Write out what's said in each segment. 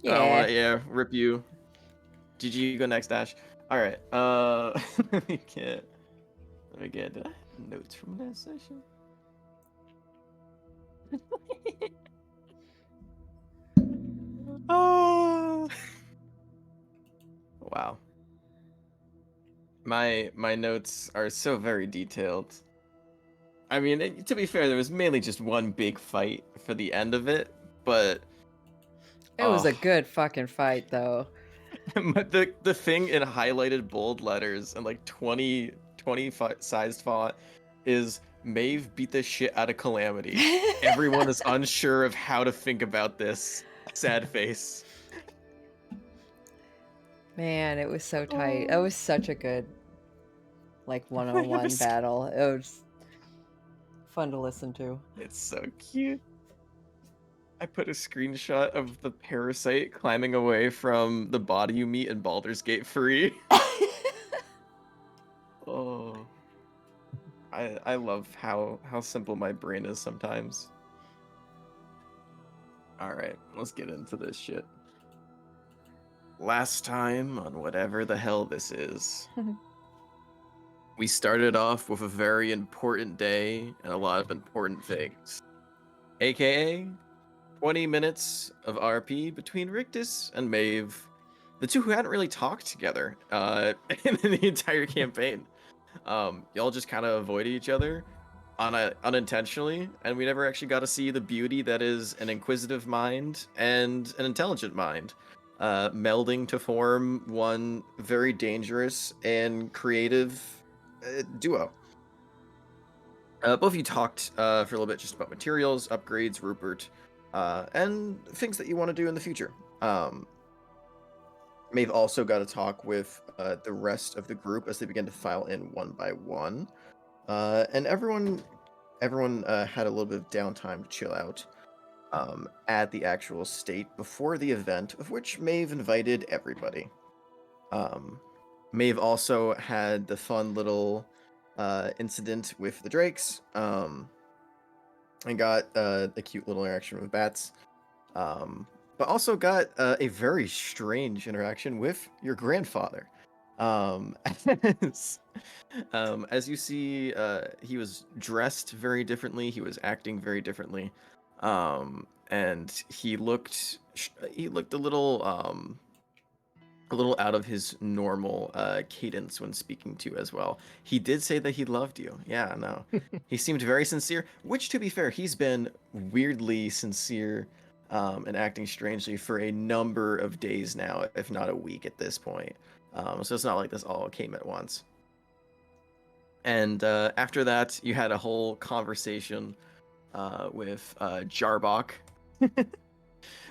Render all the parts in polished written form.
Yeah. Yeah, rip you. GG, you go next, Ash. Alright, let me get, did I have notes from that session? Oh! Wow. My notes are so very detailed. I mean, to be fair, there was mainly just one big fight for the end of it, but It was a good fucking fight, though. the thing in highlighted bold letters and like 20 sized font is Maeve beat the shit out of Calamity. Everyone is unsure of how to think about this. Sad face. Man, it was so tight. It was such a good, like, It one-on-one was- battle. It was fun to listen to. It's so cute. I put a screenshot of the parasite climbing away from the body you meet in Baldur's Gate 3. Oh, I love how simple my brain is sometimes. All right, let's get into this shit. Last time on whatever the hell this is, we started off with a very important day and a lot of important things, aka 20 minutes of RP between Rictus and Maeve, the two who hadn't really talked together in the entire campaign. Y'all just kind of avoided each other unintentionally, and we never actually got to see the beauty that is an inquisitive mind and an intelligent mind, melding to form one very dangerous and creative duo. Both of you talked for a little bit just about materials, upgrades, Rupert, and things that you want to do in the future. Maeve also got to talk with the rest of the group as they began to file in one by one. And everyone had a little bit of downtime to chill out at the actual state before the event, of which Maeve invited everybody. Maeve also had the fun little incident with the Drakes, and got a cute little interaction with Bats, but also got a very strange interaction with your grandfather. As, as you see, he was dressed very differently. He was acting very differently, and he looked a little out of his normal cadence when speaking to you as well. He did say that he loved you. Yeah, no, he seemed very sincere. Which, to be fair, he's been weirdly sincere and acting strangely for a number of days now, if not a week at this point. So it's not like this all came at once. And after that, you had a whole conversation with Jarbok,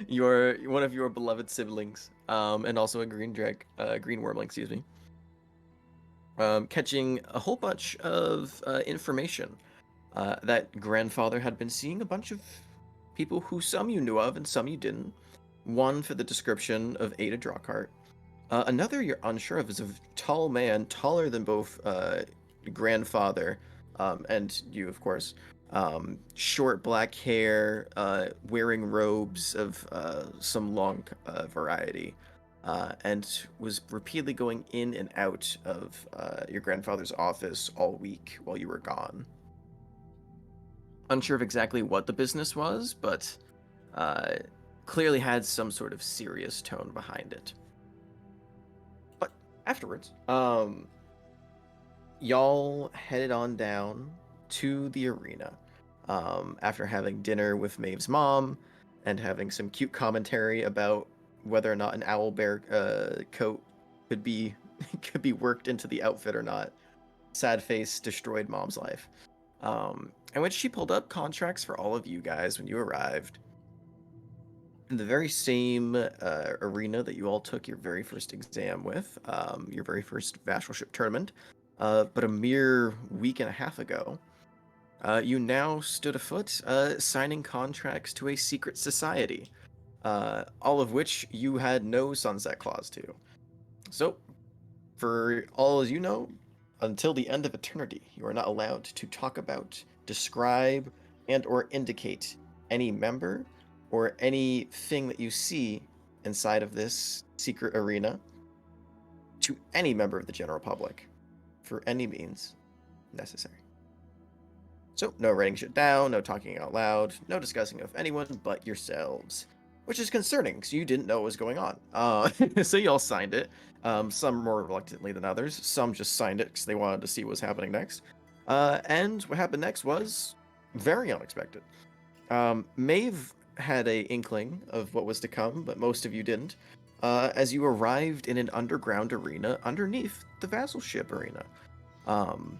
your one of your beloved siblings, and also a green wormling, excuse me. Catching a whole bunch of information that grandfather had been seeing a bunch of people who some you knew of and some you didn't. One for the description of Ada Drawcart. Another you're unsure of is a tall man, taller than both grandfather and you, of course. Short black hair, wearing robes of some long variety, and was repeatedly going in and out of your grandfather's office all week while you were gone. Unsure of exactly what the business was, but clearly had some sort of serious tone behind it. But afterwards, y'all headed on down to the arena after having dinner with Maeve's mom and having some cute commentary about whether or not an owlbear coat could be could be worked into the outfit or not. Sad face destroyed mom's life. And when she pulled up contracts for all of you guys when you arrived, in the very same arena that you all took your very first exam with, your very first Vassalship tournament, but a mere week and a half ago, you now stood afoot, signing contracts to a secret society, all of which you had no sunset clause to. So, for all as you know, until the end of eternity, you are not allowed to talk about, describe, and or indicate any member or anything that you see inside of this secret arena to any member of the general public for any means necessary. So, no writing shit down, no talking out loud, no discussing with anyone but yourselves. Which is concerning, because you didn't know what was going on. So you all signed it. Some more reluctantly than others. Some just signed it because they wanted to see what was happening next. And what happened next was very unexpected. Maeve had a inkling of what was to come, but most of you didn't. As you arrived in an underground arena underneath the vassal ship arena. Um,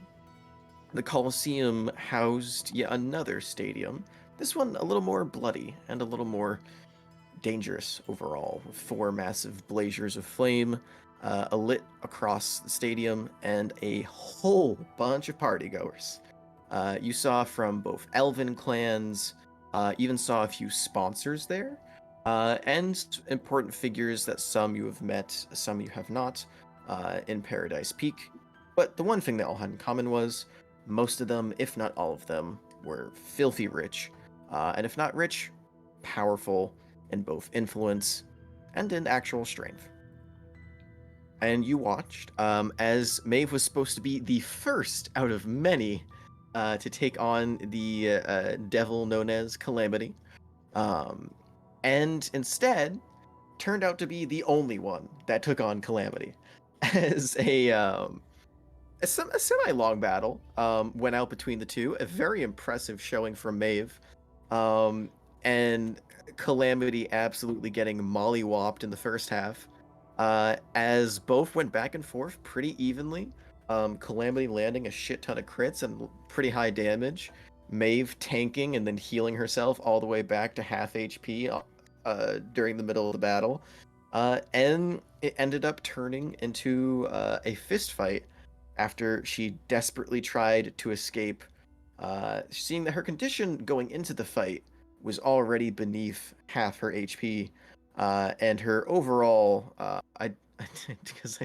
the Colosseum housed yet another stadium, this one a little more bloody and a little more dangerous overall, with four massive blazers of flame lit across the stadium and a whole bunch of partygoers. You saw from both elven clans, even saw a few sponsors there, and important figures that some you have met, some you have not, in Paradise Peak. But the one thing they all had in common was most of them, if not all of them, were filthy rich, and if not rich, powerful in both influence and in actual strength. And you watched as Maeve was supposed to be the first out of many to take on the devil known as Calamity, um, and instead turned out to be the only one that took on Calamity as a semi-long battle went out between the two. A very impressive showing from Maeve, um, and Calamity absolutely getting mollywopped in the first half. As both went back and forth pretty evenly. Calamity landing a shit ton of crits and pretty high damage. Maeve tanking and then healing herself all the way back to half HP during the middle of the battle. And it ended up turning into a fist fight after she desperately tried to escape, seeing that her condition going into the fight was already beneath half her HP, and her overall, I because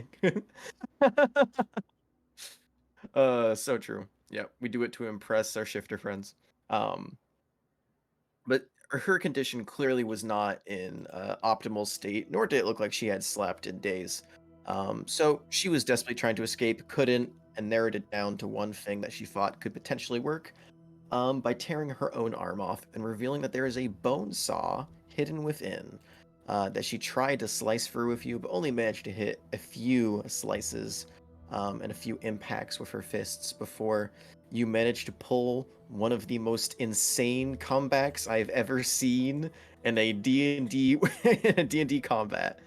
so true. Yeah, we do it to impress our shifter friends. Um, but her condition clearly was not in optimal state, nor did it look like she had slept in days. So she was desperately trying to escape, couldn't, and narrowed it down to one thing that she thought could potentially work, by tearing her own arm off and revealing that there is a bone saw hidden within, that she tried to slice through with you, but only managed to hit a few slices, and a few impacts with her fists before you managed to pull one of the most insane comebacks I've ever seen in a D&D in a D&D combat.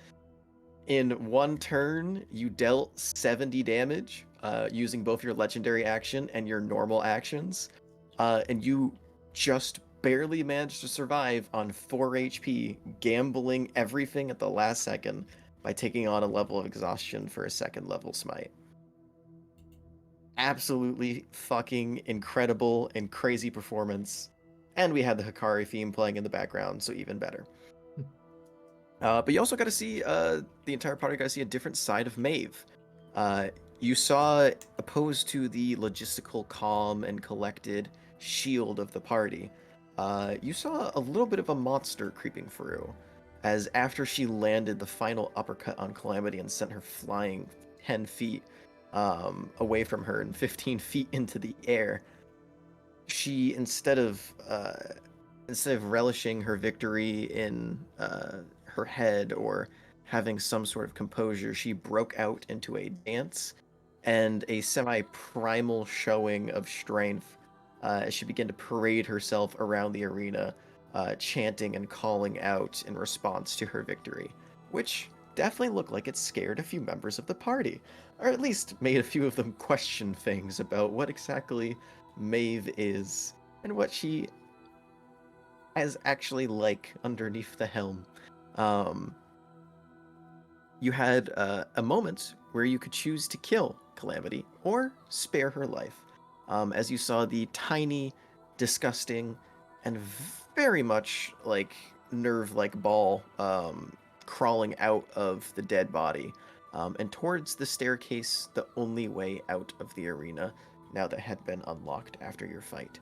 In one turn, you dealt 70 damage using both your legendary action and your normal actions, and you just barely managed to survive on 4 HP, gambling everything at the last second by taking on a level of exhaustion for a second level smite. Absolutely fucking incredible and crazy performance. And we had the Hikari theme playing in the background, so even better. But you also got to see the entire party got to see a different side of Maeve. Uh, you saw, opposed to the logistical, calm, and collected shield of the party, you saw a little bit of a monster creeping through. As after she landed the final uppercut on Calamity and sent her flying 10 feet away from her and 15 feet into the air, she instead of relishing her victory in her head or having some sort of composure, she broke out into a dance and a semi-primal showing of strength as she began to parade herself around the arena, chanting and calling out in response to her victory, which definitely looked like it scared a few members of the party, or at least made a few of them question things about what exactly Maeve is and what she is actually like underneath the helm. Um, you had a moment where you could choose to kill Calamity or spare her life, as you saw the tiny, disgusting, and very much like nerve-like ball crawling out of the dead body, and towards the staircase, the only way out of the arena now that had been unlocked after your fight.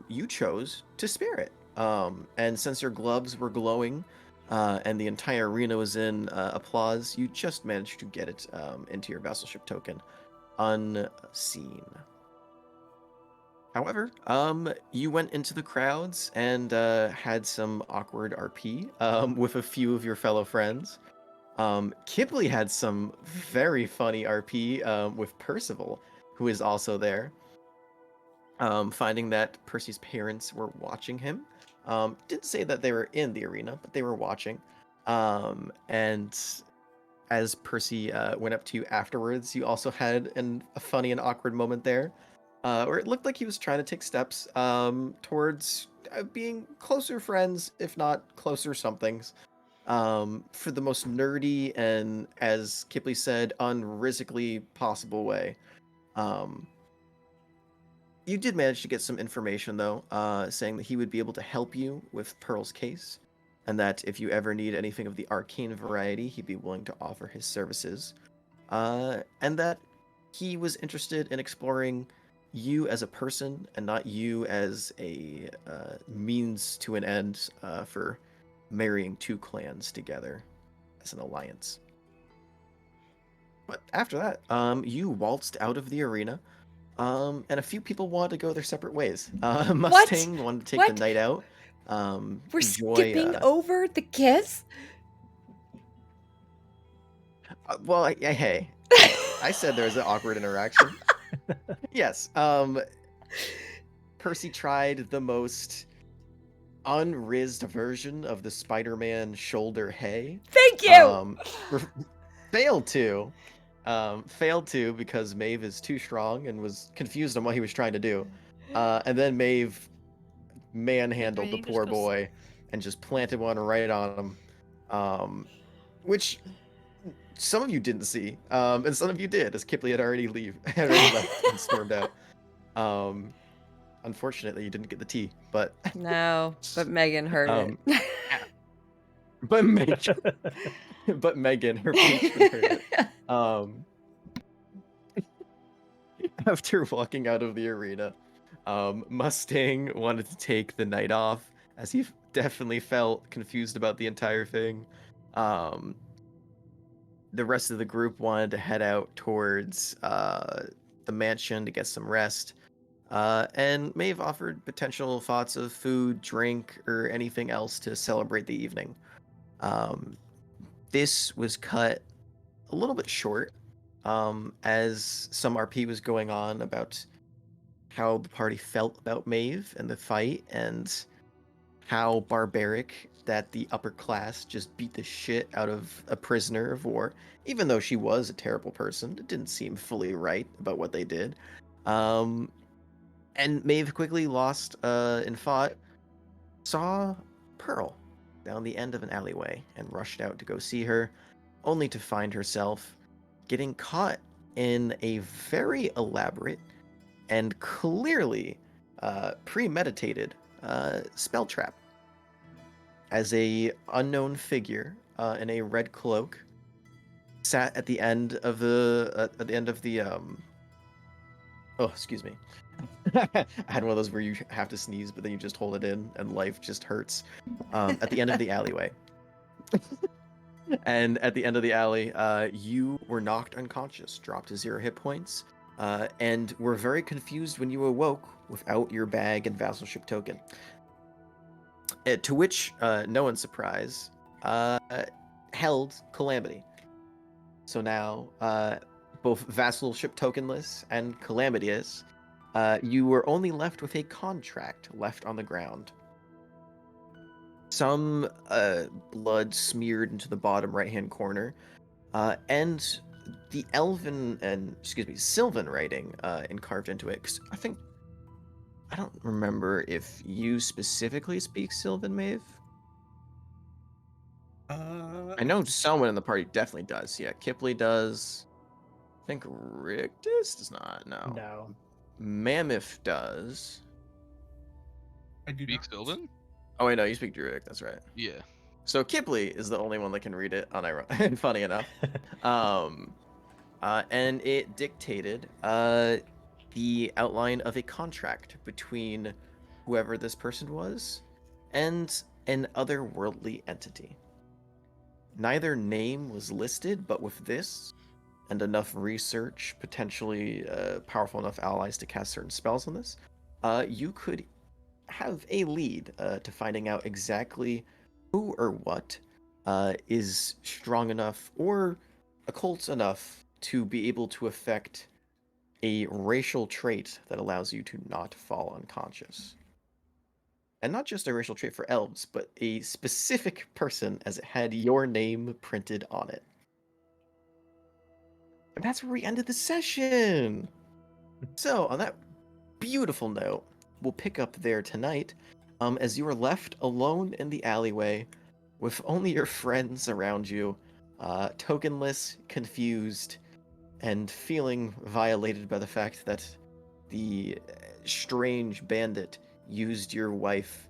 You chose to spare it. And since your gloves were glowing, and the entire arena was in applause, you just managed to get it into your vassalship token unseen. However, you went into the crowds and had some awkward RP with a few of your fellow friends. Kipley had some very funny RP with Percival, who is also there. Finding that Percy's parents were watching him. Didn't say that they were in the arena, but they were watching. And as Percy went up to you afterwards, you also had a funny and awkward moment there, where it looked like he was trying to take steps towards being closer friends, if not closer somethings, for the most nerdy and, as Kipley said, unrizzically possible way. Um, you did manage to get some information, though, saying that he would be able to help you with Pearl's case, and that if you ever need anything of the arcane variety, he'd be willing to offer his services. And that he was interested in exploring you as a person and not you as a means to an end for marrying two clans together as an alliance. But after that, you waltzed out of the arena, and a few people wanted to go their separate ways. What? Mustang wanted to take the What? night out, We're enjoy. skipping over the kiss? Well, hey, I said there was an awkward interaction. Yes. Percy tried the most unrizzed version of the Spider-Man shoulder hay. Thank you! Um, failed to. Failed to because Maeve is too strong and was confused on what he was trying to do. And then Maeve manhandled the poor boy and just planted one right on him. Which some of you didn't see, and some of you did, as Kipley had already left and stormed out. Unfortunately, you didn't get the tea, but No, but Megan heard yeah. but Megan, but Megan, her patron, heard it. it. After walking out of the arena, Mustang wanted to take the night off, as he definitely felt confused about the entire thing. The rest of the group wanted to head out towards the mansion to get some rest. And Maeve offered potential thoughts of food, drink, or anything else to celebrate the evening. This was cut a little bit short, as some RP was going on about how the party felt about Maeve and the fight, and how barbaric that the upper class just beat the shit out of a prisoner of war. Even though she was a terrible person, it didn't seem fully right about what they did. And Maeve quickly lost and fought, saw Pearl down the end of an alleyway and rushed out to go see her, only to find herself getting caught in a very elaborate and clearly premeditated spell trap. As a unknown figure in a red cloak sat at the end of the oh, excuse me. I had one of those where you have to sneeze, but then you just hold it in, and life just hurts. At the end of the alleyway, and at the end of the alley, you were knocked unconscious, dropped to 0 hit points, and were very confused when you awoke without your bag and vassalship token. To which, no one's surprise, held Calamity. So now, both vassalship tokenless and calamityous, you were only left with a contract left on the ground. Some blood smeared into the bottom right-hand corner, and the Sylvan writing carved into it. 'Cause I don't remember if you specifically speak Sylvan, Maeve. I know someone in the party definitely does. Yeah, Kipley does. I think Rictus does not. No. No. Mammoth does. I do Speak not. Sylvan? Oh wait, no, you speak Druidic. That's right. Yeah. So Kipley is the only one that can read it. Funny enough. And it dictated the outline of a contract between whoever this person was and an otherworldly entity. neither name was listed, but with this and enough research, potentially powerful enough allies to cast certain spells on this, you could have a lead to finding out exactly who or what is strong enough or occult enough to be able to affect a racial trait that allows you to not fall unconscious. And not just a racial trait for elves, but a specific person as it had your name printed on it. And that's where we ended the session. So, on that beautiful note, we'll pick up there tonight as you are left alone in the alleyway with only your friends around you, tokenless, confused, and feeling violated by the fact that the strange bandit used your wife,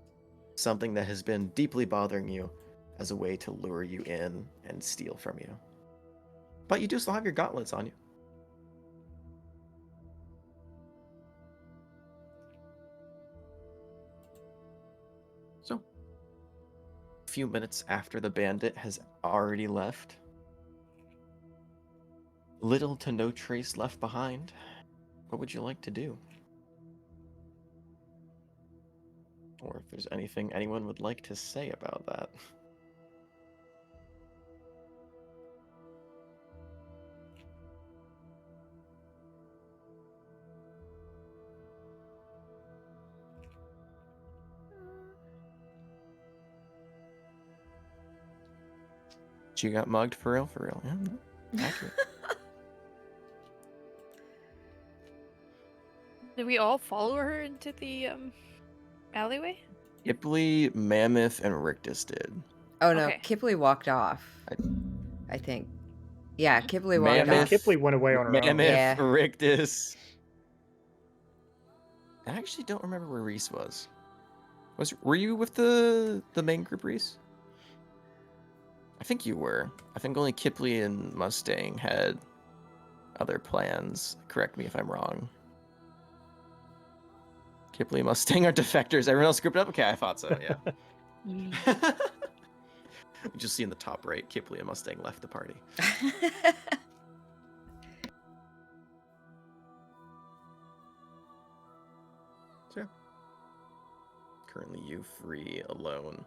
something that has been deeply bothering you, as a way to lure you in and steal from you. But you do still have your gauntlets on you. So, a few minutes after the bandit has already left, little to no trace left behind. What would you like to do? Or if there's anything anyone would like to say about that. She got mugged for real, for real. Yeah, no, accurate. Did we all follow her into the alleyway? Ipley, Mammoth, and Rictus did. Oh no, Okay. Kipley walked off. I think. Yeah, Kipley walked Yeah, Mammoth, off. Kipley went away on her own. Mammoth, Yeah. Rictus. I actually don't remember where Reese was. Were you with the main group, Reese? I think you were. I think only Kipley and Mustang had other plans. Correct me if I'm wrong. Kipley and Mustang are defectors. Everyone else grouped up? Okay, I thought so, yeah. You just see in the top right, Kipley and Mustang left the party. So, yeah. Currently you free alone.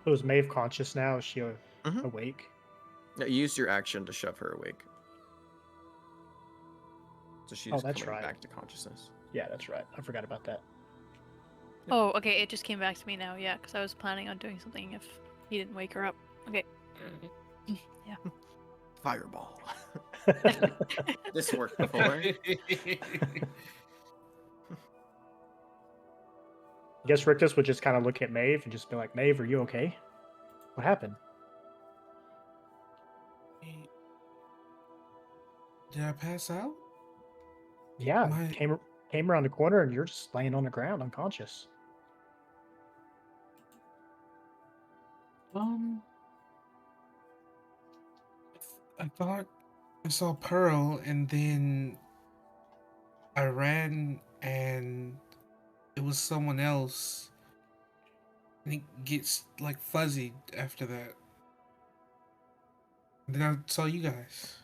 So is Maeve conscious now? Is she Mhm. awake? Yeah, you used your action to shove her awake. So she's that's coming right. back to consciousness. Yeah, that's right. I forgot about that. Oh, okay. It just came back to me now. Yeah, because I was planning on doing something if he didn't wake her up. Okay. Yeah. Fireball. This worked before. I guess Rictus would just kind of look at Maeve and just be like, Maeve, are you okay? What happened? Did I pass out? Yeah, My- came around the corner and you're just laying on the ground unconscious. I thought I saw Pearl, and then I ran, and it was someone else. And it gets like fuzzy after that. And then I saw you guys.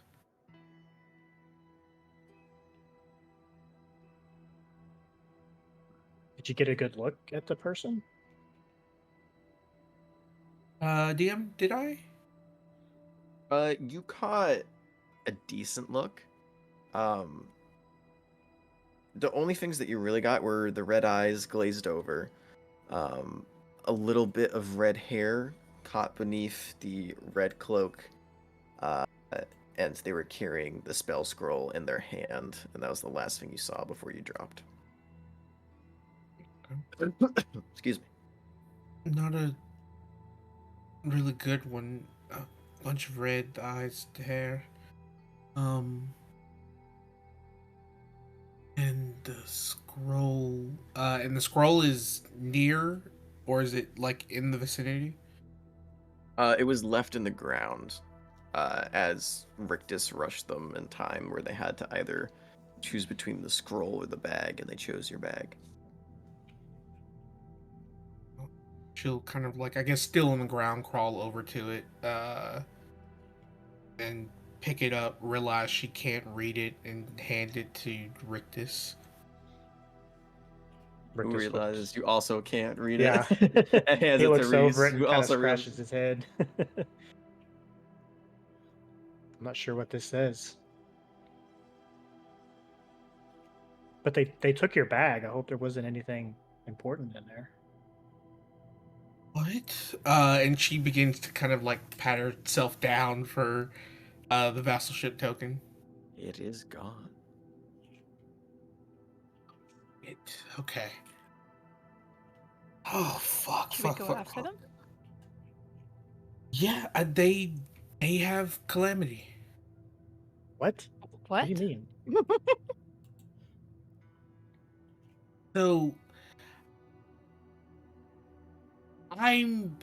Did you get a good look at the person? DM, did I? You caught a decent look. The only things that you really got were the red eyes glazed over, a little bit of red hair caught beneath the red cloak, and they were carrying the spell scroll in their hand, and that was the last thing you saw before you dropped. Excuse me. Not a really good one. A bunch of red eyes, hair. And the scroll is near, or is it like in the vicinity? It was left in the ground, as Rictus rushed them in time, where they had to either choose between the scroll or the bag, and they chose your bag. she'll kind of like, I guess, still on the ground, crawl over to it, and pick it up. Realize she can't read it and hand it to Rictus. Who Rictus realizes you also can't read Yeah. it. And hands He it to looks over Reese, it and who kind of also scratches his head. I'm not sure what this says. But they took your bag. I hope there wasn't anything important in there. What? And she begins to kind of like pat herself down for the vassalship token. It is gone. Okay. Oh fuck! Should we Fuck! go Fuck! after Fuck! them? Yeah, they have calamity. What? What? What do you mean? So I'm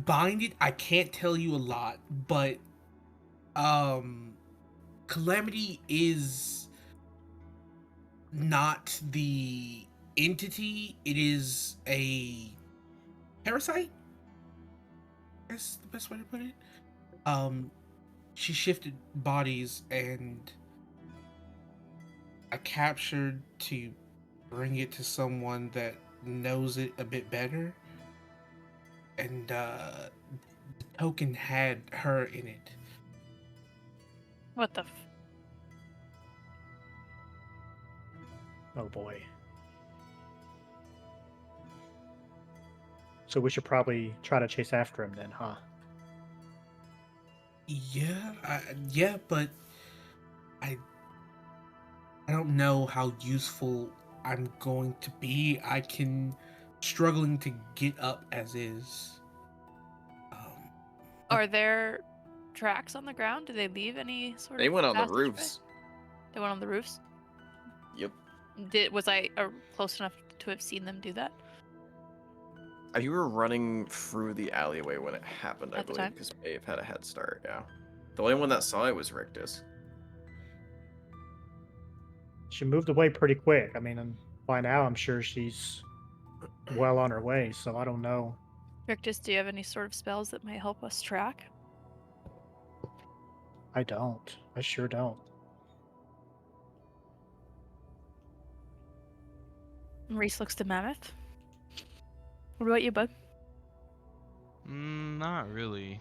binded. I can't tell you a lot, but calamity is not the entity. It is a parasite. That's the best way to put it. She shifted bodies, and I captured to bring it to someone that knows it a bit better, and the token had her in it. What the? Oh boy. So we should probably try to chase after him then, huh? Yeah, but I I don't know how useful I'm going to be. I can struggling to get up as is. Um, Are there tracks on the ground? Do they leave any sort They of went on the passageway? roofs. They went on the roofs. Yep. Was I close enough to have seen them do that You were running through the alleyway when it happened, I at the believe, time? because Maeve had a head start, yeah. The only one that saw it was Rictus. She moved away pretty quick. I mean, and by now I'm sure she's well on her way, so I don't know. Rictus, do you have any sort of spells that might help us track? I don't. I sure don't. Reese looks to Mammoth. What about you, bud? Not really.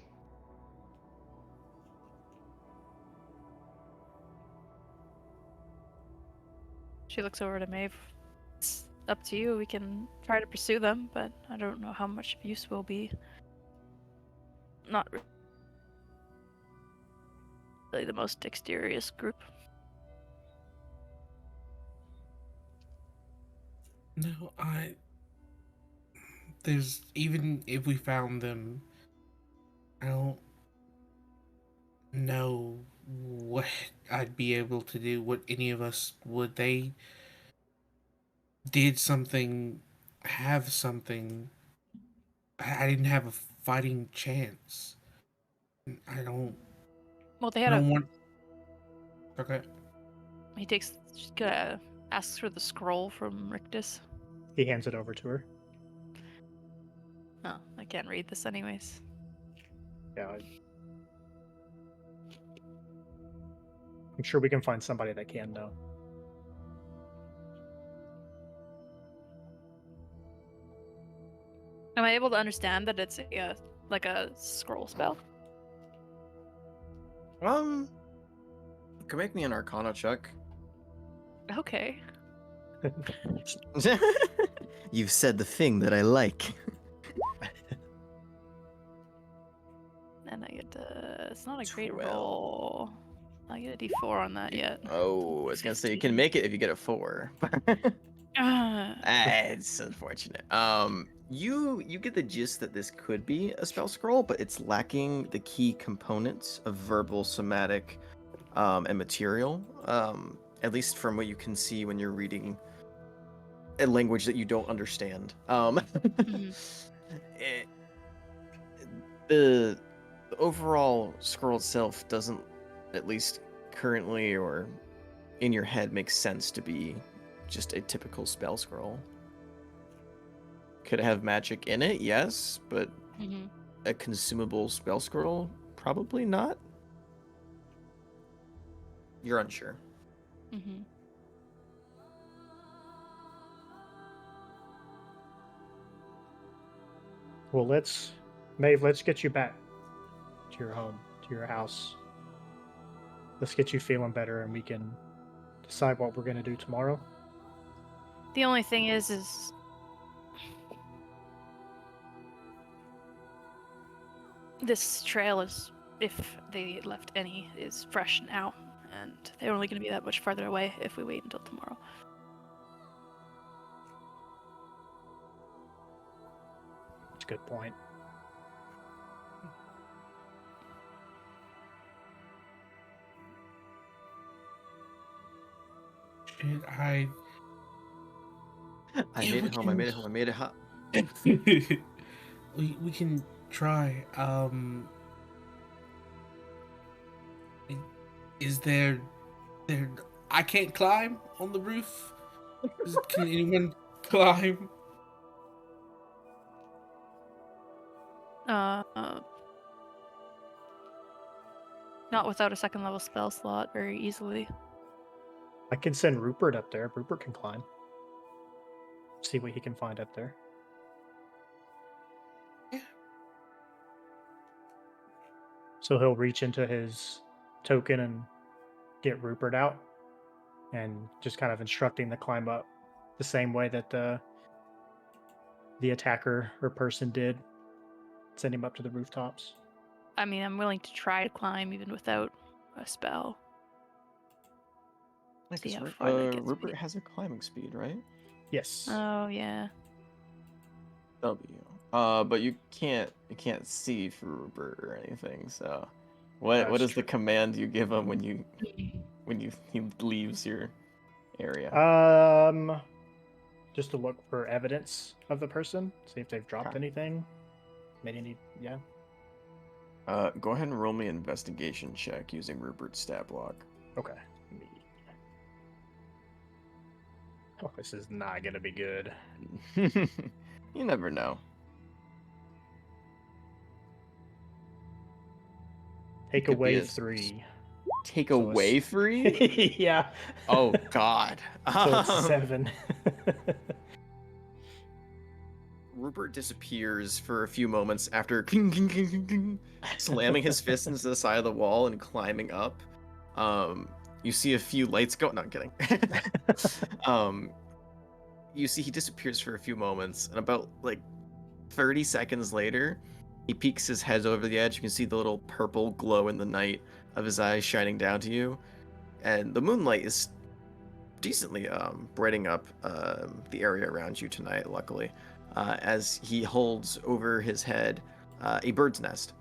She looks over to Maeve. It's up to you. We can try to pursue them, but I don't know how much use will be. Not really the most dexterous group. no, there's even if we found them, I don't know what I'd be able to do. What any of us would. They did something, have something. I didn't have a fighting chance. I don't. Well, they I had a. don't want. Okay. He takes. Asks for the scroll from Rictus. He hands it over to her. Oh, I can't read this anyways. Yeah. I'm sure we can find somebody that can, though. Am I able to understand that it's like a scroll spell? You can make me an Arcana check. Okay. You've said the thing that I like. And I get it's not a great 12. roll. I get a D4 on that yet. Oh, I was gonna say you can make it if you get a 4. Ah, It's unfortunate. You get the gist that this could be a spell scroll, but it's lacking the key components of verbal, somatic, and material. At least from what you can see when you're reading a language that you don't understand. mhm. it- the overall scroll itself doesn't, at least currently or in your head, make sense to be just a typical spell scroll. Could it have magic in it? Yes, but Mm-hmm. a consumable spell scroll? Probably not. You're unsure. Mm-hmm. Well, Maeve, let's get you back to your home, to your house. Let's get you feeling better, and we can decide what we're gonna do tomorrow. The only thing is this trail is, if they left any, is fresh now, and they're only going to be that much farther away if we wait until tomorrow. That's a good point. Shit, I yeah, made we it home. I can made it home. I made it home. we can try. Is there? I can't climb on the roof. Can anyone climb? Uh, not without a second level spell slot very easily. I can send Rupert up there. Rupert can climb. See what he can find up there. Yeah. So he'll reach into his token and get Rupert out, and just kind of instructing the climb up the same way that the attacker or person did. Send him up to the rooftops. I mean, I'm willing to try to climb even without a spell. See how far that gets Rupert me. has a climbing speed, right? Yes. Oh yeah. W. But you can't see for Rupert or anything. So, what That's is the true. command you give him when he leaves your area? Just to look for evidence of the person, see if they've dropped Okay. anything. Made any? Yeah. Go ahead and roll me an investigation check using Rupert's stat block. Okay. Oh, this is not gonna be good. You never know. Take could be away a 3. Take So away it's- 3? Yeah. Oh God. So it's 7. Rupert disappears for a few moments after cling, cling, cling, cling, cling, slamming his fist into the side of the wall and climbing up. You see a few lights go. No, I'm kidding. You see he disappears for a few moments, and about like 30 seconds later, he peeks his head over the edge. You can see the little purple glow in the night of his eyes shining down to you, and the moonlight is decently brightening up the area around you tonight, luckily, as he holds over his head a bird's nest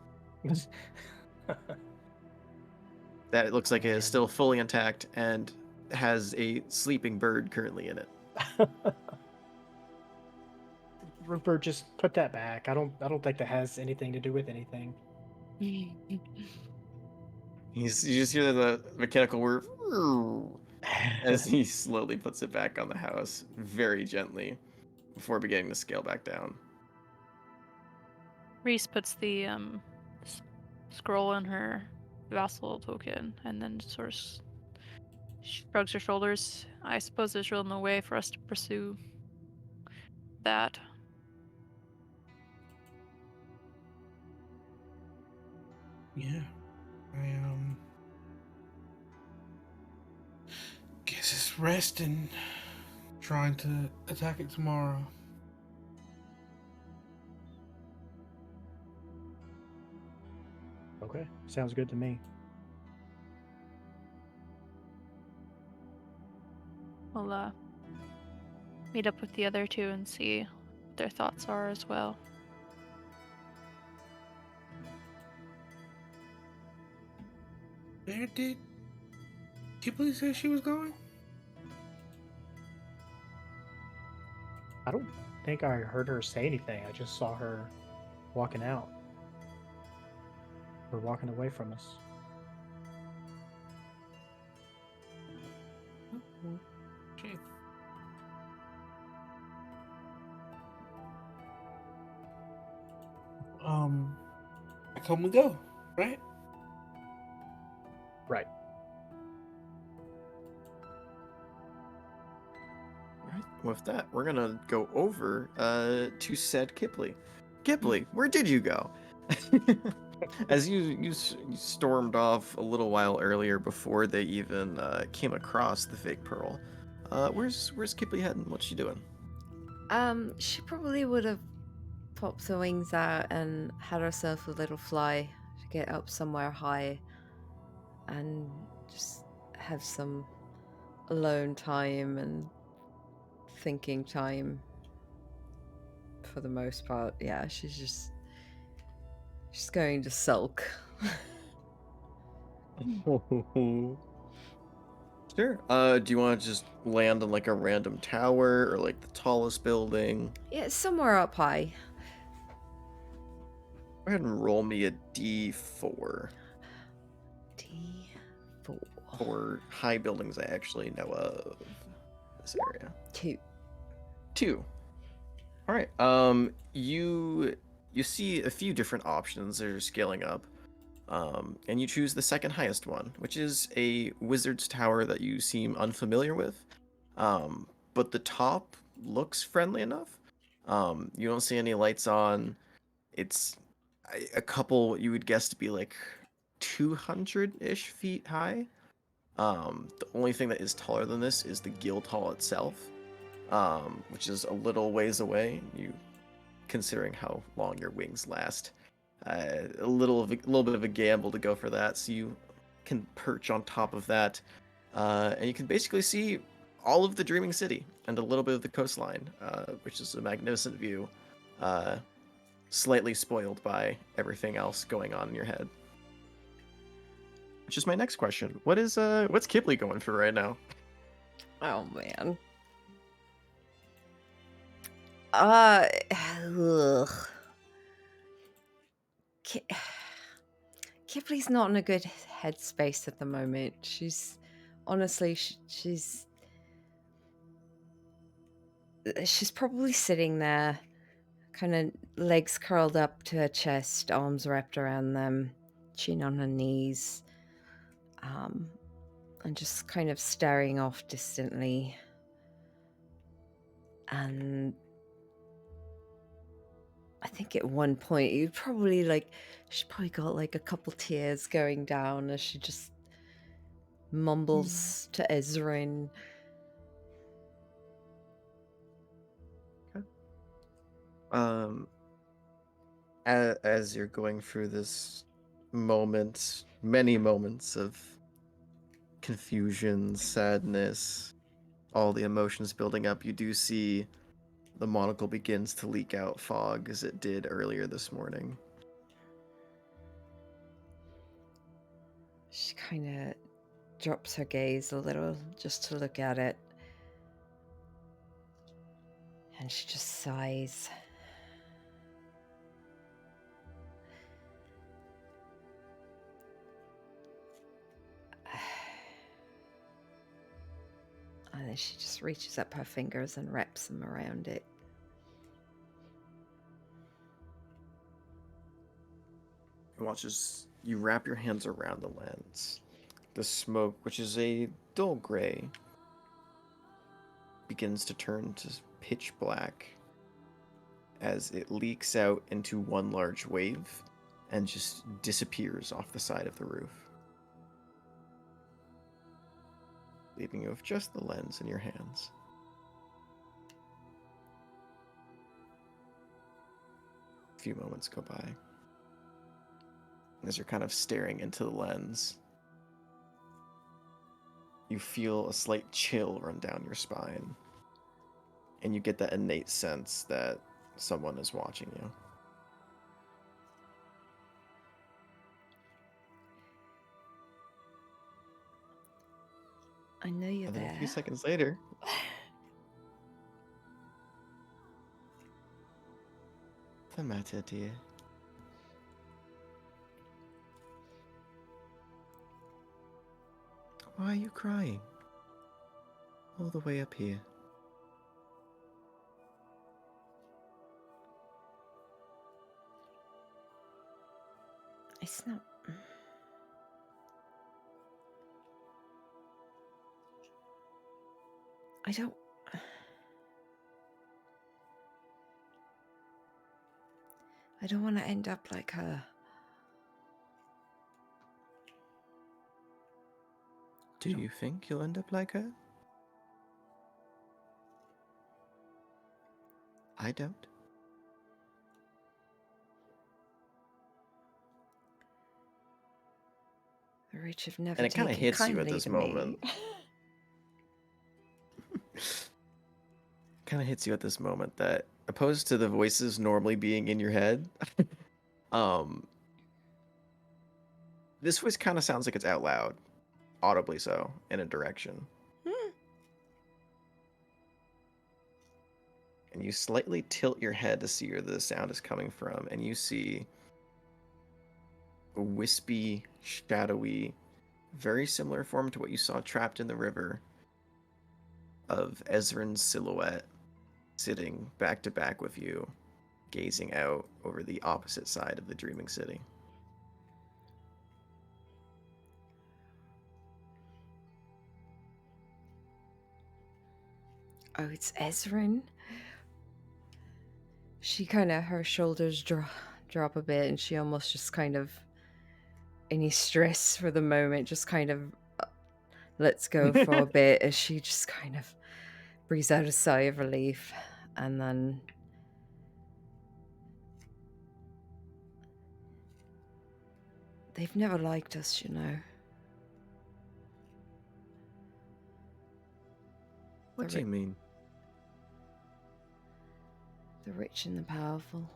that it looks like it is still fully intact and has a sleeping bird currently in it. Rupert, just put that back. I don't think that has anything to do with anything. You just hear the mechanical whir as he slowly puts it back on the house, very gently, before beginning to scale back down. Reese puts the scroll in her vassal token and then sort of shrugs her shoulders. I suppose there's really no way for us to pursue that. Yeah. I guess it's resting, trying to attack it tomorrow. Okay, sounds good to me. We'll meet up with the other two and see what their thoughts are as well. Where did Kippley say she was going? I don't think I heard her say anything. I just saw her walking out. Or walking away from us. Shit. I come and go, right? Right. Right. With that, we're gonna go over to said Kipley. Kipley, where did you go? As you stormed off a little while earlier before they even came across the fake pearl. Where's Kipley heading? What's she doing? She probably would have popped her wings out and had herself a little fly to get up somewhere high and just have some alone time and thinking time for the most part. Yeah, she's going to sulk. Sure. Do you want to just land on like a random tower or like the tallest building? Yeah, somewhere up high. Go ahead and roll me a D4 D4. for high buildings I actually know of this area. 2. 2. All right. You see a few different options that are scaling up. And you choose the second highest one, which is a wizard's tower that you seem unfamiliar with. But the top looks friendly enough. You don't see any lights on. It's a couple you would guess to be like 200-ish feet high. The only thing that is taller than this is the guild hall itself, which is a little ways away. You considering how long your wings last. A little bit of a gamble to go for that, so you can perch on top of that, and you can basically see all of the Dreaming City and a little bit of the coastline, which is a magnificent view, slightly spoiled by everything else going on in your head. Which is my next question: what's Kipley going for right now? Oh man. Ugh. Kipley's not in a good headspace at the moment. She's honestly, she's probably sitting there, kind of legs curled up to her chest, arms wrapped around them, chin on her knees, and just kind of staring off distantly. And I think at one point she probably got like a couple tears going down as she just mumbles to Ezrin. Okay. As you're going through this moment, many moments of confusion, sadness, all the emotions building up, you do see the monocle begins to leak out fog as it did earlier this morning. She kind of drops her gaze a little just to look at it. And she just sighs. And then she just reaches up her fingers and wraps them around it. And watch as you wrap your hands around the lens. The smoke, which is a dull gray, begins to turn to pitch black as it leaks out into one large wave and just disappears off the side of the roof, leaving you with just the lens in your hands. A few moments go by. As you're kind of staring into the lens, you feel a slight chill run down your spine, and you get that innate sense that someone is watching you. I know you're And then there. a few seconds later, what's the matter, dear? Why are you crying? All the way up here. It's not. I don't. I don't want to end up like her. Do you think you'll end up like her? I don't. The rich have never And it kind taken of hits you at kindly this to moment. me. Kind of hits you at this moment that, opposed to the voices normally being in your head, um, this voice kind of sounds like it's out loud, audibly so, in a direction. And you slightly tilt your head to see where the sound is coming from, and you see a wispy, shadowy, very similar form to what you saw trapped in the river of Ezrin's silhouette sitting back to back with you, gazing out over the opposite side of the dreaming city. Oh, it's Ezrin. She kind of, her shoulders drop a bit, and she almost just kind of, any stress for the moment, just kind of lets go for a bit as she just kind of breathes out a sigh of relief, and then they've never liked us, you know. What do you mean? The rich and the powerful.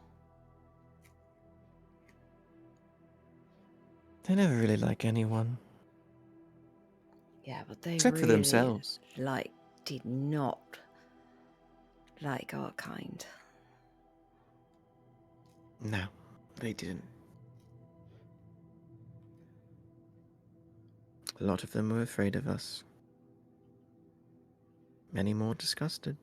They never really like anyone. Yeah, but they Except for really themselves. did not like our kind. No, they didn't. A lot of them were afraid of us. Many more disgusted.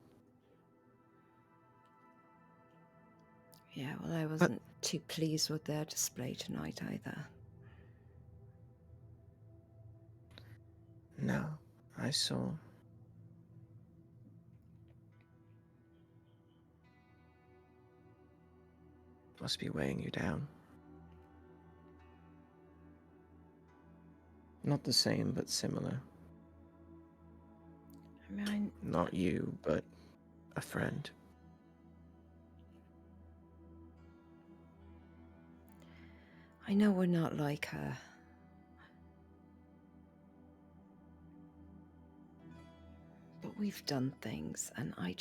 Yeah, well, I wasn't too pleased with their display tonight either. No, I saw. Must be weighing you down. Not the same, but similar. I mean, Not you, but a friend. I know we're not like her. But we've done things, and I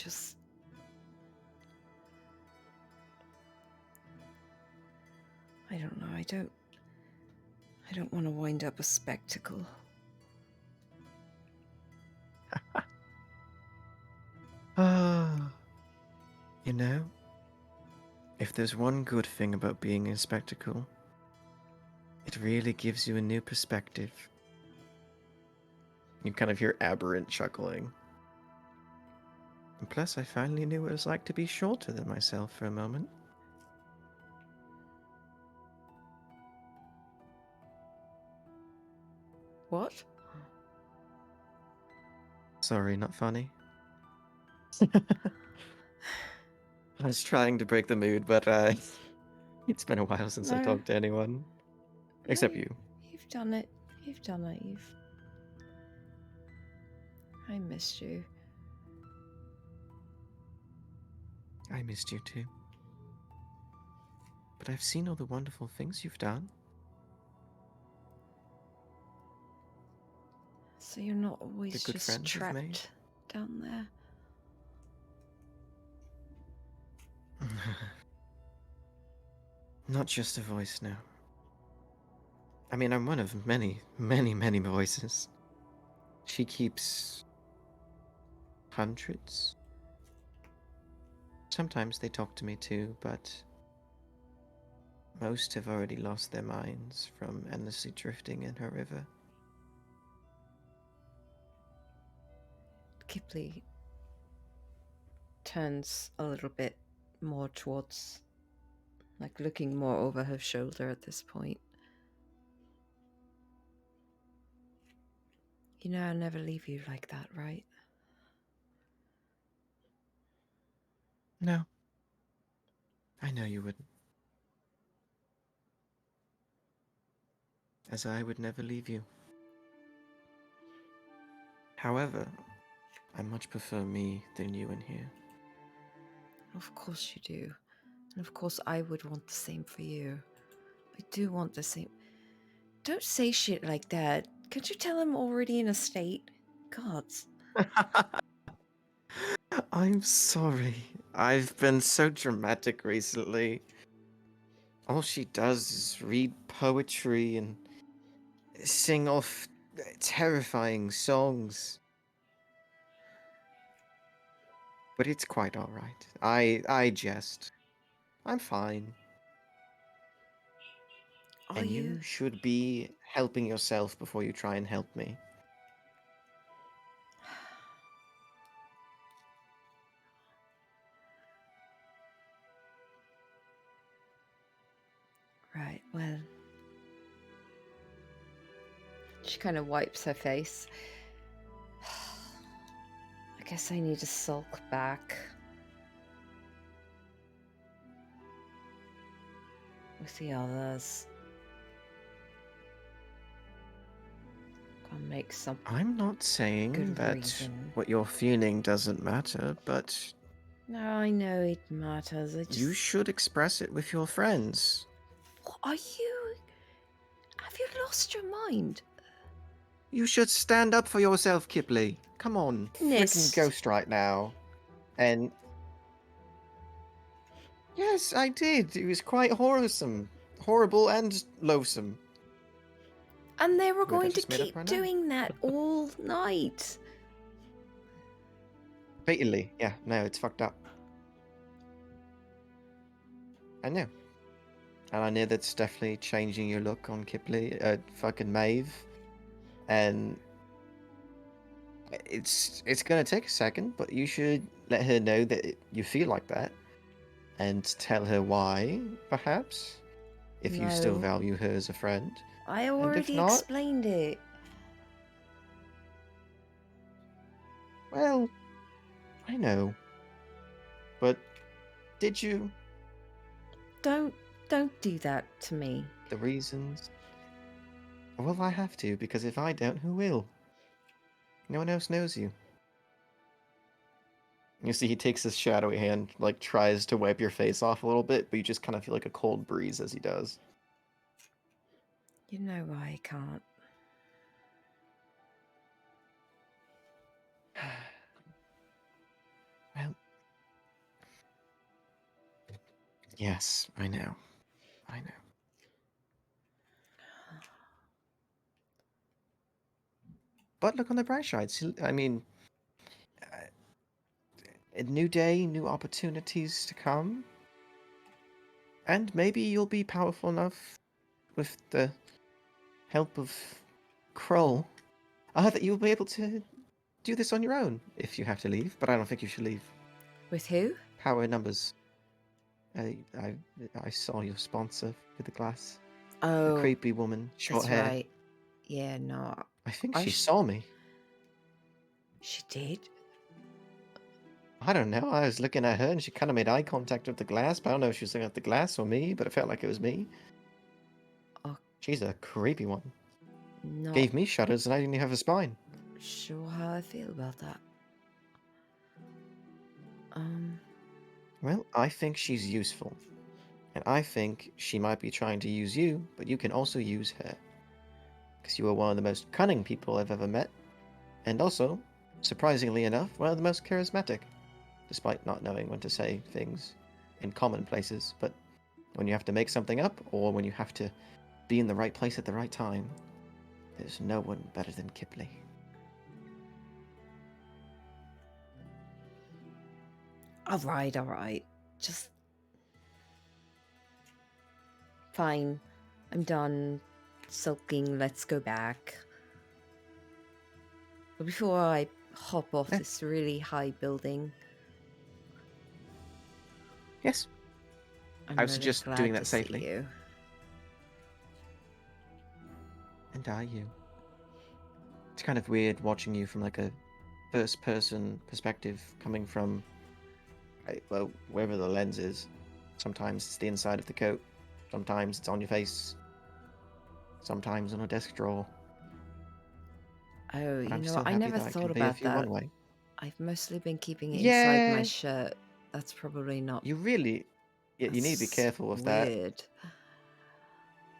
don't know, I don't want to wind up a spectacle. Ah, you know, if there's one good thing about being a spectacle, it really gives you a new perspective. You kind of hear Aberrant chuckling. And plus, I finally knew what it was like to be shorter than myself for a moment. What? Sorry, not funny. I was trying to break the mood, but it's been a while since I No. talked to anyone. Except you. You've done it. You've done it. I missed you. I missed you too. But I've seen all the wonderful things you've done. So you're not always The good just friends you've made. trapped down there. Not just a voice now. I mean, I'm one of many, many, many voices. She keeps hundreds. Sometimes they talk to me too, but most have already lost their minds from endlessly drifting in her river. Kipling turns a little bit more towards, like looking more over her shoulder at this point. You know I'll never leave you like that, right? No. I know you wouldn't. As I would never leave you. However, I much prefer me than you in here. Of course you do. And of course I would want the same for you. I do want the same. Don't say shit like that. Can't you tell I'm already in a state? Gods. I'm sorry. I've been so dramatic recently. All she does is read poetry and sing off terrifying songs. But it's quite alright. I jest. I'm fine. Are And you? you should be helping yourself before you try and help me. Right, well. She kind of wipes her face. I guess I need to sulk back. With the others. Can't make some I'm not saying good that reason. what you're feeling doesn't matter, but No, I know it matters. I just. you should express it with your friends. What are you? Have you lost your mind? You should stand up for yourself, Kipley. Come on, freaking Nist. ghost right now. And yes, I did. It was quite horrible and loathsome. And they were Wait, I going to just made up keep right now. doing that all night. Fatally, yeah. No, it's fucked up. I know. And I know that's definitely changing your look on Kipley, fucking Maeve. And it's gonna take a second, but you should let her know that you feel like that, and tell her why, perhaps, if you still No. value her as a friend. I if already not- explained it. Well, I know. But did you? Don't do that to me. The reasons? Well, I have to, because if I don't, who will? No one else knows you. You see, he takes his shadowy hand, like, tries to wipe your face off a little bit, but you just kind of feel like a cold breeze as he does. You know why I can't. Well, yes, I know. I know. But look on the bright side. I mean, a new day, new opportunities to come. And maybe you'll be powerful enough with the help of Kroll that you'll be able to do this on your own if you have to leave. But I don't think you should leave. With who? Power in numbers. I saw your sponsor with the glass. Oh, The creepy woman, short that's hair. right. Yeah, no. I think I she sh- saw me. She did? I don't know. I was looking at her and she kind of made eye contact with the glass, but I don't know if she was looking at the glass or me, but it felt like it was me. Oh. She's a creepy one. Not Gave me shudders and I didn't even have a spine. sure how I feel about that. Well, I think she's useful. And I think she might be trying to use you, but you can also use her. Because you are one of the most cunning people I've ever met. And also, surprisingly enough, one of the most charismatic. Despite not knowing when to say things in common places. But when you have to make something up, or when you have to be in the right place at the right time, there's no one better than Kipley. Alright. Just. Fine. I'm done sulking. Let's go back. But before I hop off this really high building, Yes, I'm I would really suggest glad doing to that see safely. you. And are you? It's kind of weird watching you from like a first-person perspective, coming from, well, wherever the lens is. Sometimes it's the inside of the coat. Sometimes it's on your face. Sometimes on a desk drawer. Oh, But you I'm know, still I happy never that I thought can veil about for you one that. way. I've mostly been keeping it inside my Yeah, shirt. That's probably not. you really, yeah, you need to be That's careful of that. weird.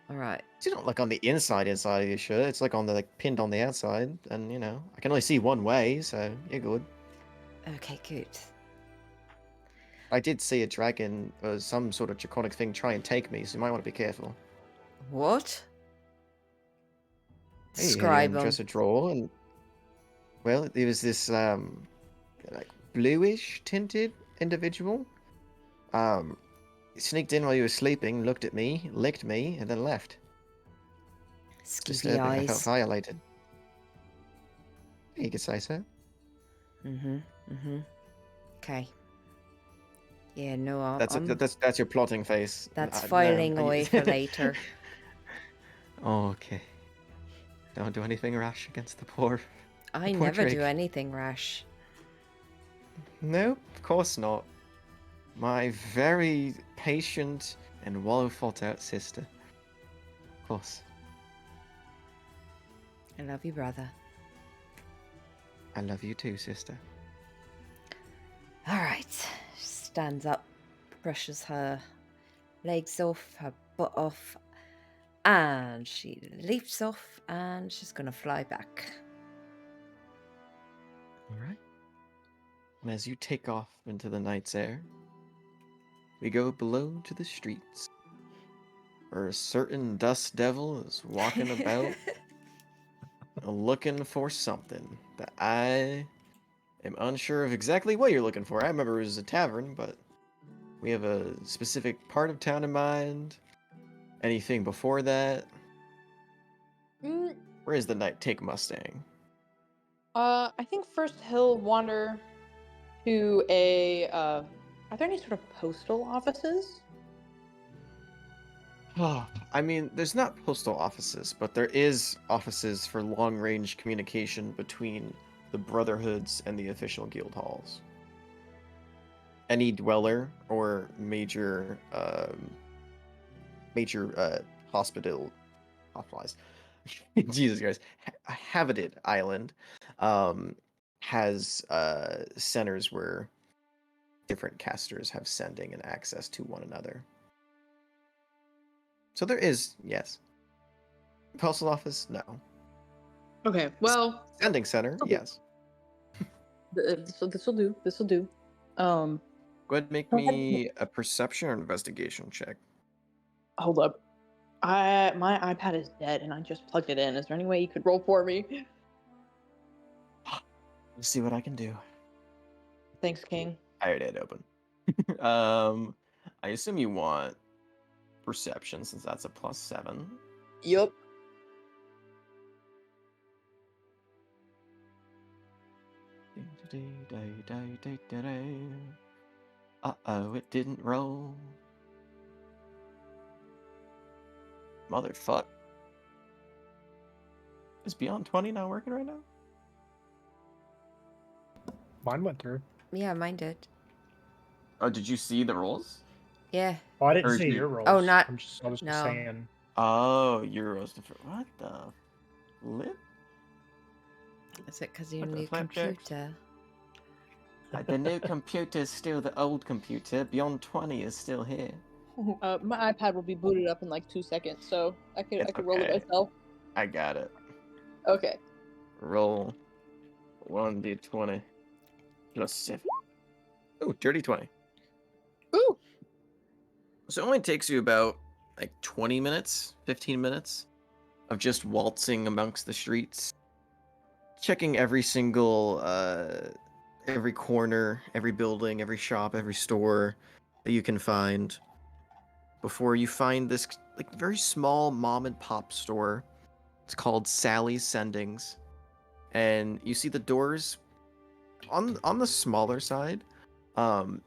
All right. It's not like on the inside of your shirt. It's like on the pinned on the outside, and I can only see one way, so you're good. Okay, good. I did see a dragon or some sort of draconic thing try and take me, so you might want to be careful. What? He had it Describe in them. dresser drawer, and well, there was this like bluish tinted individual. He sneaked in while you were sleeping, looked at me, licked me, and then left. It's Skeevy disturbing. I felt eyes. violated. You could say so. Okay. Yeah, no, That's that's your plotting face. that's No, filing away for later. Oh, okay. Don't do anything rash against the poor I poor never do Drake. anything rash. Nope, of course not. My very patient and well thought out sister. Of course. I love you, brother. I love you too, sister. All right. Stands up, brushes her legs off, her butt off, and she leaps off, and she's gonna fly back. Alright. And as you take off into the night's air, we go below to the streets, where a certain dust devil is walking about looking for something that I am unsure of exactly what you're looking for. I remember it was a tavern, but we have a specific part of town in mind. Anything before that? Mm, Where is the night take Mustang? I think first he'll wander to a. Are there any sort of postal offices? Oh, I mean, there's not postal offices, but there is offices for long-range communication between the Brotherhoods and the official guild halls. Any dweller or major hospitalized. Jesus Christ, Habited island has centers where different casters have sending and access to one another. So there is, yes. Postal office, no. Okay, well, Sending center, Okay. yes. this will do. This will do. Go ahead and make Go ahead. me a perception or investigation check. Hold up. My iPad is dead, and I just plugged it in. Is there any way you could roll for me? Let's see what I can do. Thanks, King. I already had it open. I assume you want perception since that's a +7. Yup. Uh-oh, it didn't roll. Motherfuck. Is Beyond 20 not working right now? Mine went through. Yeah, mine did. Oh, did you see the rolls? Yeah. Oh, I didn't Or see you- your rolls. Oh, not- I was just no. saying. Oh, Euros. What the flip? Is it because of your What the new flapjacks? computer? The new computer is still the old computer. Beyond 20 is still here. My iPad will be booted up in like 2 seconds, so I It's could roll it okay. myself. I got it. Okay. Roll 1d20 +7. Oh, dirty 20. Ooh. So it only takes you about like 20 minutes, 15 minutes of just waltzing amongst the streets, checking every single, every corner, every building, every shop, every store that you can find before you find this like very small mom and pop store. It's called Sally's Sendings, and you see the doors on the smaller side.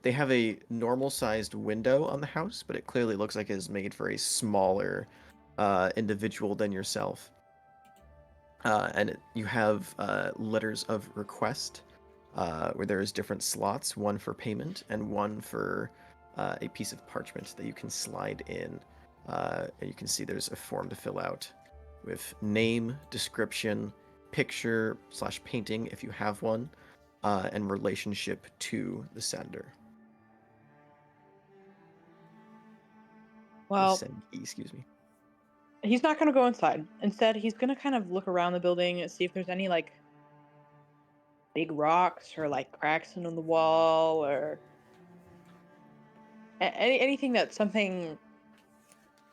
They have a normal sized window on the house, but it clearly looks like it is made for a smaller individual than yourself. You have letters of request, where there is different slots, one for payment and one for a piece of parchment that you can slide in. And you can see there's a form to fill out with name, description, picture/painting if you have one, and relationship to the sender. The Well, sendee, excuse me. he's not going to go inside. Instead, he's going to kind of look around the building and see if there's any like big rocks or like cracks in the wall or anything that something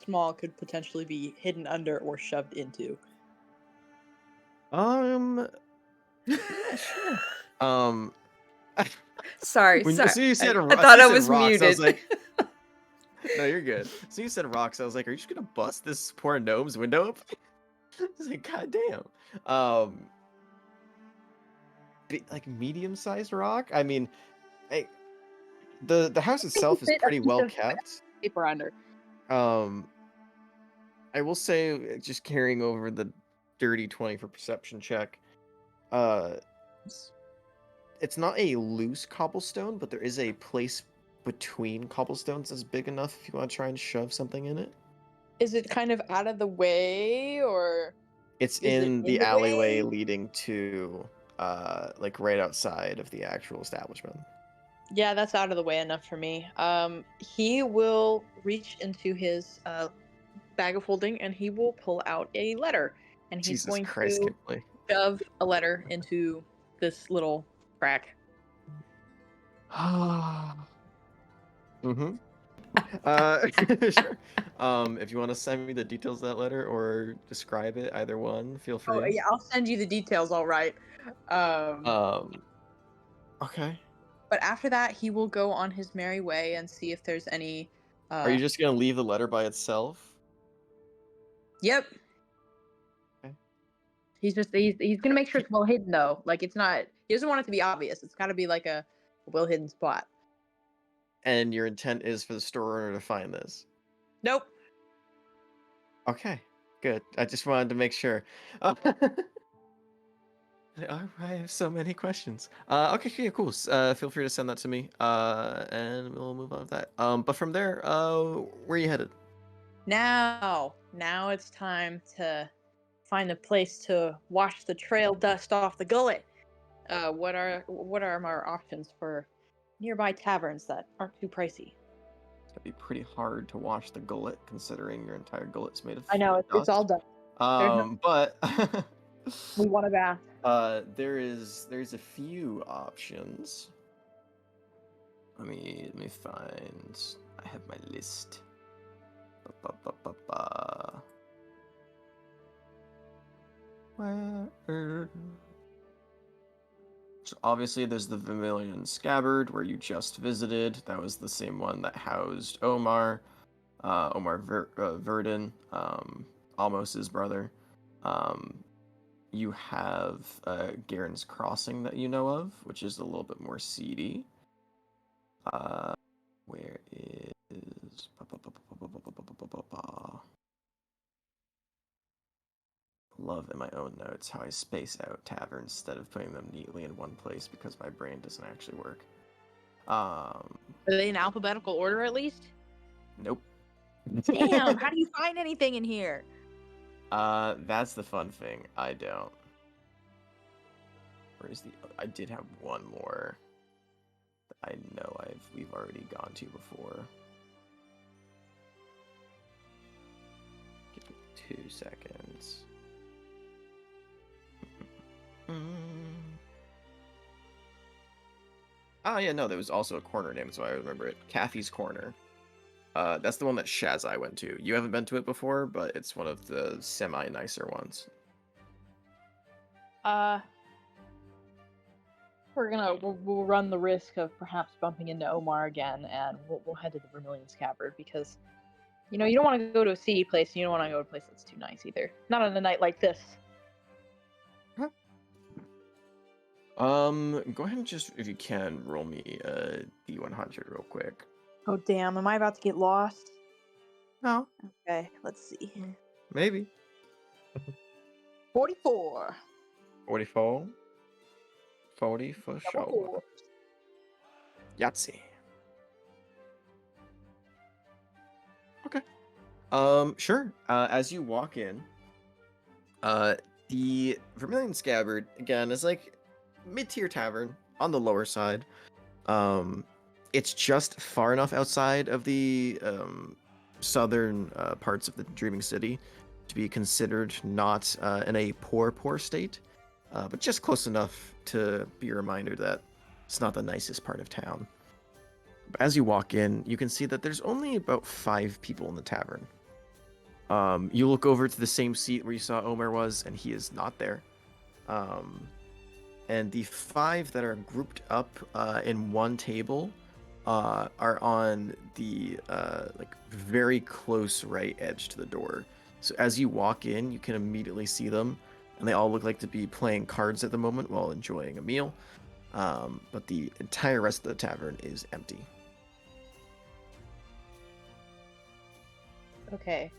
small could potentially be hidden under or shoved into. Yeah, sure. Sorry, When sorry. so you said I ro- so thought you I said was rocks, I was muted. like, no, you're good. So you said rocks, I was like, are you just gonna bust this poor gnome's window open? I was like, god damn. Like medium-sized rock. I mean, I, the house itself is Fit a pretty piece well of kept. paper under. Um, I will say, just carrying over the dirty 20 for perception check. Uh, it's not a loose cobblestone, but there is a place between cobblestones that's big enough if you want to try and shove something in it. Is it kind of out of the way or It's is it in in the the alleyway way? leading to like right outside of the actual establishment. Yeah, that's out of the way enough for me. He will reach into his bag of holding and he will pull out a letter and he's Jesus going Christ, to Kimberly. shove a letter into this little crack. Mm-hmm. Sure. If you want to send me the details of that letter or describe it, either one, feel Oh free. yeah, I'll send you the details. All right. Um, okay. But after that, he will go on his merry way and see if there's any. Are you just gonna leave the letter by itself? Yep. Okay. He's gonna make sure it's well hidden though. Like it's not. He doesn't want it to be obvious. It's got to be like a well hidden spot. And your intent is for the store owner to find this. Nope. Okay, good. I just wanted to make sure. I have so many questions. Okay, yeah, cool. Feel free to send that to me. And we'll move on with that. But from there, where are you headed? Now it's time to find a place to wash the trail dust off the gullet. What are our options for nearby taverns that aren't too pricey? It'd be pretty hard to wash the gullet, considering your entire gullet's made of I know it's all dust. done. There's no. But We want a bath. there's a few options. Let me find. I have my list. Ba-ba-ba-ba-ba. Where? So obviously, there's the Vermilion Scabbard where you just visited. That was the same one that housed Omar, Verdun, Almos's brother. You have Garen's Crossing that you know of, which is a little bit more seedy. Where is love in my own notes how I space out taverns instead of putting them neatly in one place because my brain doesn't actually work. Are they in alphabetical order at least? Nope. Damn, how do you find anything in here? That's the fun thing. I don't. Where is the? I did have one more that I know we've already gone to before. Give me 2 seconds. Oh yeah, no, there was also a corner name, so I remember it. Kathy's Corner. That's the one that Shazai went to. You haven't been to it before, but it's one of the semi-nicer ones. We'll run the risk of perhaps bumping into Omar again, and we'll head to the Vermilion Scabbard because, you know, you don't want to go to a seedy place, and you don't want to go to a place that's too nice either. Not on a night like this. Go ahead and just, if you can, roll me a D100 real quick. Oh damn, am I about to get lost? No. Okay, let's see. Maybe. 44. 44. 40 for Double sure. four. Yahtzee. Okay. Sure. As you walk in, the Vermilion Scabbard again is like mid-tier tavern on the lower side. It's just far enough outside of the southern parts of the Dreaming City to be considered not in a poor state, but just close enough to be a reminder that it's not the nicest part of town. But as you walk in, you can see that there's only about 5 people in the tavern. You look over to the same seat where you saw Omer was, and he is not there. And the 5 that are grouped up in one table are on the like very close right edge to the door. So as you walk in, you can immediately see them, and they all look like to be playing cards at the moment while enjoying a meal. But the entire rest of the tavern is empty. Okay.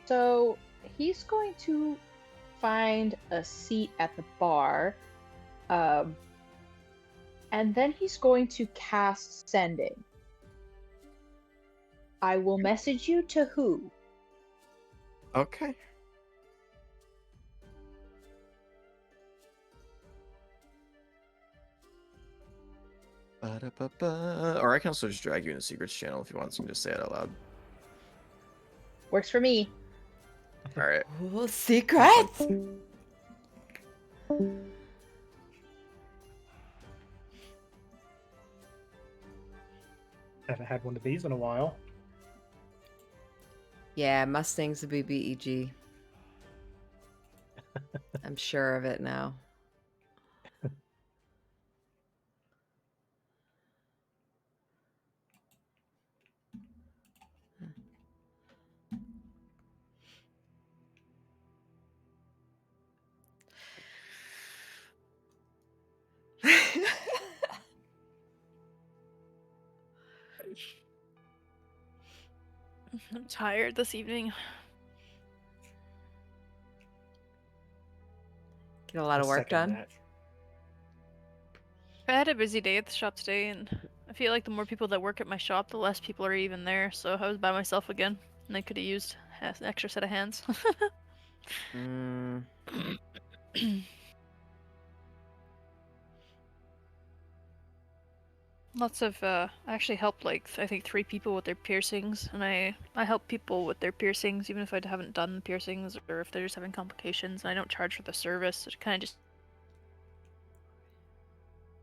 So he's going to find a seat at the bar, and then he's going to cast Sending. I will message you to who? Okay. Ba-da-ba-ba. Or I can also just drag you in the secrets channel if you want, so you can just say it out loud. Works for me. All right. Ooh, secrets! Haven't had one of these in a while. Yeah, Mustang's a BBEG. I'm sure of it now. I'm tired this evening. Get a lot of I work second done. that. I had a busy day at the shop today, and I feel like the more people that work at my shop, the less people are even there. So I was by myself again, and I could have used an extra set of hands. Mm, Lots of I actually helped like I think 3 people with their piercings, and I help people with their piercings even if I haven't done the piercings or if they're just having complications. And I don't charge for the service. It kind of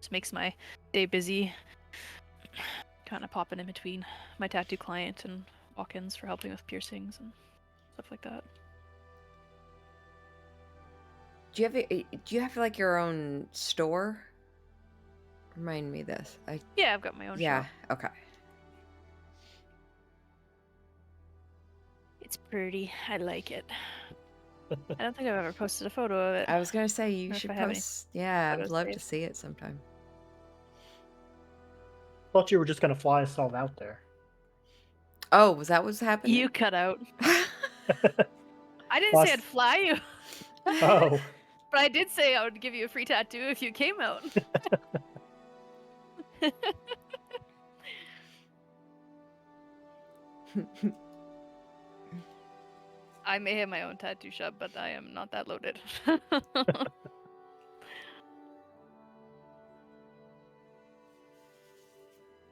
just makes my day busy. Kind of popping in between my tattoo client and walk-ins for helping with piercings and stuff like that. do you have like your own store? Remind me of this. Yeah, I've got my own Yeah. shop. Okay. It's pretty. I like it. I don't think I've ever posted a photo of it. I was gonna say you Or if should I have any post. Yeah, I'd photos love to saved. see it sometime. Thought you were just gonna fly us all out there. Oh, was that what's happening? You cut out. I didn't say I'd fly you, Oh, but I did say I would give you a free tattoo if you came out. I may have my own tattoo shop, but I am not that loaded.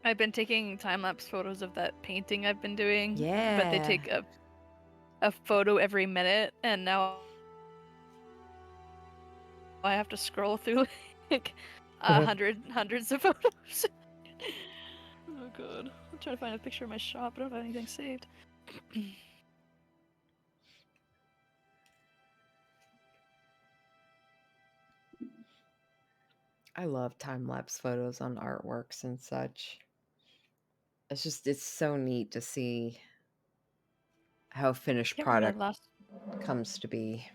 I've been taking time-lapse photos of that painting I've been doing. But they Yeah. take a photo every minute, and now I have to scroll through like hundreds of photos. Oh god. I'm trying to find a picture of my shop. I don't have anything saved. I love time-lapse photos on artworks and such. It's so neat to see how a finished Can't remember product the last. comes to be.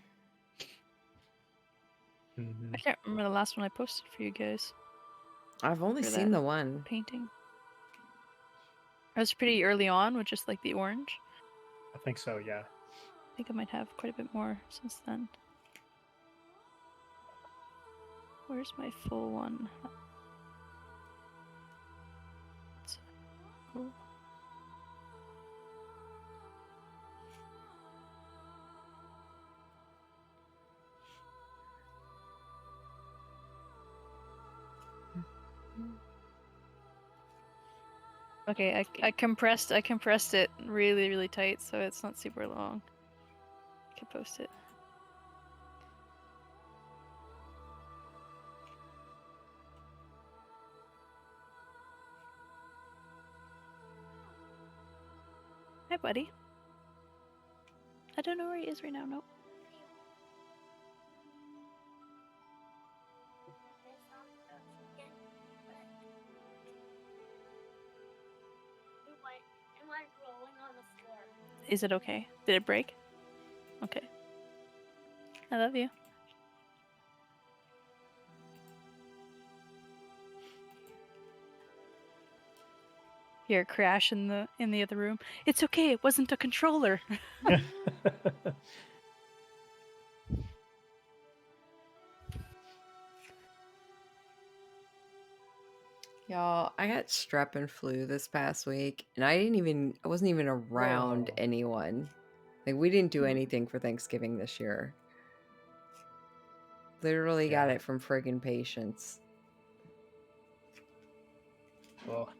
mhm. I can't remember the last one I posted for you guys. I've only For seen that the one. painting. I was pretty early on with just like the orange. I think so. Yeah. think I might have quite a bit more since then. Where's my full one? Oh. Okay, I compressed it really tight so it's not super long. I can post it. Hi, buddy. I don't know where he is right now. Nope. Is it okay? Did it break? Okay. I love you. Hear a crash in the other room. It's okay. It wasn't a controller. Y'all, I got strep and flu this past week, and I wasn't even around anyone. Like, we didn't do anything for Thanksgiving this year. Literally got Yeah. it from friggin' patients. Well,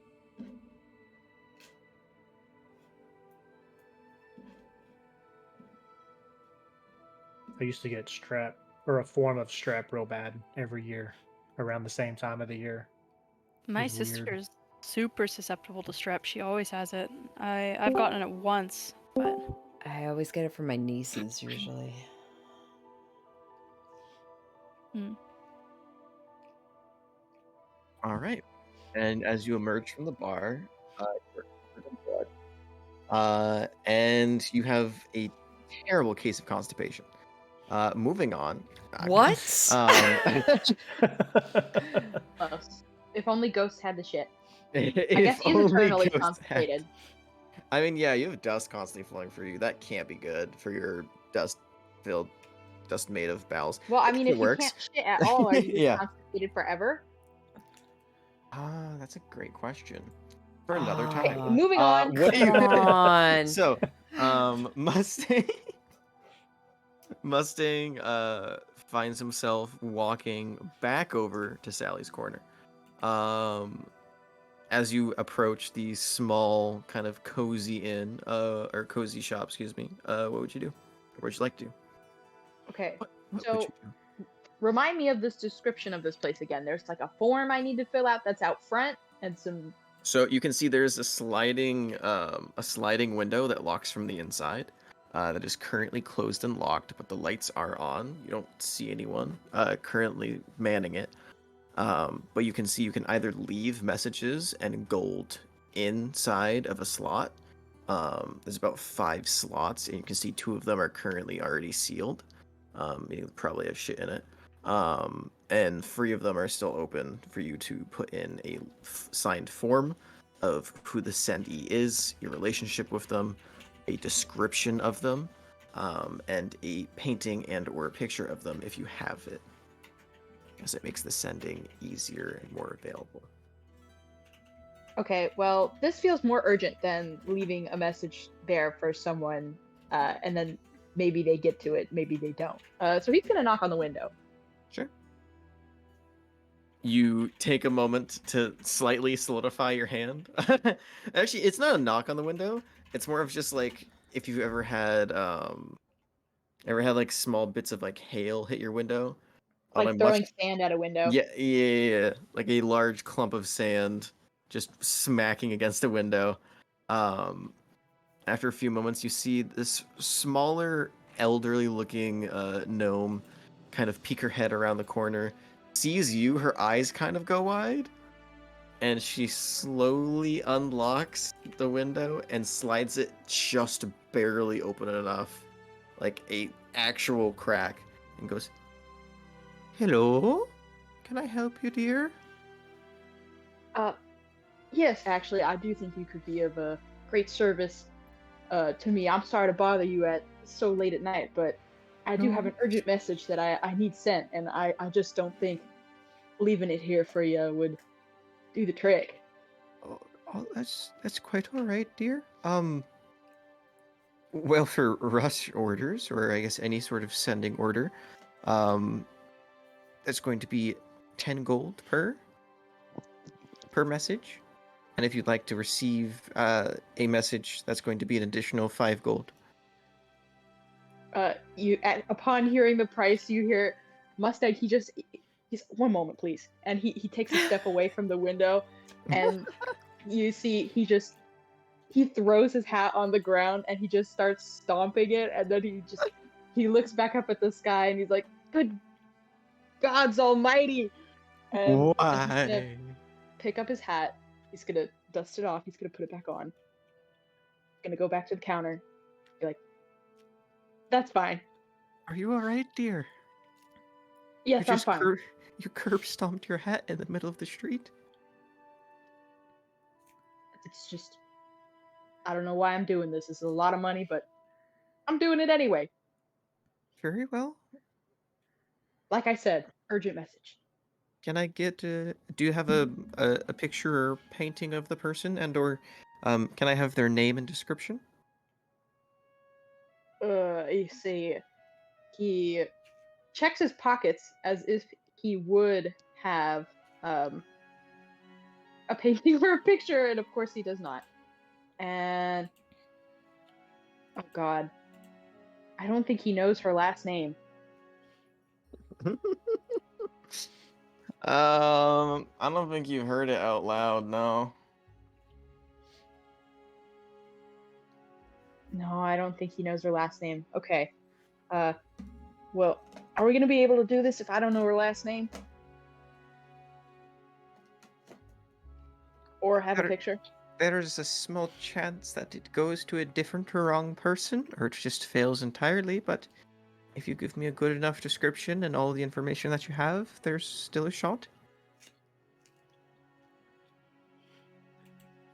I used to get strep, or a form of strep, real bad every year around the same time of the year. My It's weird. sister's super susceptible to strep. She always has it. I've gotten it once, but I always get it from my nieces, usually. All right. And as you emerge from the bar, you're covered in blood. And you have a terrible case of constipation. Moving on. What? Close. If only ghosts had the shit. I If guess he's only eternally ghosts constipated. I mean, yeah, you have dust constantly flowing through you. That can't be good for your dust made of bowels. Well, I If mean, it if you works. can't shit at all, are you just Yeah. constipated forever? That's a great question. For another Okay, time. moving on. What do you Come on. So, Mustang finds himself walking back over to Sally's corner. As you approach the small kind of cozy inn, or cozy shop, excuse me, what would you do? What would you like to do? Okay, What so would you do? remind me of this description of this place again. There's like a form I need to fill out that's out front, and some. So you can see there's a sliding window that locks from the inside. That is currently closed and locked, but the lights are on. You don't see anyone currently manning it. But you can see you can either leave messages and gold inside of a slot. There's about 5 slots, and you can see 2 of them are currently already sealed. You probably have shit in it. And 3 of them are still open for you to put in a signed form of who the sendee is, your relationship with them, a description of them, and a painting and or a picture of them if you have it, because it makes the sending easier and more available. Okay, well, this feels more urgent than leaving a message there for someone, and then maybe they get to it, maybe they don't. So he's gonna knock on the window. Sure. You take a moment to slightly solidify your hand. Actually, it's not a knock on the window. It's more of just like if you've ever had like small bits of like hail hit your window on a Like throwing sand at a window. yeah, like a large clump of sand just smacking against a window. After a few moments, you see this smaller, elderly-looking gnome kind of peek her head around the corner, sees you, her eyes kind of go wide, and she slowly unlocks the window and slides it just barely open enough, like a actual crack, and goes, "Hello? Can I help you, dear?" Yes, actually, I do think you could be of a great service. to me. I'm sorry to bother you at so late at night, but I do have No. an urgent message that I need sent, and I just don't think leaving it here for you would do the trick. That's quite all right, dear. Well, for rush orders, or I guess any sort of sending order, um, that's going to be 10 gold per message. And if you'd like to receive a message, that's going to be an additional 5 gold. Upon hearing the price, you hear Mustang. He's 1 moment, please, and he takes a step away from the window, and you see he throws his hat on the ground and he just starts stomping it, and then he looks back up at the sky and he's like, "Good gods almighty!" And he's gonna Why? pick up his hat. He's gonna dust it off. He's gonna put it back on. Gonna go back to the counter. Be like, "That's fine. Are you all right, dear? Yes, I'm fine." You curb stomped your hat in the middle of the street. It's just, I don't know why I'm doing this. This is a lot of money, but I'm doing it anyway. Very well. Like I said, urgent message. Can I get? Do you have a picture or painting of the person, and or can I have their name and description? You see, he checks his pockets as if he would have a painting or a picture, and of course he does not. And oh god, I don't think he knows her last name. I don't think you've heard it out loud, no. No, I don't think he knows her last name. Okay. Well, are we gonna be able to do this if I don't know her last name? Or have a picture? There's a small chance that it goes to a different or wrong person, or it just fails entirely, but if you give me a good enough description and all the information that you have, there's still a shot.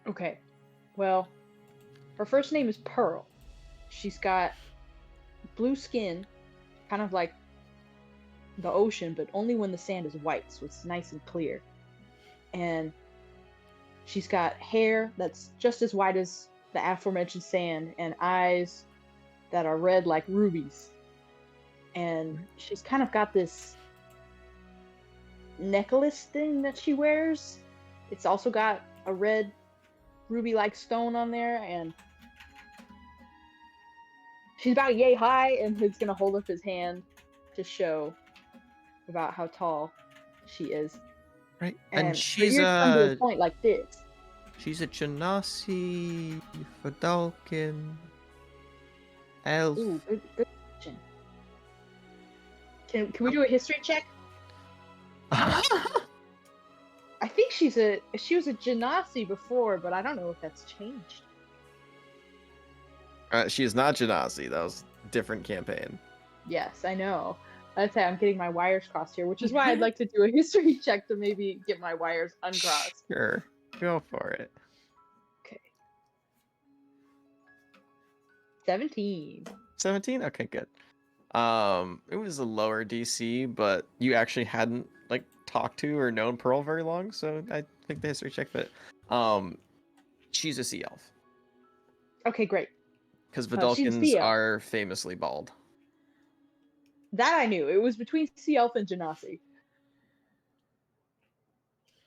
Okay. Well, her first name is Pearl. She's got blue skin, kind of like the ocean, but only when the sand is white, so it's nice and clear. And she's got hair that's just as white as the aforementioned sand, and eyes that are red like rubies. And she's kind of got this necklace thing that she wears. It's also got a red ruby-like stone on there, and she's about yay high, and he's gonna hold up his hand to show about how tall she is. Right. And And her she's ears come to a a point like this. Genasi, Fadalkin, elf. Ooh, good question. Can we do a history check? I think she was a Genasi before, but I don't know if that's changed. She is not Genasi. That was a different campaign. Yes, I know. That's how I'm getting my wires crossed here, which is why I'd like to do a history check to maybe get my wires uncrossed. Sure. Go for it. Okay. 17. 17? Okay, good. It was a lower DC, but you actually hadn't like talked to or known Pearl very long, so I think the history check fit. She's a sea elf. Okay, great. Because She's a Vidalkins sea elf. are famously bald. That I knew. It was between sea elf and Genasi.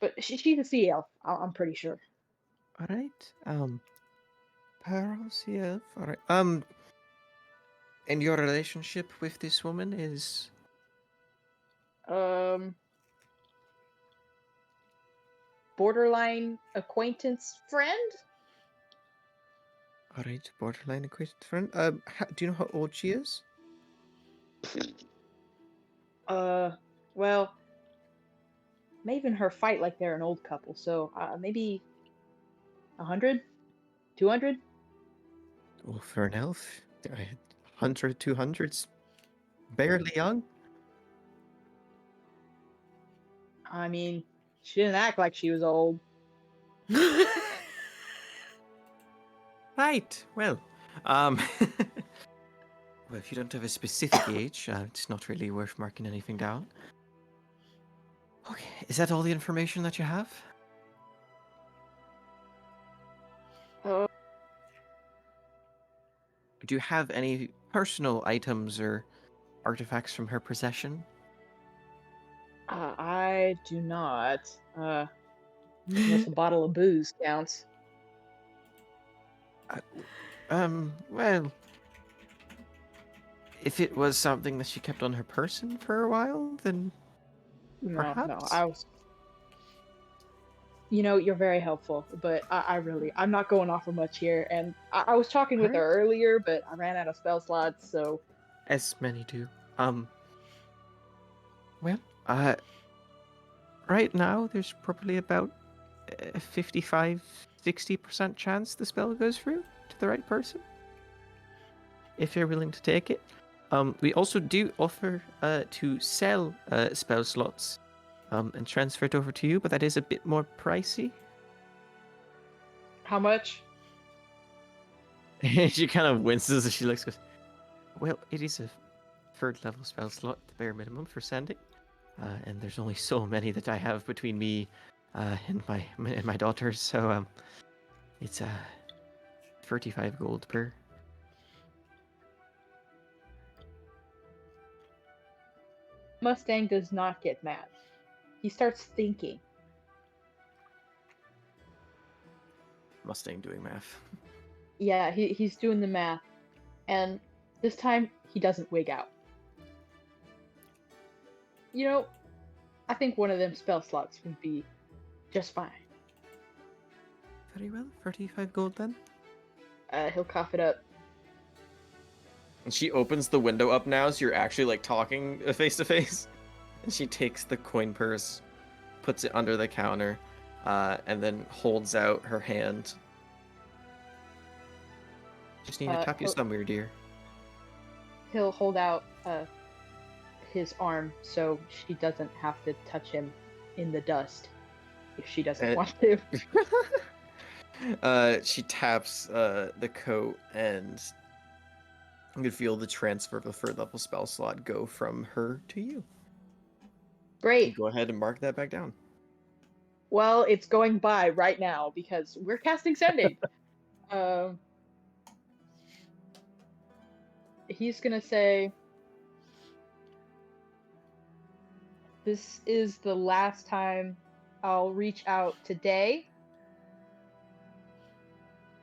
But she's a sea elf, I'm pretty sure. Alright. Pearl sea elf. Alright. And your relationship with this woman is Borderline acquaintance friend? alright, borderline acquaintance friend. Do you know how old she is? Well, Maeve and her fight like they're an old couple, so maybe 100? 200? Well, for an elf, 100, 200's barely young. I mean, she didn't act like she was old. Right. Well, Um, well, if you don't have a specific age, it's not really worth marking anything down. Okay, is that all the information that you have? Uh, Do you have any personal items or artifacts from her possession? I do not. Unless a bottle of booze counts. Well, if it was something that she kept on her person for a while, then No, perhaps. I was. You're very helpful, but I'm not going off of much here. And I was talking with Alright. her earlier, but I ran out of spell slots, so. As many do. Well, right now there's probably about 55-60% chance the spell goes through to the right person, if you're willing to take it. We also do offer to sell spell slots and transfer it over to you, but that is a bit more pricey. How much? She kind of winces as she looks. Goes, well, it is a third level spell slot, the bare minimum for sending, and there's only so many that I have between me and my daughters, so it's 35 gold per. Mustang does not get mad. He starts thinking. Mustang doing math. Yeah, he's doing the math, and this time he doesn't wig out. I think one of them spell slots would be just fine. Very well, 35 gold then. He'll cough it up. And she opens the window up now, so you're actually like talking face to face. And she takes the coin purse, puts it under the counter, and then holds out her hand. Just need to tap you somewhere, dear. He'll hold out his arm so she doesn't have to touch him in the dust if she doesn't want to. She taps the coat, and you can feel the transfer of the third level spell slot go from her to you. Great. Go ahead and mark that back down. Well, it's going by right now because we're casting sending. He's gonna say, "This is the last time I'll reach out today.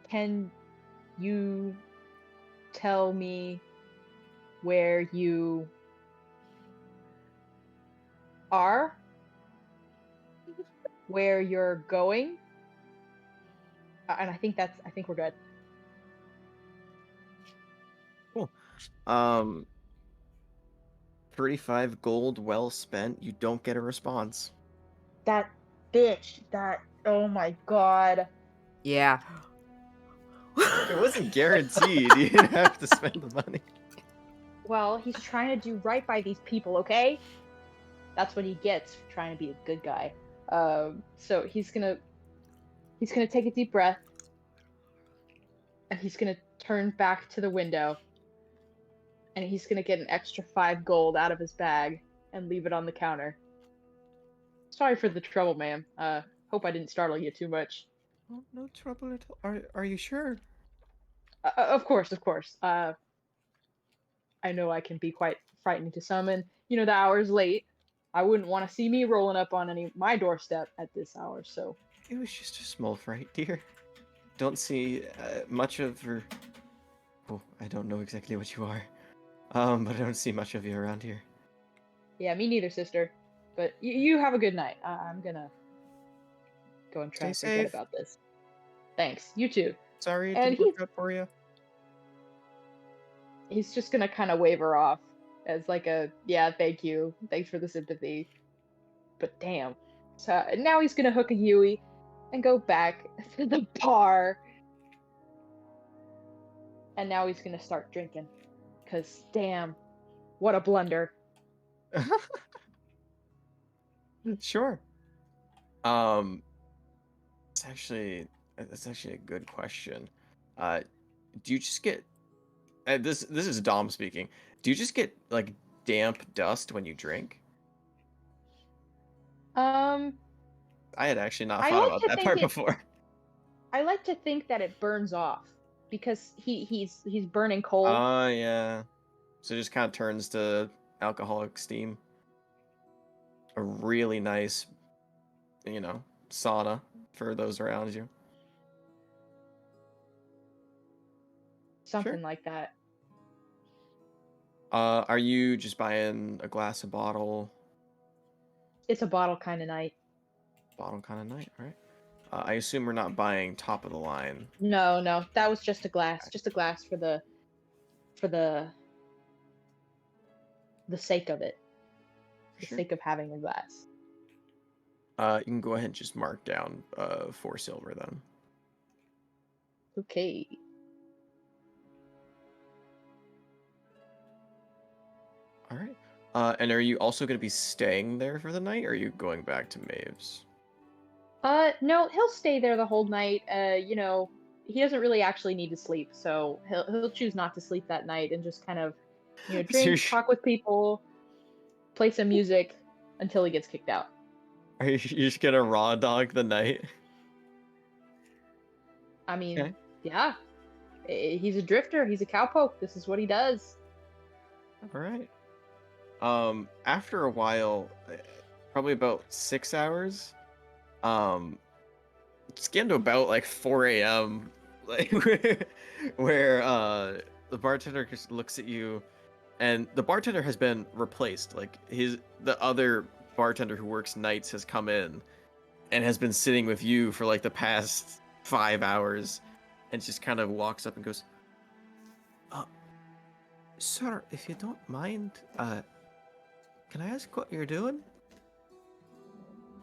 Can you tell me where you are? Where you're going?" And I think we're good. Cool. 35 gold well spent. You don't get a response. That bitch, oh my god. Yeah. It wasn't guaranteed. You didn't have to spend the money. Well, he's trying to do right by these people, okay? That's what he gets for trying to be a good guy. So he's gonna take a deep breath, and he's gonna turn back to the window, and he's gonna get an extra 5 gold out of his bag and leave it on the counter. Sorry for the trouble, ma'am. Hope I didn't startle you too much. Oh, no trouble at all. Are you sure? Of course. I know I can be quite frightening to some, and the hour's late. I wouldn't want to see me rolling up on my doorstep at this hour, so. It was just a small fright, dear. Don't see much of her. Oh, I don't know exactly what you are. But I don't see much of you around here. Yeah, me neither, sister. But you have a good night. I'm gonna go and try Stay to forget safe. about this. Thanks. You too. Sorry it And didn't work out for you. he's just gonna kind of wave her off as like yeah, thank you. Thanks for the sympathy. But damn. So now he's gonna hook a Yui and go back to the bar. And now he's gonna start drinking. Cause damn, what a blunder. Sure. It's actually a good question. do you just get this is Dom speaking. Do you just get like damp dust when you drink? Um, I had actually not I thought like about to that think part it. before. I like to think that it burns off because he's burning coal. Oh yeah. So it just kind of turns to alcoholic steam. A really nice, sauna for those around you. Sure. Something like that. Are you just buying a glass, a bottle, It's a bottle kind of night. bottle kind of night, right? I assume we're not buying top of the line. No, no, that was just a glass for the sake of it, the Sure. sake of having a glass. You can go ahead and just mark down 4 silver then. Okay. All right. And are you also going to be staying there for the night, or are you going back to Maeve's? No, he'll stay there the whole night. He doesn't really actually need to sleep, so he'll choose not to sleep that night and just kind of, So drink, talk with people, play some music until he gets kicked out. are you just gonna raw dog the night? I mean, Okay. yeah, he's a drifter. He's a cowpoke. This is what he does. All right. After a while, probably about 6 hours, it's getting to about like 4 a.m. like where the bartender just looks at you, and the bartender has been replaced. Like the other bartender who works nights has come in and has been sitting with you for like the past 5 hours, and just kind of walks up and goes, "Sir, if you don't mind, can I ask what you're doing?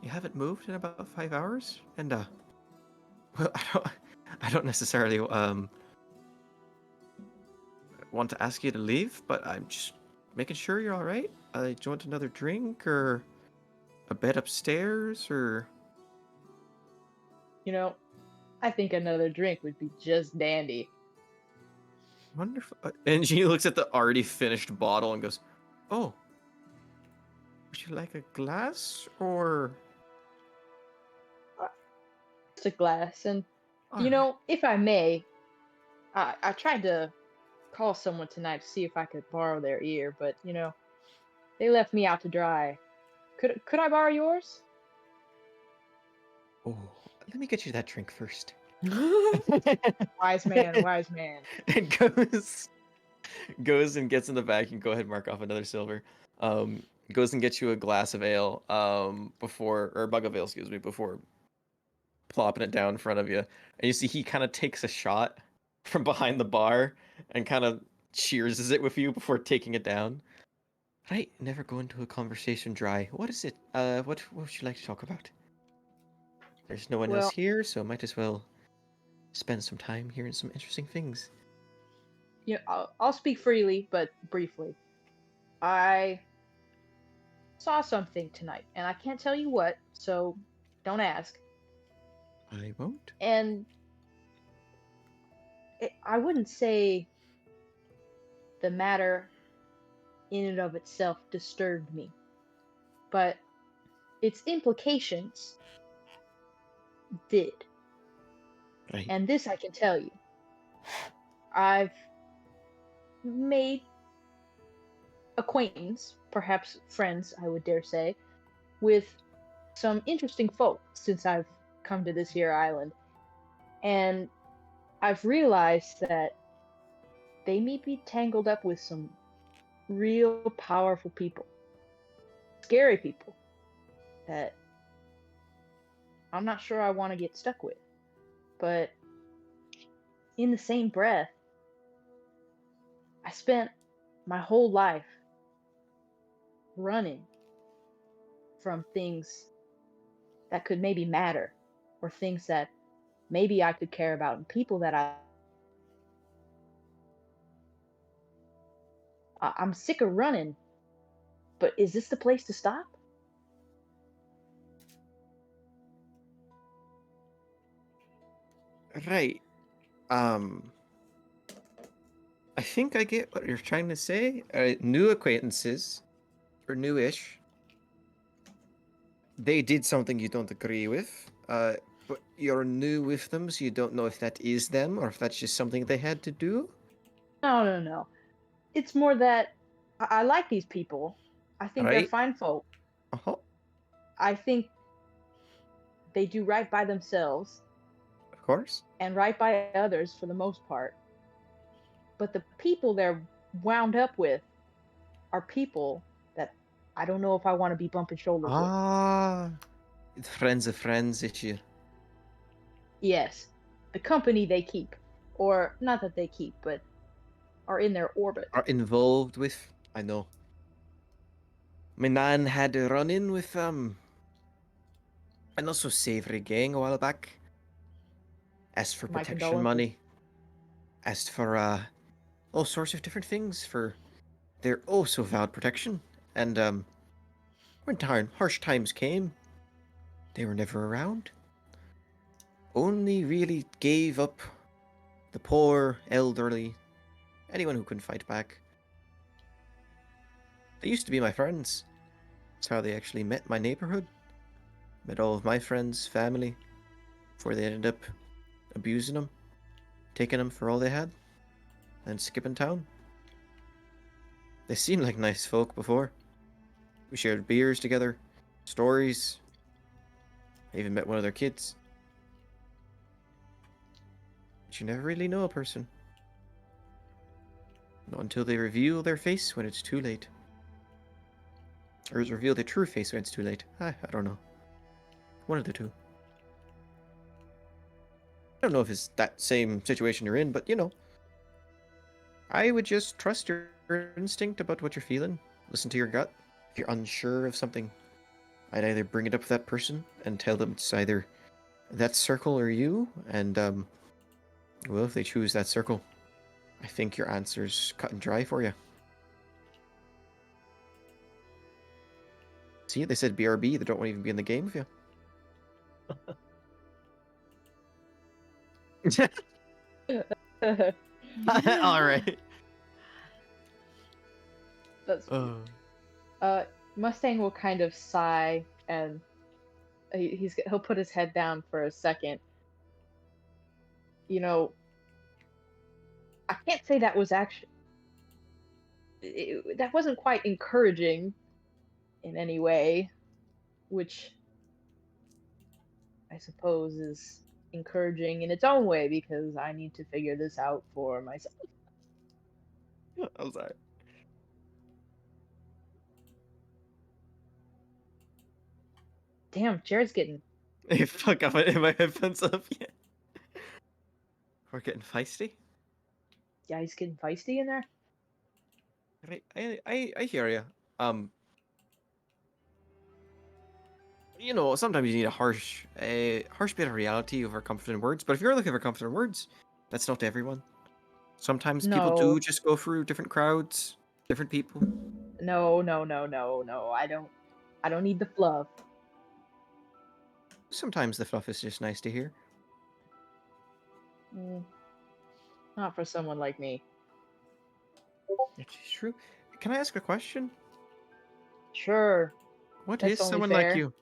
You haven't moved in about 5 hours, and well, I don't necessarily want to ask you to leave, but I'm just making sure you're all right. Do you want another drink or a bed upstairs or I think another drink would be just dandy. wonderful?" And she looks at the already finished bottle and goes, "Oh, would you like a glass or?" Just a glass, and All right. if I may, I tried to call someone tonight to see if I could borrow their ear, but they left me out to dry. Could I borrow yours? Oh, let me get you that drink first. Wise man, wise man. And goes and gets in the bag and go ahead and mark off another silver. Um, Goes and gets you a glass of ale, before, or a mug of ale, excuse me, before plopping it down in front of you. And you see he kind of takes a shot from behind the bar and kind of cheerses it with you before taking it down. Right, never go into a conversation dry. What is it? What would you like to talk about? There's no one else Well, here, so might as well spend some time hearing some interesting things. I'll speak freely, but briefly. I saw something tonight, and I can't tell you what, so don't ask. I won't. And I wouldn't say the matter in and of itself disturbed me, but its implications did. Right. And this I can tell you. I've made acquaintance, perhaps friends, I would dare say, with some interesting folk since I've come to this here island. And I've realized that they may be tangled up with some real powerful people, scary people that I'm not sure I want to get stuck with. But in the same breath, I spent my whole life running from things that could maybe matter, or things that maybe I could care about, and people that I'm sick of running. But is this the place to stop? Right. Um, I think I get what you're trying to say. New acquaintances, or newish. They did something you don't agree with, but you're new with them, so you don't know if that is them or if that's just something they had to do. No, no, no. It's more that I like these people. I think they're Right? fine folk. Uh-huh. I think they do right by themselves Of course. and right by others for the most part. But the people they're wound up with are people that I don't know if I want to be bumping shoulders with. Ah, it's friends of friends issue. Yes, the company they keep, or not that they keep, but are in their orbit. Are involved with. I know. My nan had a run in with an also savory gang a while back. Asked for My protection condolences. money. Asked for all sorts of different things for their oh so vowed protection. And when harsh times came, they were never around. Only really gave up the poor, elderly, anyone who couldn't fight back. They used to be my friends. That's how they actually met my neighborhood. Met all of my friends, family, before they ended up abusing them, taking them for all they had, and skipping town. They seemed like nice folk before. We shared beers together, stories. I even met one of their kids. But you never really know a person. Not until they reveal their face when it's too late. Or reveal their true face when it's too late. I don't know. One of the two. I don't know if it's that same situation you're in, but you know. I would just trust your instinct about what you're feeling. Listen to your gut. If you're unsure of something, I'd either bring it up with that person and tell them it's either that circle or you, and well, if they choose that circle, I think your answer's cut and dry for you. See, they said BRB, they don't want to even be in the game with you. All right. That's Mustang will kind of sigh and he'll put his head down for a second. You know, I can't say that was actually that wasn't quite encouraging in any way, which I suppose is encouraging in its own way because I need to figure this out for myself. I'm sorry. Damn, Jared's getting Hey, fuck, am my headphones up yet? We're getting feisty. yeah, he's getting feisty in there. I hear you. You know, sometimes you need a harsh bit of reality over comfort in words. But if you're looking for comfort in words, that's not everyone. Sometimes people No, do just go through different crowds, different people. no, no, no, no, no. I don't need the fluff. Sometimes the fluff is just nice to hear. Mm, not for someone like me. It's true. Can I ask a question? Sure, What that's is only someone like fair. you?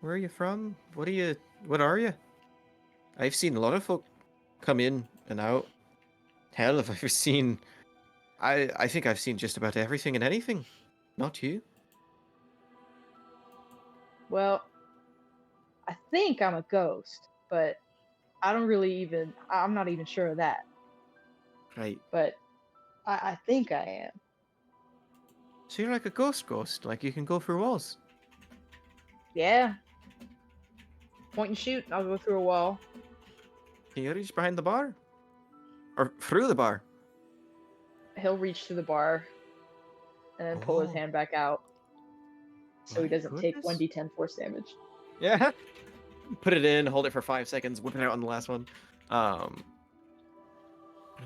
Where are you from? What are you? I've seen a lot of folk come in and out. Hell, if I've seen I think I've seen just about everything and anything. Not you. Well, I think I'm a ghost, but I don't really even. I'm not even sure of that. Right. But I think I am. So you're like a ghost, like you can go through walls. Yeah. Point and shoot. I'll go through a wall. Can you reach behind the bar? Or through the bar? He'll reach to the bar and then pull his Oh, hand back out so he my doesn't take goodness. 1d10 force damage. Yeah. Put it in, hold it for 5 seconds, whip it out on the last one. Um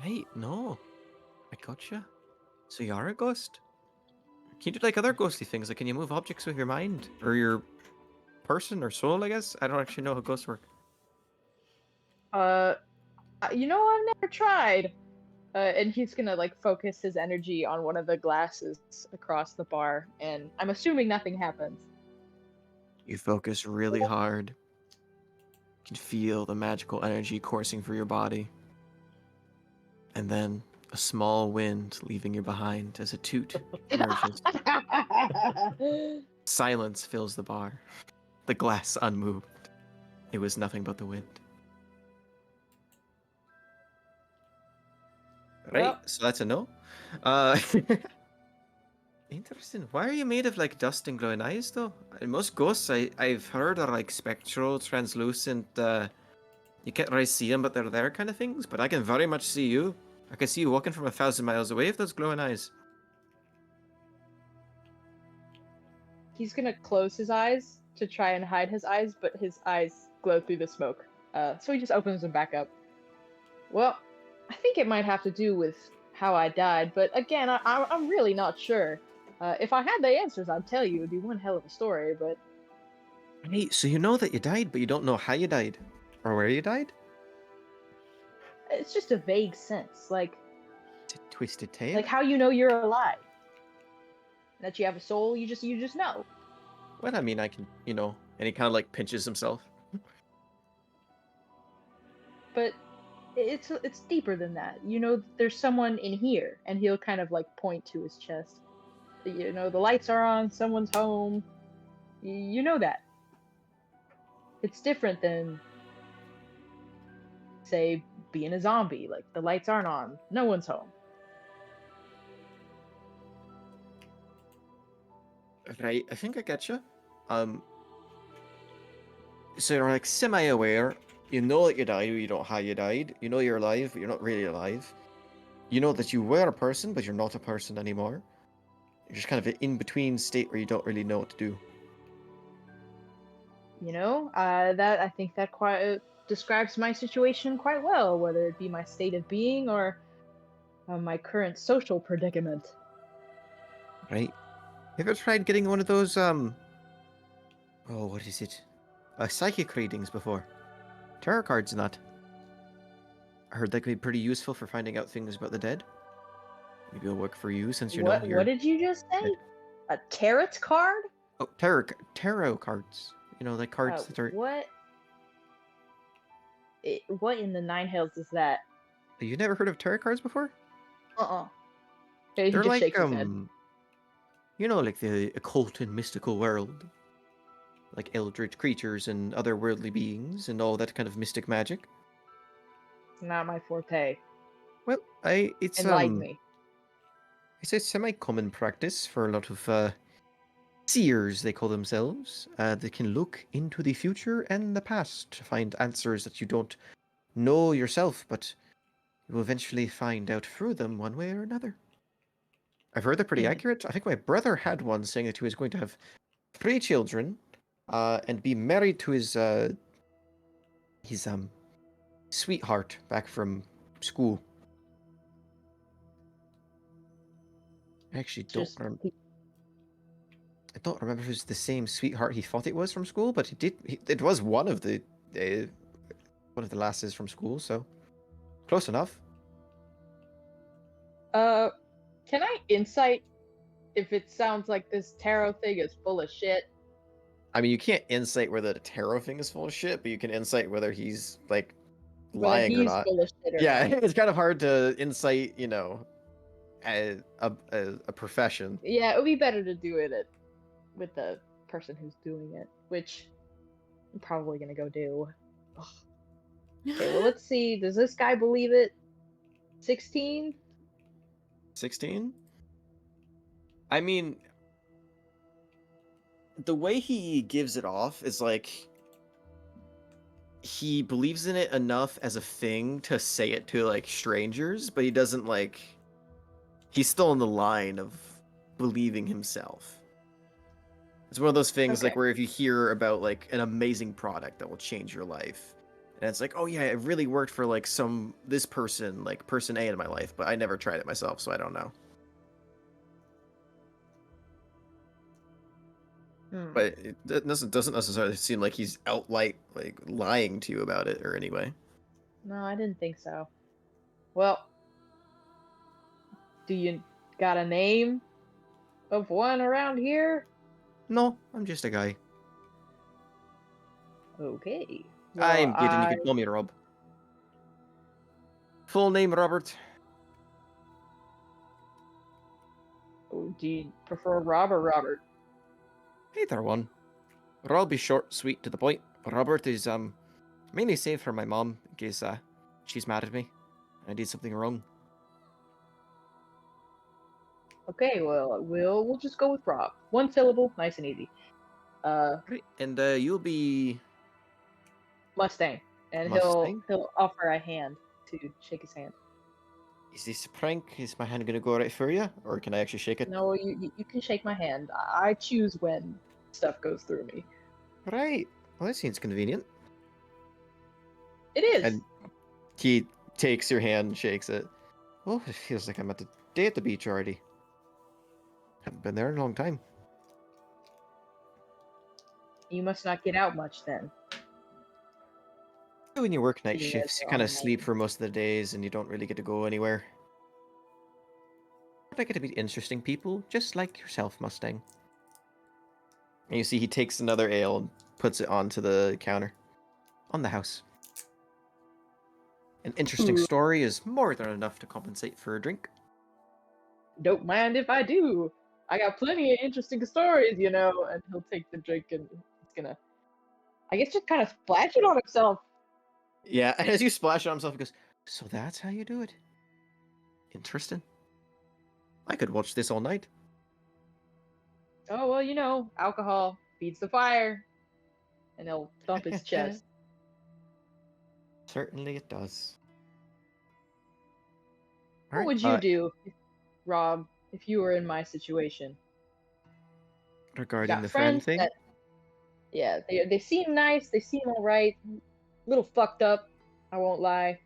Right, no. I gotcha. So you are a ghost? Can you do like other ghostly things? Like can you move objects with your mind? Or your person or soul, I guess? I don't actually know how ghosts work. You know, I've never tried. And he's gonna like focus his energy on one of the glasses across the bar, and I'm assuming nothing happens. You focus really hard. You can feel the magical energy coursing through your body. And then a small wind leaving you behind as a toot emerges. Silence fills the bar. The glass unmoved. It was nothing but the wind. Right, Well- so that's a no. Interesting. Why are you made of like dust and glowing eyes though? Most ghosts I've heard are like spectral, translucent, you can't really see them but they're there kind of things, but I can very much see you. I can see you walking from 1,000 miles away with those glowing eyes. He's gonna close his eyes to try and hide his eyes, but his eyes glow through the smoke. So he just opens them back up. Well, I think it might have to do with how I died, but again, I'm really not sure. If I had the answers, I'd tell you. It'd be one hell of a story, but Hey, so you know that you died, but you don't know how you died. Or where you died? it's just a vague sense, like It's a twisted tale. like how you know you're alive. That you have a soul, you just know. Well, I mean, I can, and he kind of like pinches himself. But it's deeper than that. You know, there's someone in here, and he'll kind of like point to his chest. You know, the lights are on, someone's home. You know that. It's different than, say, being a zombie. Like, the lights aren't on, no one's home. Right, I think I get you. So you're like semi-aware. You know that you died, but you don't know how you died. You know you're alive, but you're not really alive. You know that you were a person, but you're not a person anymore. You're just kind of an in-between state where you don't really know what to do. You know, that I think that quite describes my situation quite well, whether it be my state of being or my current social predicament. Right? You ever tried getting one of those, oh, what is it? Psychic readings before? Tarot cards and that. I heard that could be pretty useful for finding out things about the dead. Maybe it'll work for you since What you're... did you just say? dead. A tarot card? Oh, tarot cards. You know, like cards that are... What? What in the nine hells is that? You never heard of tarot cards before? He They're just like, shakes his head. like the occult and mystical world. Like eldritch creatures and otherworldly beings and all that kind of mystic magic. Not my forte. Well, it's Enlighten me. it's a semi-common practice for a lot of seers, they call themselves. They can look into the future and the past to find answers that you don't know yourself, but you will eventually find out through them one way or another. I've heard they're pretty accurate. I think my brother had one saying that he was going to have 3 children, and be married to his sweetheart back from school. I actually Just I don't remember if it was the same sweetheart he thought it was from school, but it was one of the lasses from school, so close enough. can I insight if it sounds like this tarot thing is full of shit? I mean, you can't insight whether the tarot thing is full of shit, but you can insight whether he's like Whether lying or he's not. full of shit or Yeah, not. it's kind of hard to insight, a profession. Yeah, it would be better to do it with the person who's doing it, which I'm probably gonna go do. Ugh. Okay, well, let's see. Does this guy believe it? 16? 16? I mean, the way he gives it off is like he believes in it enough as a thing to say it to like strangers, but he doesn't like he's still in the line of believing himself. It's one of those things like Okay. where if you hear about like an amazing product that will change your life, and it's like, oh yeah, it really worked for like this person, like person A in my life, but I never tried it myself, so I don't know. But it doesn't necessarily seem like he's outright like lying to you about it or anyway. No, I didn't think so. Well, Do you got a name of one around here? No, I'm just a guy. Okay. I'm good, and you I can call me Rob. Full name Robert. do you prefer Rob or Robert? Either one. Rob is short, sweet, to the point. Robert is mainly saved for my mom in case she's mad at me. I did something wrong. Okay, well we'll just go with Rob. One syllable, nice and easy. Right, and you'll be Mustang, and Mustang. he'll offer a hand to shake his hand. Is this a prank? Is my hand gonna go right for you, or can I actually shake it? No, you can shake my hand. I choose when stuff goes through me. Right. Well, that seems convenient. It is. And he takes your hand and shakes it. Oh, it feels like I'm at the day at the beach already. Haven't been there in a long time. You must not get out much then. When you work night Seeing as shifts, you you're kind on of the sleep night. for most of the days, and you don't really get to go anywhere. But I get to meet interesting people, just like yourself, Mustang. And you see he takes another ale and puts it onto the counter. On the house. An interesting Ooh. story is more than enough to compensate for a drink. Don't mind if I do. I got plenty of interesting stories, you know. And he'll take the drink and he's gonna, I guess, just kind of splash it on himself. Yeah, and as you splash on himself, he goes, "So that's how you do it? Interesting. I could watch this all night." Oh well, you know, alcohol feeds the fire, and he'll thump his chest. Certainly it does. What Alright, would you do, Rob, if you were in my situation? You regarding got the friend friends thing, that, yeah, they seem nice, they seem all right, little fucked up, I won't lie,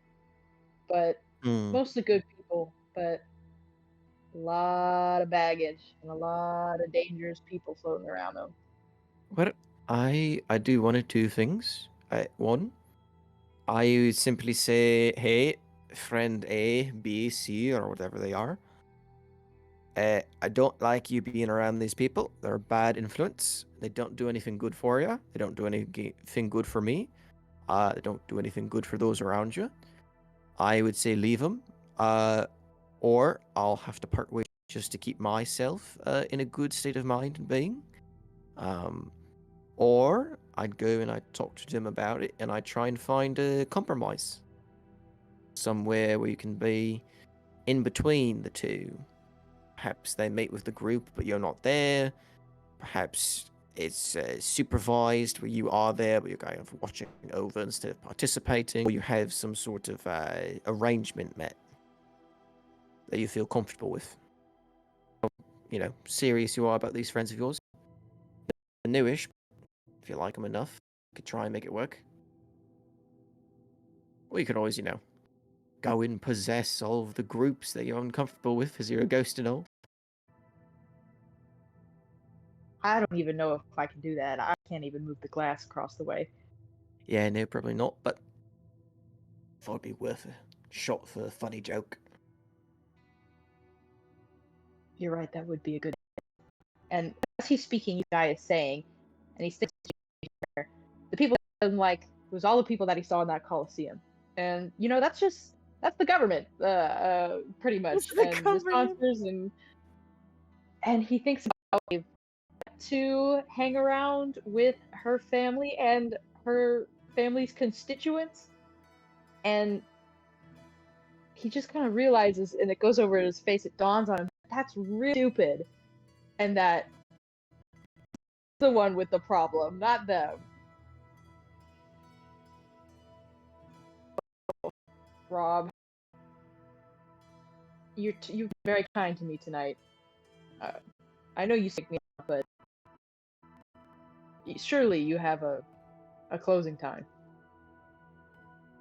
but hmm, mostly good people, but a lot of baggage and a lot of dangerous people floating around them. what I do one of two things. One, I would simply say, "Hey, friend A, B, C, or whatever they are. I don't like you being around these people. They're a bad influence. They don't do anything good for you. They don't do anything good for me. They don't do anything good for those around you. I would say leave them. Or I'll have to part ways just to keep myself in a good state of mind and being. Um, or I'd go and I'd talk to Jim about it and I'd try and find a compromise. Somewhere where you can be in between the two. Perhaps they meet with the group, but you're not there. Perhaps it's supervised where you are there, but you're kind of watching over instead of participating. Or you have some sort of arrangement met that you feel comfortable with. You know, serious you are about these friends of yours. They're newish. If you like them enough, you could try and make it work. Or you could always, go and possess all of the groups that you're uncomfortable with as you're a ghost and all. I don't even know if I can do that. I can't even move the glass across the way. Yeah, no, probably not, but thought it'd be worth a shot for a funny joke. You're right, that would be a good. And as he's speaking, you guy is saying, and he's there, the people he doesn't like was all the people that he saw in that Coliseum. And you know, that's the government, pretty much, the and the government. sponsors, and he thinks about to hang around with her family and her family's constituents, and he just kind of realizes, and it goes over his face, it dawns on him, that's really stupid, and that the one with the problem, not them. Rob, you're very kind to me tonight. I know you sick me up, but surely you have a closing time.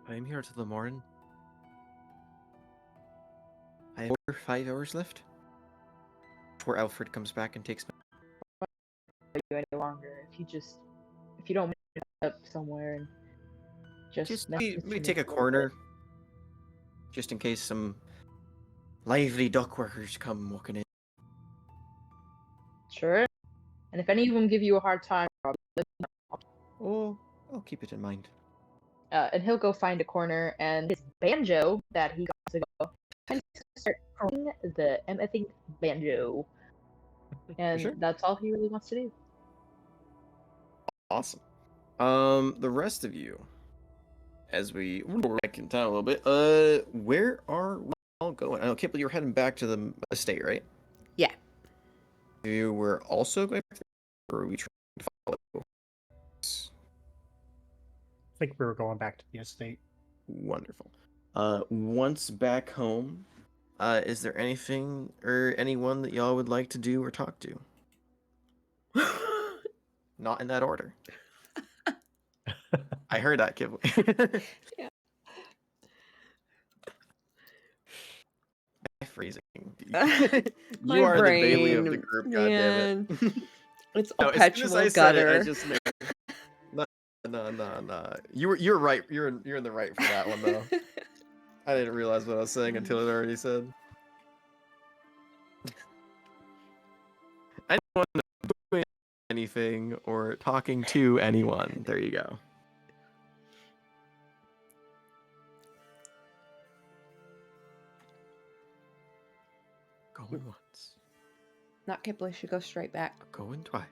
I'm here till the morning. I have 5 hours left before Alfred comes back and takes me. You any longer? If you don't make it up somewhere and just Just message we me take a for bit. corner, just in case some lively dock workers come walking in. Sure. And if any of them give you a hard time, Oh, I'll keep it in mind. and he'll go find a corner, and his banjo that he got to go, and start playing the MFing banjo. And sure. that's all he really wants to do. Awesome. The rest of you, as we roll back in time a little bit, where are we all going? I know, Kipple, you were heading back to the estate, right? Yeah. You were also going back to or are we trying to follow? I think we were going back to the estate. Wonderful. Once back home, is there anything or anyone that y'all would like to do or talk to? Not in that order. I heard that, Kibble. Yeah. Freezing. My You are the Bailey of the brain, group, man. goddammit. It's a No, as soon as perpetual I said it, I gutter. just knew. No. You're right. You're in the right for that one though. I didn't realize what I was saying until it already said. Anyone doing anything or talking to anyone. There you go. Going once. Not Kipling should go straight back. Going twice.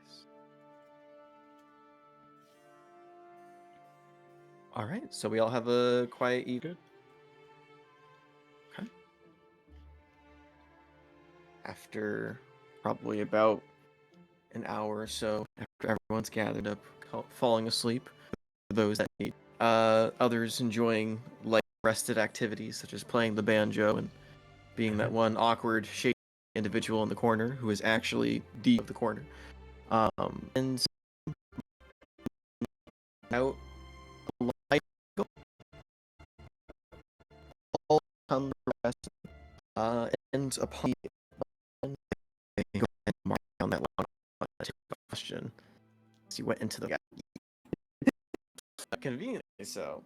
All right, so we all have a quiet evening. Okay. After probably about an hour or so, after everyone's gathered up, falling asleep, for those that need, others enjoying light rested activities such as playing the banjo and being that one awkward, shaky individual in the corner who is actually the of the corner. And out light all come the rest, and upon go ahead and mark down that question. As you went into the conveniently so.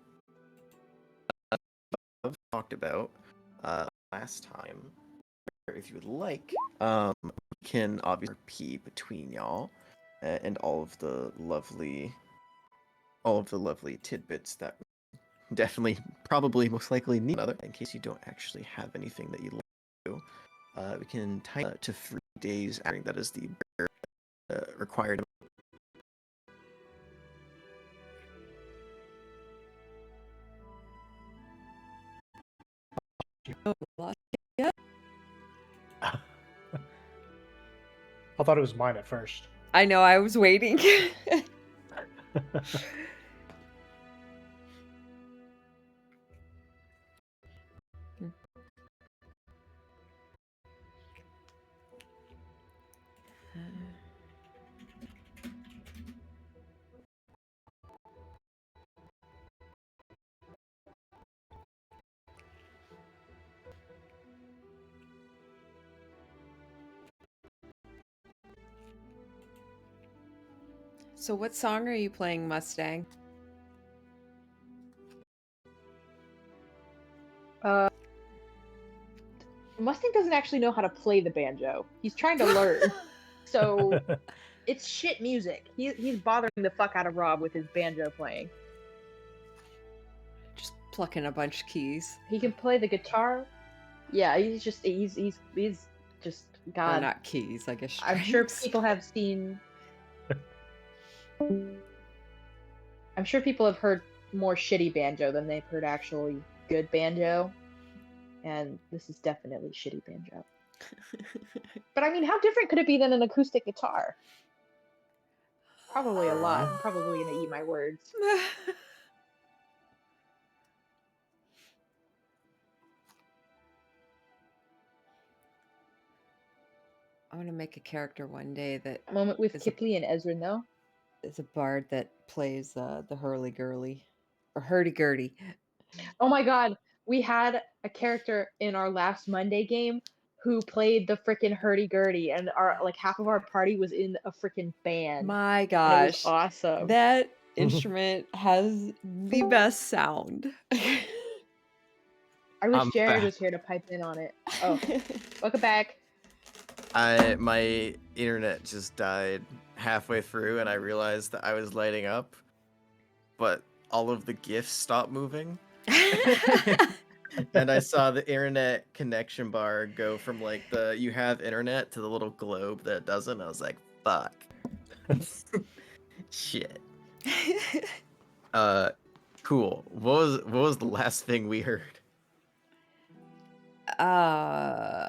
I've talked about last time. If you would like, we can obviously repeat between y'all and all of the lovely tidbits that definitely, probably, most likely need another. In case you don't actually have anything that you'd like to do, we can time to 3 days. I think that is the required. I thought it was mine at first. I know, I was waiting. So what song are you playing, Mustang? Mustang doesn't actually know how to play the banjo. He's trying to learn. So it's shit music. He's bothering the fuck out of Rob with his banjo playing. Just plucking a bunch of keys. He can play the guitar. Yeah, he's just God. Or not keys, I guess. I'm sure strings. people have seen. I'm sure people have heard more shitty banjo than they've heard actually good banjo. And this is definitely shitty banjo. But I mean, how different could it be than an acoustic guitar? Probably a lot. I'm probably gonna eat my words. I want to make a character one day that Moment with is Kipley and Ezra, no? is a bard that plays the hurly-gurly or hurdy-gurdy. Oh my god, we had a character in our last Monday game who played the frickin' hurdy-gurdy, and half of our party was in a frickin' band. My And it gosh, was awesome. that instrument has the best sound. I wish I'm Jared back. was here to pipe in on it. Oh, welcome back. My internet just died halfway through, and I realized that I was lighting up, but all of the GIFs stopped moving. And I saw the internet connection bar go from like the you have internet to the little globe that doesn't. I was like, fuck. Shit. Cool. What was the last thing we heard? uh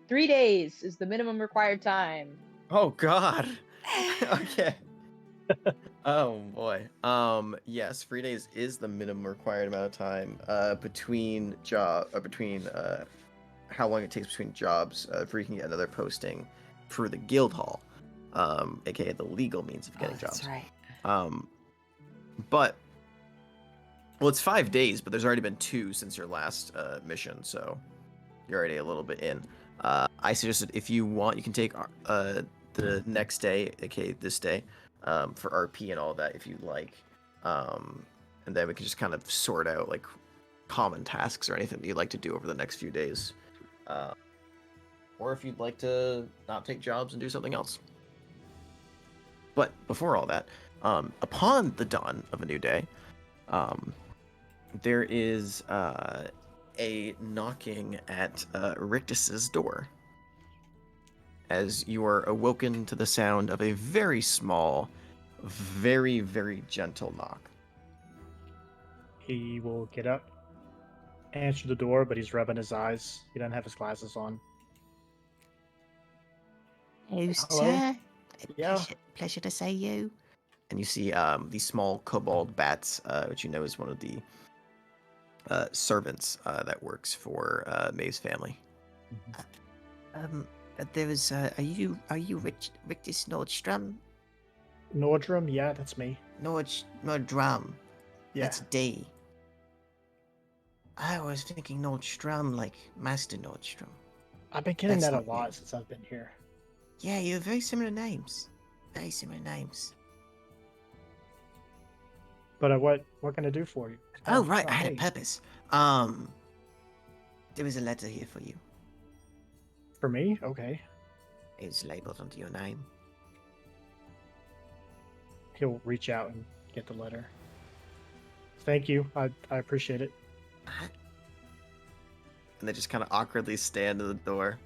3 days is the minimum required time. Oh god. Okay. Oh boy. Yes, 3 days is the minimum required amount of time between how long it takes between jobs for you can get another posting for the guild hall, aka the legal means of getting that's jobs. right. But well, it's 5 days, but there's already been 2 since your last mission, so you're already a little bit in. I suggested if you want, you can take the next day, aka this day, for RP and all that if you'd like, and then we can just kind of sort out like common tasks or anything that you'd like to do over the next few days, or if you'd like to not take jobs and do something else. But before all that, upon the dawn of a new day, there is a knocking at Rictus's door as you are awoken to the sound of a very small, very, very gentle knock. He will get up, answer the door, but he's rubbing his eyes. He doesn't have his glasses on. Who's Hello? sir? Yeah. Pleasure to see you. And you see these small kobold bats, which you know is one of the servants that works for Maeve's family. There is. Are you Rictus Nordstrom? Nordrum? Yeah, that's me. Nordrum. Yeah. That's D. I was thinking Nordstrom, like Master Nordstrom. I've been getting That's that a not me. lot since I've been here. Yeah, you have very similar names. Very similar names. But what can I do for you? Oh, right, not I had a me. purpose. There is a letter here for you. For me? Okay. It's labeled under your name. He'll reach out and get the letter. Thank you. I appreciate it. Uh-huh. And they just kind of awkwardly stand at the door.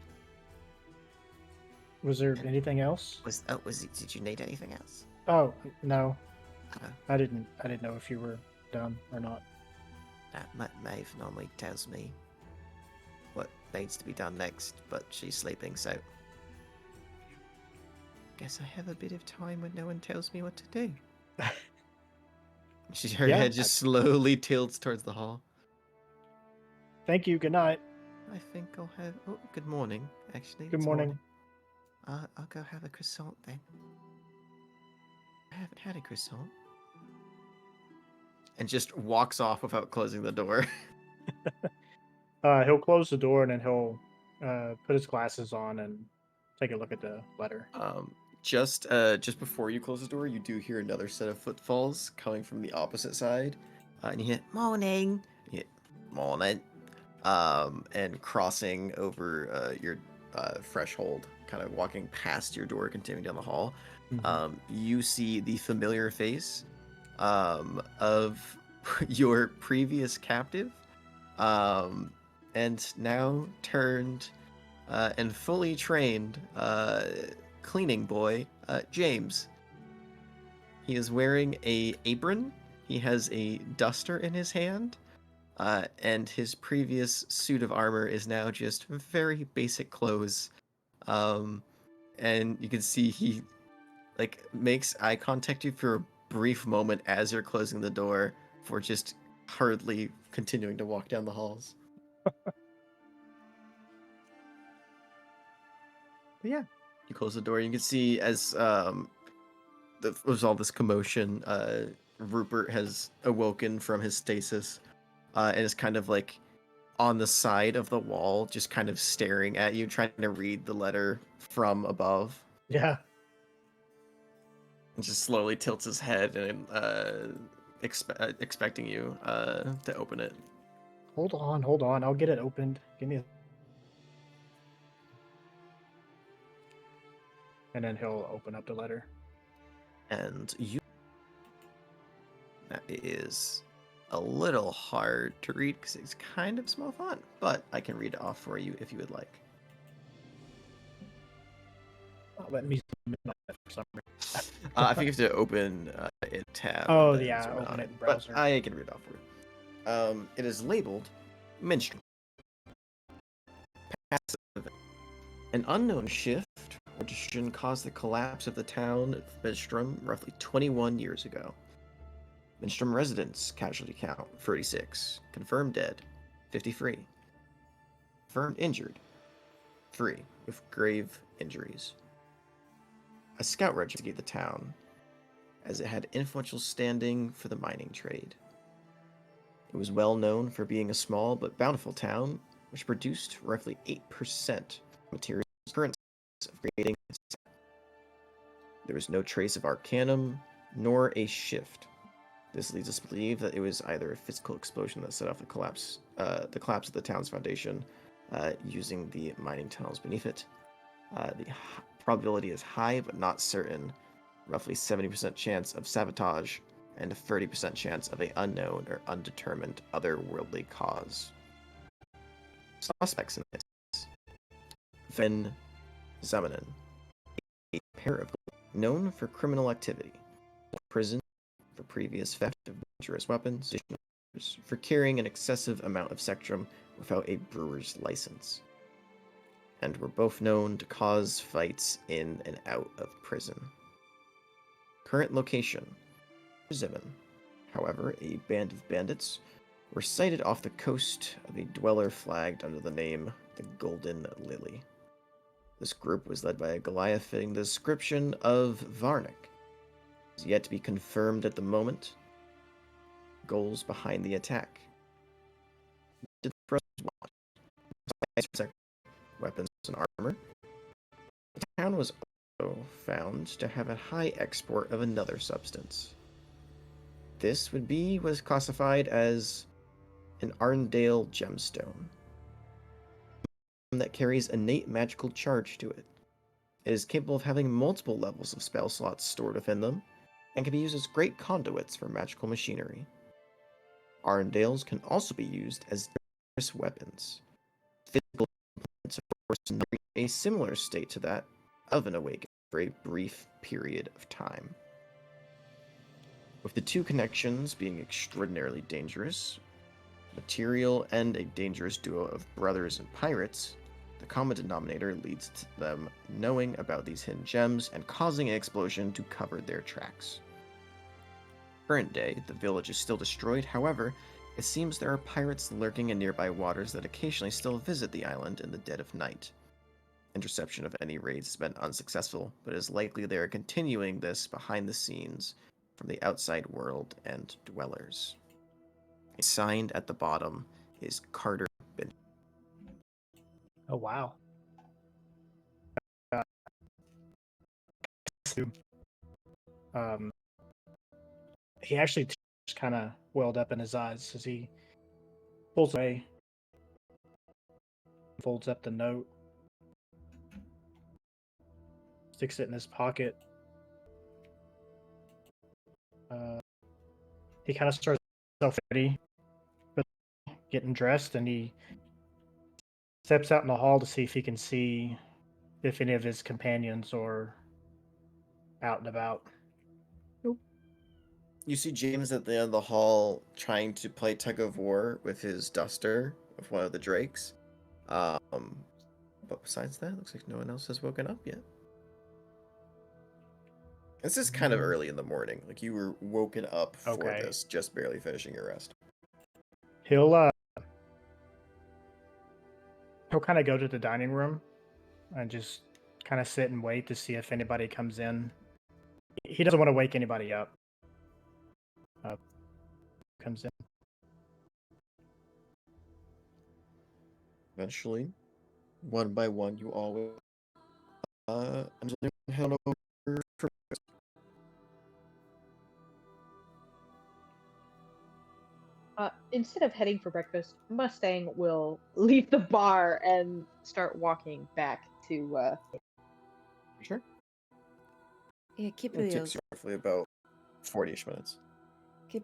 Was there anything else? Did you need anything else? Oh, no. Oh. I didn't know if you were done or not. Maeve normally tells me what needs to be done next, but she's sleeping, so guess I have a bit of time when no one tells me what to do. Her Yeah, head just slowly tilts towards the hall. Thank you. Good night. I think I'll have. Oh, good morning. Actually, Good it's morning. I'll go have a croissant then. I haven't had a croissant. And just walks off without closing the door. He'll close the door and then he'll put his glasses on and take a look at the letter. Just before you close the door, you do hear another set of footfalls coming from the opposite side, and you hear Morning. morning, and crossing over your threshold, kind of walking past your door, continuing down the hall. You see the familiar face of your previous captive, and now turned and fully trained cleaning boy, James. He is wearing a apron. He has a duster in his hand, and his previous suit of armor is now just very basic clothes. And you can see he makes eye contact with you for a brief moment as you're closing the door, for just hurriedly continuing to walk down the halls. But yeah, you close the door. You can see as there's all this commotion. Rupert has awoken from his stasis, and is kind of like on the side of the wall, just kind of staring at you, trying to read the letter from above. Yeah. And just slowly tilts his head and expecting you to open it. Hold on. I'll get it opened. Give me a... And then he'll open up the letter. And you. That is a little hard to read because it's kind of small font, but I can read it off for you if you would like. Let me zoom in on it for some reason. I think you have to open a tab. Oh, and then yeah, zoom in open on it in But browser. I can read it off for you. It is labeled Minstrom. Passive. An unknown shift or decision caused the collapse of the town of Minstrom roughly 21 years ago. Minstrom residents casualty count 36. Confirmed dead 53. Confirmed injured 3 with grave injuries. A scout regiment investigated the town as it had influential standing for the mining trade. It was well known for being a small but bountiful town, which produced roughly 8% materials currencies of creating. There was no trace of arcanum nor a shift. This leads us to believe that it was either a physical explosion that set off the collapse of the town's foundation, using the mining tunnels beneath it. The probability is high but not certain. Roughly 70% chance of sabotage and a 30% chance of an unknown or undetermined otherworldly cause. Suspects in this: Ven Zamanin, a pair of known for criminal activity, prison for previous theft of dangerous weapons, for carrying an excessive amount of Sectrum without a brewer's license, and were both known to cause fights in and out of prison. Current location: Zimin. However, a band of bandits were sighted off the coast of a dweller flagged under the name the Golden Lily. This group was led by a Goliath fitting the description of Varnik. It is yet to be confirmed at the moment. Goals behind the attack: did the President want weapons and armor? The town was also found to have a high export of another substance. This was classified as an Arndale gemstone that carries innate magical charge to it. It is capable of having multiple levels of spell slots stored within them, and can be used as great conduits for magical machinery. Arndales can also be used as dangerous weapons. Physical components are in a similar state to that of an awakening for a brief period of time. With the two connections being extraordinarily dangerous, material, and a dangerous duo of brothers and pirates, the common denominator leads to them knowing about these hidden gems and causing an explosion to cover their tracks. Current day, the village is still destroyed. However, it seems there are pirates lurking in nearby waters that occasionally still visit the island in the dead of night. Interception of any raids has been unsuccessful, but it is likely they are continuing this behind the scenes from the outside world and dwellers. Signed at the bottom is Carter Bin. Oh, wow. Um, he actually just kind of welled up in his eyes as he pulls away, folds up the note, sticks it in his pocket. He kind of starts himself ready, getting dressed, and he steps out in the hall to see if he can see if any of his companions are out and about. You see James at the end of the hall trying to play tug of war with his duster with one of the drakes. But besides that, looks like no one else has woken up yet. This is kind of early in the morning. Like, you were woken up for Okay. this, just barely finishing your rest. He'll kind of go to the dining room and just kind of sit and wait to see if anybody comes in. He doesn't want to wake anybody up. Comes in. Eventually, one by one, you all will. I'm just going to head over for. Instead of heading for breakfast, Mustang will leave the bar and start walking back to. Sure. Yeah, It Kippley takes you roughly about 40-ish minutes.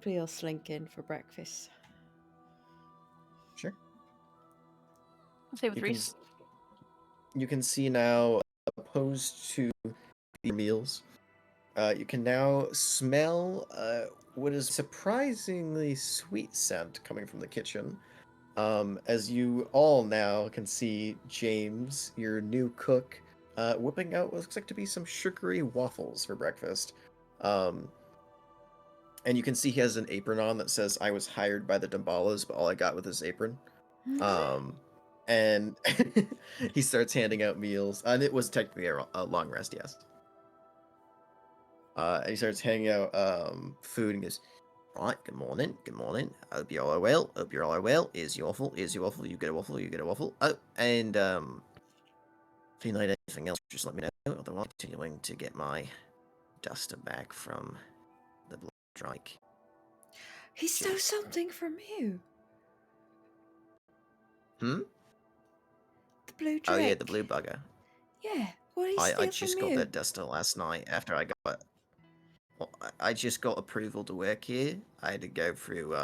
will slink in for breakfast. Sure. I'll stay with You can, Reese. you can see now, opposed to the meals, you can now smell what is surprisingly sweet scent coming from the kitchen. As you all now can see James, your new cook, whipping out what looks like to be some sugary waffles for breakfast. And you can see he has an apron on that says, "I was hired by the Dambalas, but all I got with this apron." And he starts handing out meals, and it was technically a long rest, yes. And he starts handing out food and goes, "Right, good morning, good morning. Hope you all are well. Hope you all are well. Here's your waffle, here's your waffle. You get a waffle, you get a waffle. Oh, and if you need anything else, just let me know. Otherwise, I'm continuing to get my duster back from the Blue Strike." He stole something from you. Hmm? The blue drake. Oh yeah, the blue bugger. Yeah, what did he I steal just from got you? that duster last night after I got. Well, I just got approval to work here. I had to go through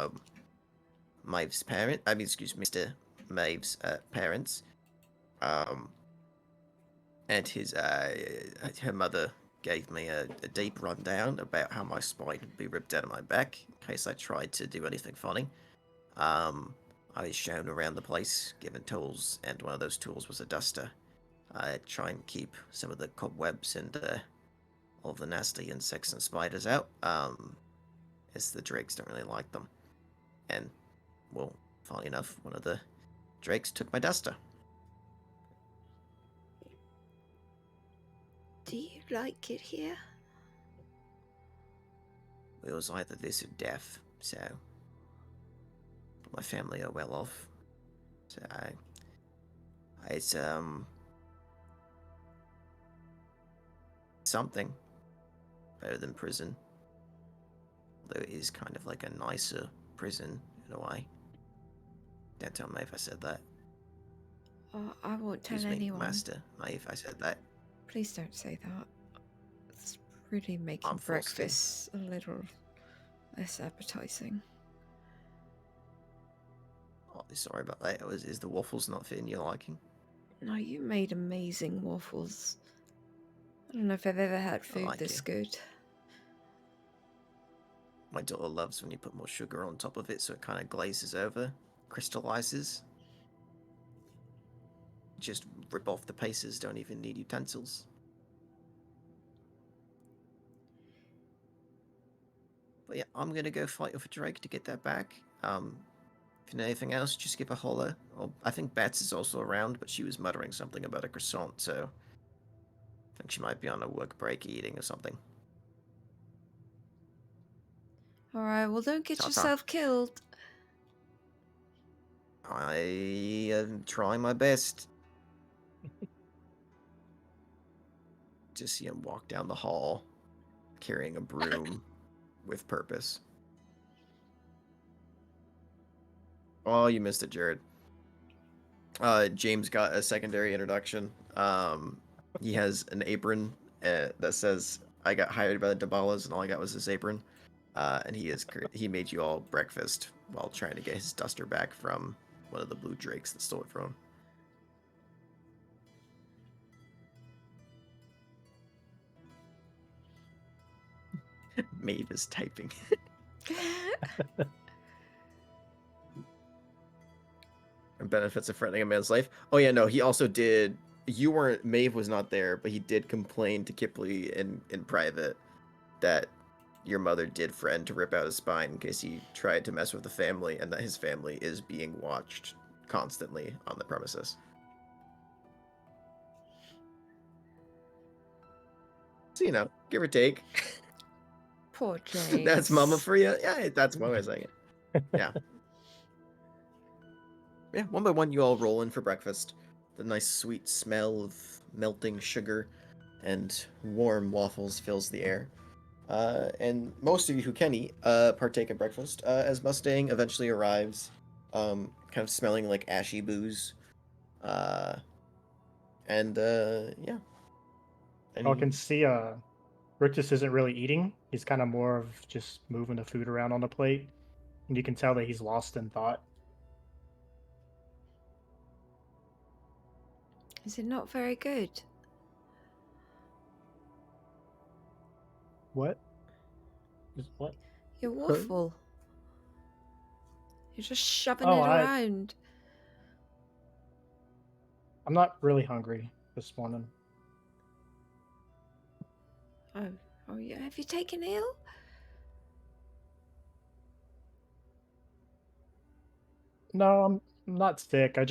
Maeve's parent. I mean, excuse me, Mr. Maeve's parents. And her mother gave me a deep rundown about how my spine would be ripped out of my back in case I tried to do anything funny. I was shown around the place, given tools, and one of those tools was a duster. I try and keep some of the cobwebs and all the nasty insects and spiders out, as the drakes don't really like them. And, well, funny enough, one of the drakes took my duster. Do you like it here? It was either this or death, so my family are well off. So it's something better than prison. Although it is kind of like a nicer prison in a way. Don't tell me if I said that. Oh, I won't tell Excuse me, anyone. Master. Me if I said that. Please don't say that. It's really making I'm forced to. breakfast a little less appetizing. Oh, sorry about that. Is the waffles not fitting your liking? No, you made amazing waffles. I don't know if I've ever had food like this it. good. My daughter loves when you put more sugar on top of it so it kind of glazes over, crystallizes. Just rip off the pieces, don't even need utensils. But yeah, I'm gonna go fight with Drake to get that back. If you know anything else, just give a holler. Or I think Bats is also around, but she was muttering something about a croissant, so I think she might be on a work break eating or something. Alright, well, don't get Ta-ta. yourself killed. I am trying my best. To see him walk down the hall, carrying a broom with purpose. Oh, you missed it, Jared. James got a secondary introduction. He has an apron that says, "I got hired by the Dabalas, and all I got was this apron." And he made you all breakfast while trying to get his duster back from one of the blue drakes that stole it from him. Maeve is typing. And benefits of threatening a man's life. Oh yeah, no, he also did. You weren't. Maeve was not there, but he did complain to Kipley in private that your mother did threaten to rip out his spine in case he tried to mess with the family, and that his family is being watched constantly on the premises. So give or take. Poor James. That's mama for you. Yeah, that's one way of saying it. Yeah. Yeah, one by one, you all roll in for breakfast. The nice sweet smell of melting sugar and warm waffles fills the air. and most of you who can eat partake in breakfast as Mustang eventually arrives, kind of smelling like ashy booze. Uh, and yeah. Y'all can And see Rictus isn't really eating. He's kind of more of just moving the food around on the plate. And you can tell that he's lost in thought. Is it not very good? What? What? Your waffle. You're just shoving Oh, it around. I'm not really hungry this morning. Oh yeah. Have you taken ill? No, I'm not sick. I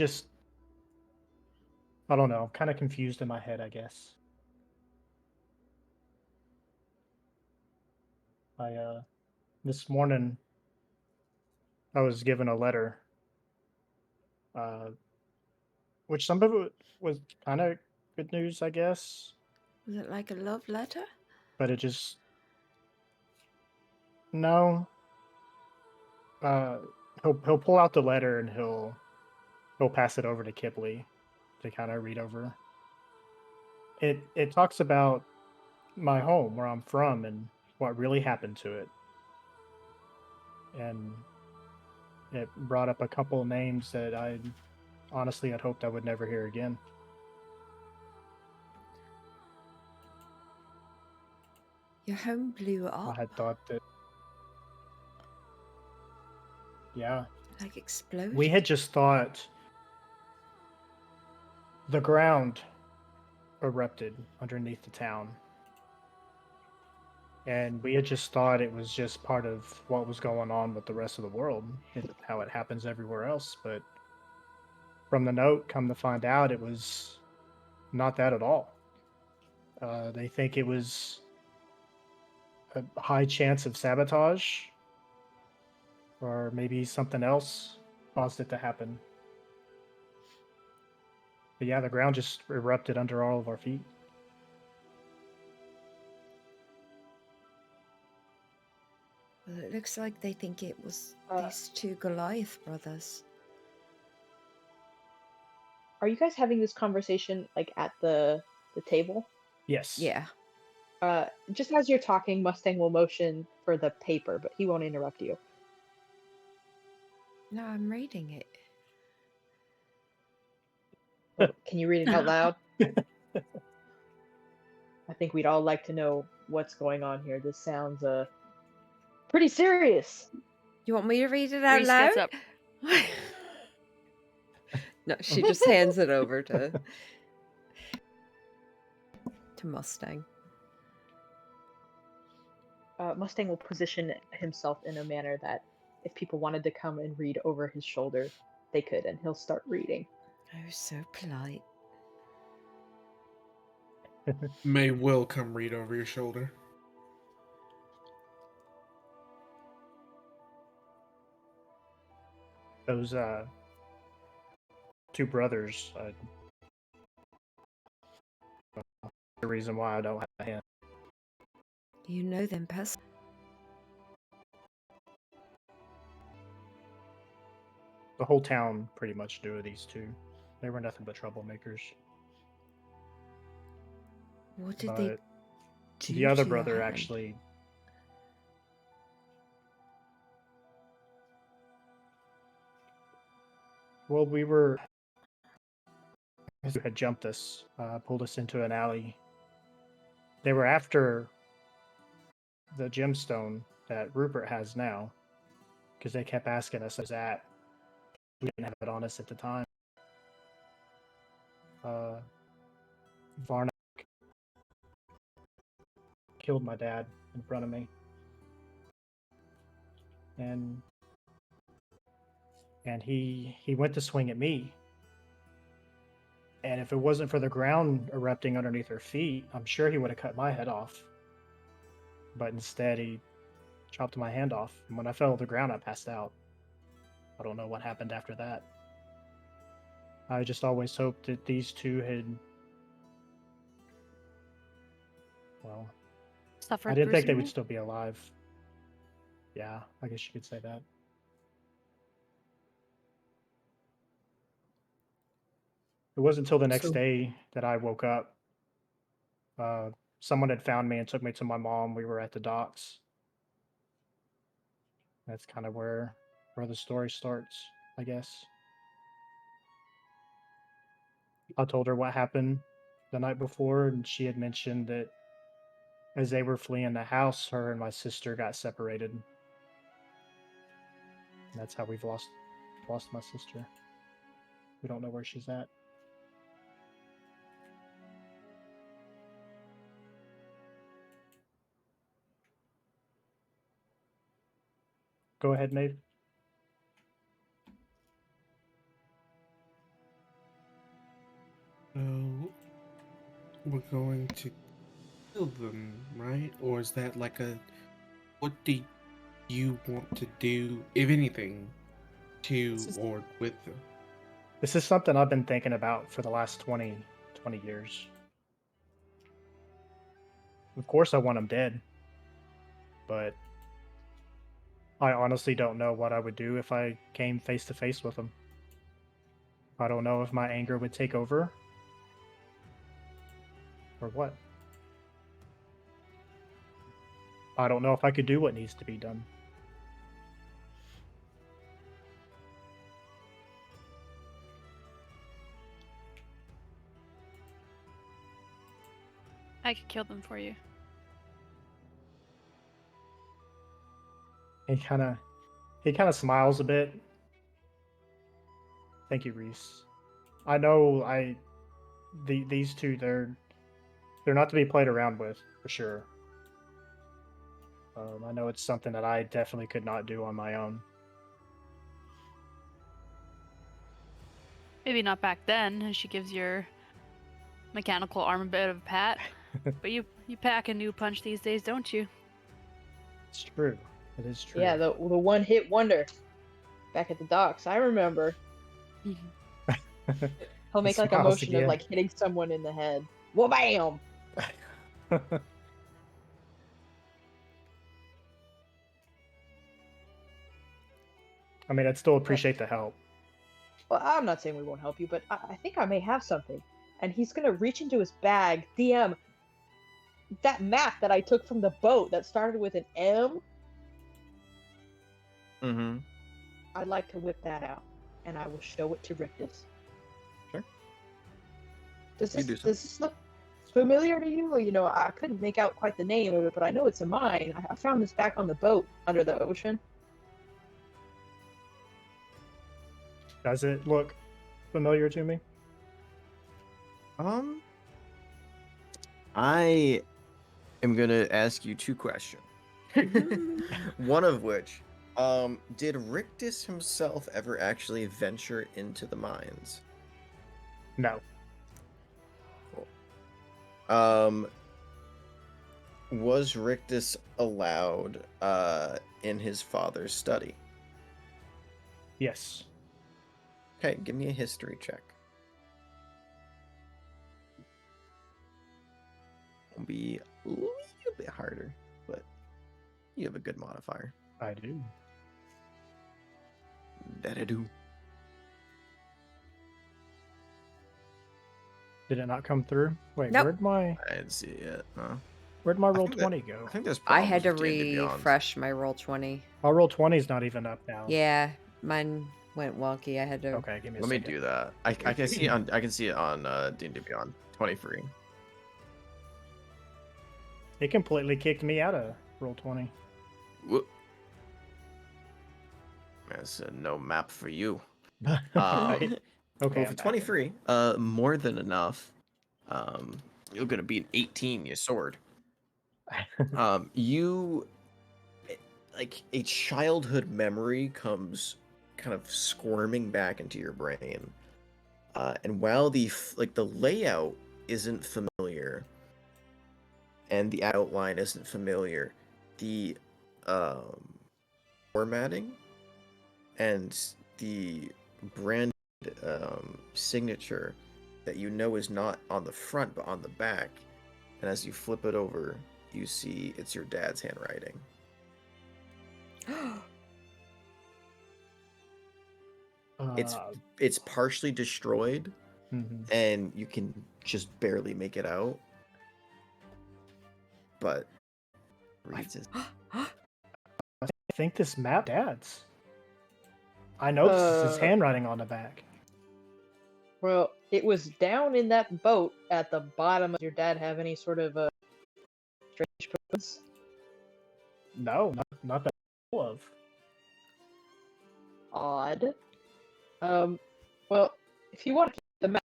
don't know. I'm kind of confused in my head, I guess. This morning I was given a letter, uh, which some of it was kind of good news, I guess, Was it like a love letter? but it just no. Uh, he'll pull out the letter and he'll pass it over to Kipley to kind of read over. It talks about my home, where I'm from, and what really happened to it, and it brought up a couple of names that I honestly had hoped I would never hear again. Your home blew I up, had thought that, yeah, like exploded. we had just thought the ground erupted underneath the town. And we had just thought it was just part of what was going on with the rest of the world and how it happens everywhere else. But from the note, come to find out, it was not that at all. They think it was a high chance of sabotage, or maybe something else caused it to happen. But yeah, the ground just erupted under all of our feet. Well, it looks like they think it was Uh, these two Goliath brothers. Are you guys having this conversation like at the table? Yes. Yeah. Just as you're talking, Mustang will motion for the paper, but he won't interrupt you. No, I'm reading it. Oh, can you read it out loud? I think we'd all like to know what's going on here. This sounds pretty serious. You want me to read it out Reese loud? gets up. No, she just hands it over to Mustang. Mustang will position himself in a manner that if people wanted to come and read over his shoulder, they could, and he'll start reading. Oh, so polite. May Will come read over your shoulder. Those two brothers, the reason why I don't have a hand. You know them personally. The whole town pretty much knew these two. They were nothing but troublemakers. What did they But do the other to your brother hand? actually, well, we were, who had jumped us, pulled us into an alley. They were after the gemstone that Rupert has now, because they kept asking us where's that. We didn't have it on us at the time. Varna killed my dad in front of me. And he went to swing at me. And if it wasn't for the ground erupting underneath her feet, I'm sure he would have cut my head off. But instead, he chopped my hand off. And when I fell to the ground, I passed out. I don't know what happened after that. I just always hoped that these two had, well, Suffered I didn't think they would gruesomely? still be alive. Yeah, I guess you could say that. It wasn't until the next So- day that I woke up. Uh, Someone had found me and took me to my mom. We were at the docks. That's kind of where the story starts, I guess. I told her what happened the night before, and she had mentioned that as they were fleeing the house, her and my sister got separated. And that's how we've lost my sister. We don't know where she's at. Go ahead, Maeve. So we're going to kill them, right? Or is that like a what do you want to do, if anything, to This is- or with them? This is something I've been thinking about for the last 20 years. Of course, I want them dead, but I honestly don't know what I would do if I came face to face with them. I don't know if my anger would take over or what. I don't know if I could do what needs to be done. I could kill them for you. He kind of smiles a bit. Thank you, Reese. I know these two they're not to be played around with for sure. I know it's something that I definitely could not do on my own. Maybe not back then, and she gives your mechanical arm a bit of a pat. But you pack a new punch these days, don't you? It's true. It is true. Yeah, the one hit wonder back at the docks. I remember. He'll make like a Smiles motion of again. like hitting someone in the head. Whoa, bam! I mean, I'd still appreciate the help. Well, I'm not saying we won't help you, but I think I may have something. And he's gonna reach into his bag, DM, that map that I took from the boat that started with an M. Mm-hmm. I'd like to whip that out, and I will show it to Rictus. Sure. Does You this, do so. does this look familiar to you? You know, I couldn't make out quite the name of it, but I know it's a mine. I found this back on the boat under the ocean. Does it look familiar to me? I am gonna ask you two questions. One of which, did Rictus himself ever actually venture into the mines? No. Was Rictus allowed in his father's study? Yes. Okay, give me a history check. It'll be a little bit harder, but you have a good modifier. I do. That I do. Did it not come through? Wait, Nope. where'd my I didn't see it. Huh? roll think that- 20 go? I think there's I problems had to with D&D Beyond. refresh my roll 20. My roll 20 is not even up now. Yeah, mine went wonky. I had to. Okay, give me a Let me second. do that. I can see it on D&D Beyond 23. It completely kicked me out of roll 20. Whoop. That's a no map for you. Right. Okay. Well, I'm for back. 23, more than enough. You're gonna be an 18. Your sword. You like a childhood memory comes kind of squirming back into your brain, and while the layout isn't familiar, and the outline isn't familiar, the formatting and the brand signature that you know is not on the front but on the back, and as you flip it over, you see it's your dad's handwriting. It's partially destroyed, and you can just barely make it out. But reads his. I think this map dad's. I noticed his handwriting on the back. Well, it was down in that boat at the bottom. Does your dad have any sort of strange presence? No, not that I know of. Odd. Well, if you want to keep the map,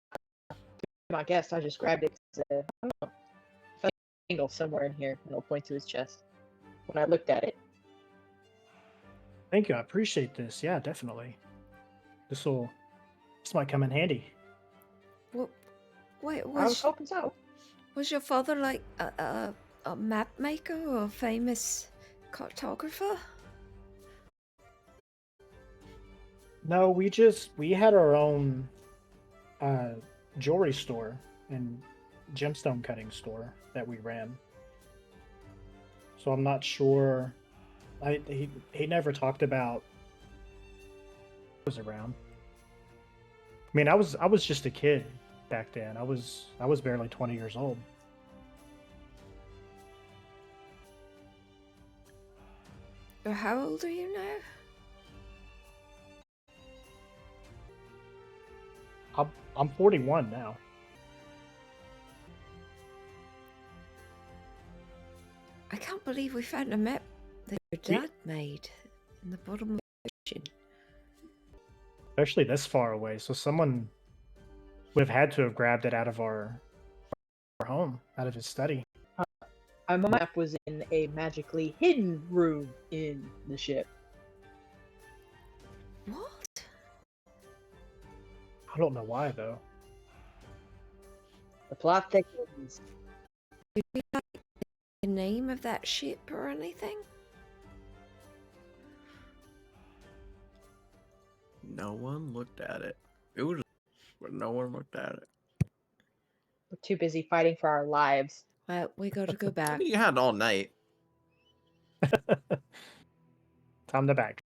I guess I just grabbed it. I don't know. I found an angle somewhere in here, and it'll point to his chest. When I looked at it. Thank you. I appreciate this. Yeah, definitely. This might come in handy. Well, wait, I was hoping so. Was your father like a map maker or a famous cartographer? No, we had our own jewelry store and gemstone cutting store that we ran. So I'm not sure. He never talked about was around. I mean, I was just a kid back then. I was barely 20 years old. How old are you now? I'm 41 now. I can't believe we found a map that your dad made in the bottom of the ocean. Especially this far away, so someone would have had to have grabbed it out of our home, out of his study. My map was in a magically hidden room in the ship. What? I don't know why though. The plot thickens. Did we like the name of that ship or anything? No one looked at it. It was, but no one looked at it. We're too busy fighting for our lives. Well, we got to go I back. mean, you had all night. Time to back.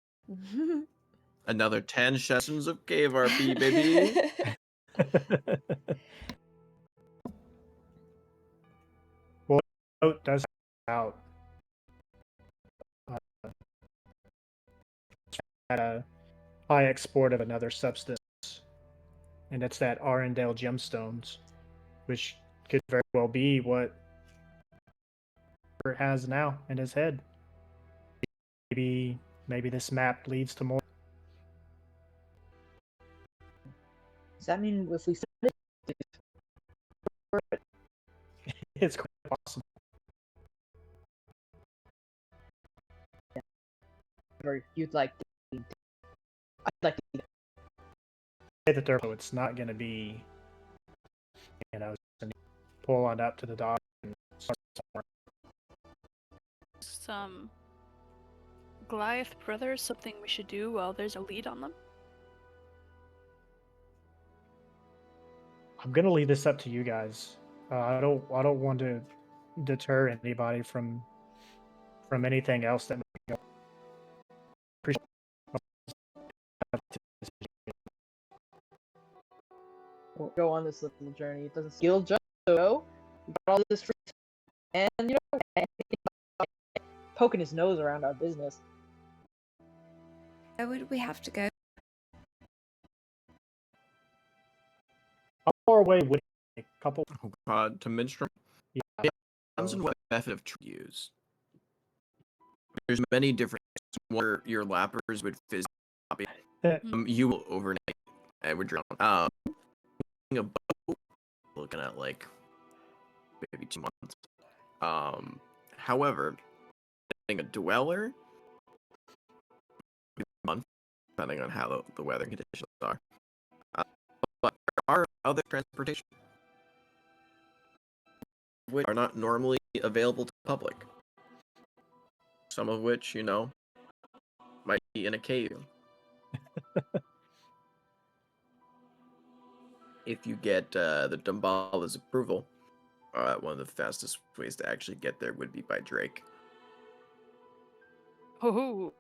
Another 10 sessions of cave RP, baby. Well, the boat does out at a high export of another substance, and it's that Arendelle gemstones, which could very well be what Bert has now in his head. Maybe this map leads to more. Does that mean if we It's quite possible. or you'd like to, I'd like to Say that it's not going to be, pull on up to the dock and start somewhere. Some Goliath brothers something we should do while there's a lead on them? I'm gonna leave this up to you guys. I don't want to deter anybody from anything else that may go. we'll go on this little journey. It doesn't feel just so. We got all this free time, and poking his nose around our business. Where would we have to go? How far away would it be? A couple? Oh god, to Minstrom? Yeah. It depends on what method of trade you use. There's many different where your lappers would physically copy. You will overnight and would drown. A boat, looking at like maybe 2 months. However, getting a dweller, month, depending on how the weather conditions are. But there are other transportation which are not normally available to the public. Some of which, might be in a cave. If you get the Dumbala's approval, one of the fastest ways to actually get there would be by Drake. Oh,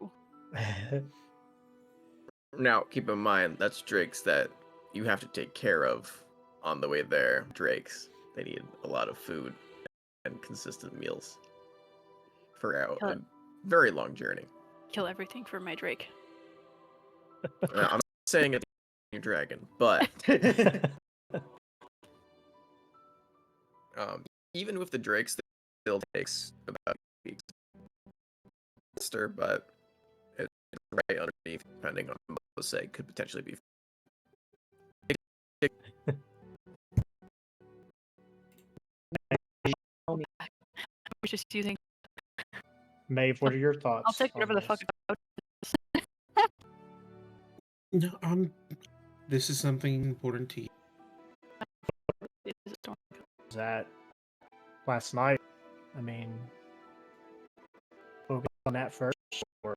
Now, keep in mind, that's Drakes that you have to take care of on the way there. Drakes, they need a lot of food and consistent meals for a very long journey. kill everything for my Drake. Now, I'm not saying it's your dragon, but even with the Drakes, it still takes about weeks. But it's right underneath, depending on what they say, could potentially be. We're just using. Maeve, what are your thoughts? I'll take on whatever the this? fuck. No, this is something important to you. Is that last night? I mean, focus on that first. Or...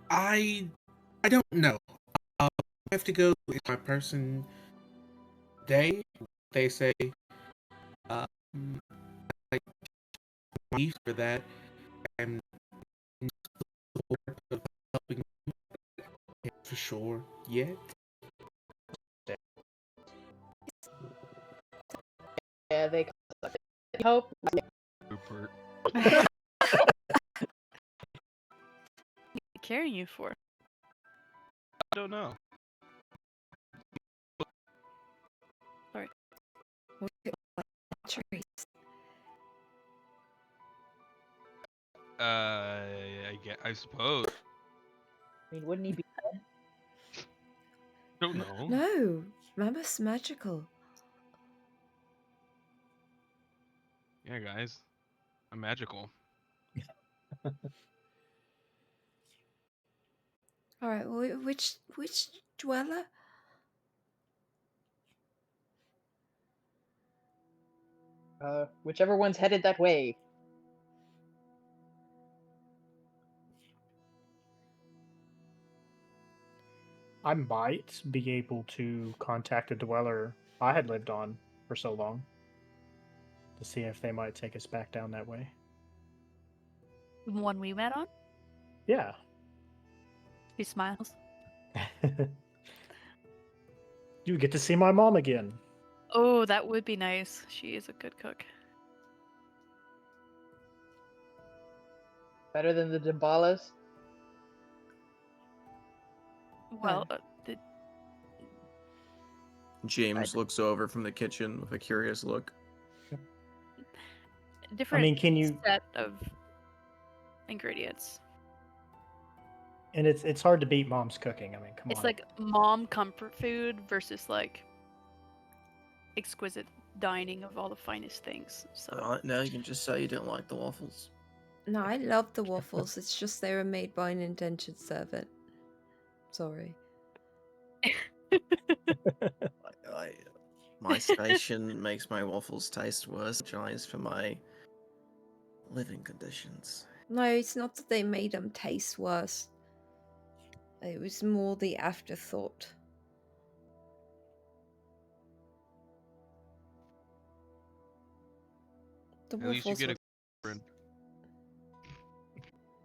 I don't know. I have to go in my person day. They say, like, leave for that, and of helping you for sure yet. Yeah, they hope. Rupert. Carrying you for? I don't know. Sorry. I suppose. I mean, wouldn't he be? Don't know. No, Mammoth's magical. Yeah, guys, I'm magical. All right, well, which dweller? Whichever one's headed that way. I might be able to contact a dweller I had lived on for so long to see if they might take us back down that way. The one we met on? Yeah. He smiles. You get to see my mom again. Oh, that would be nice. She is a good cook. Better than the Dimbalas. Well, James looks over from the kitchen with a curious look. different can you- set of ingredients. And it's hard to beat mom's cooking. I mean, come It's on. like mom comfort food versus like exquisite dining of all the finest things. So Now you can just say you didn't like the waffles. No, I love the waffles. It's just they were made by an indentured servant. Sorry. My station makes my waffles taste worse. Apologize for my living conditions. No, it's not that they made them taste worse. It was more the afterthought. The At least you waffles get a were... friend.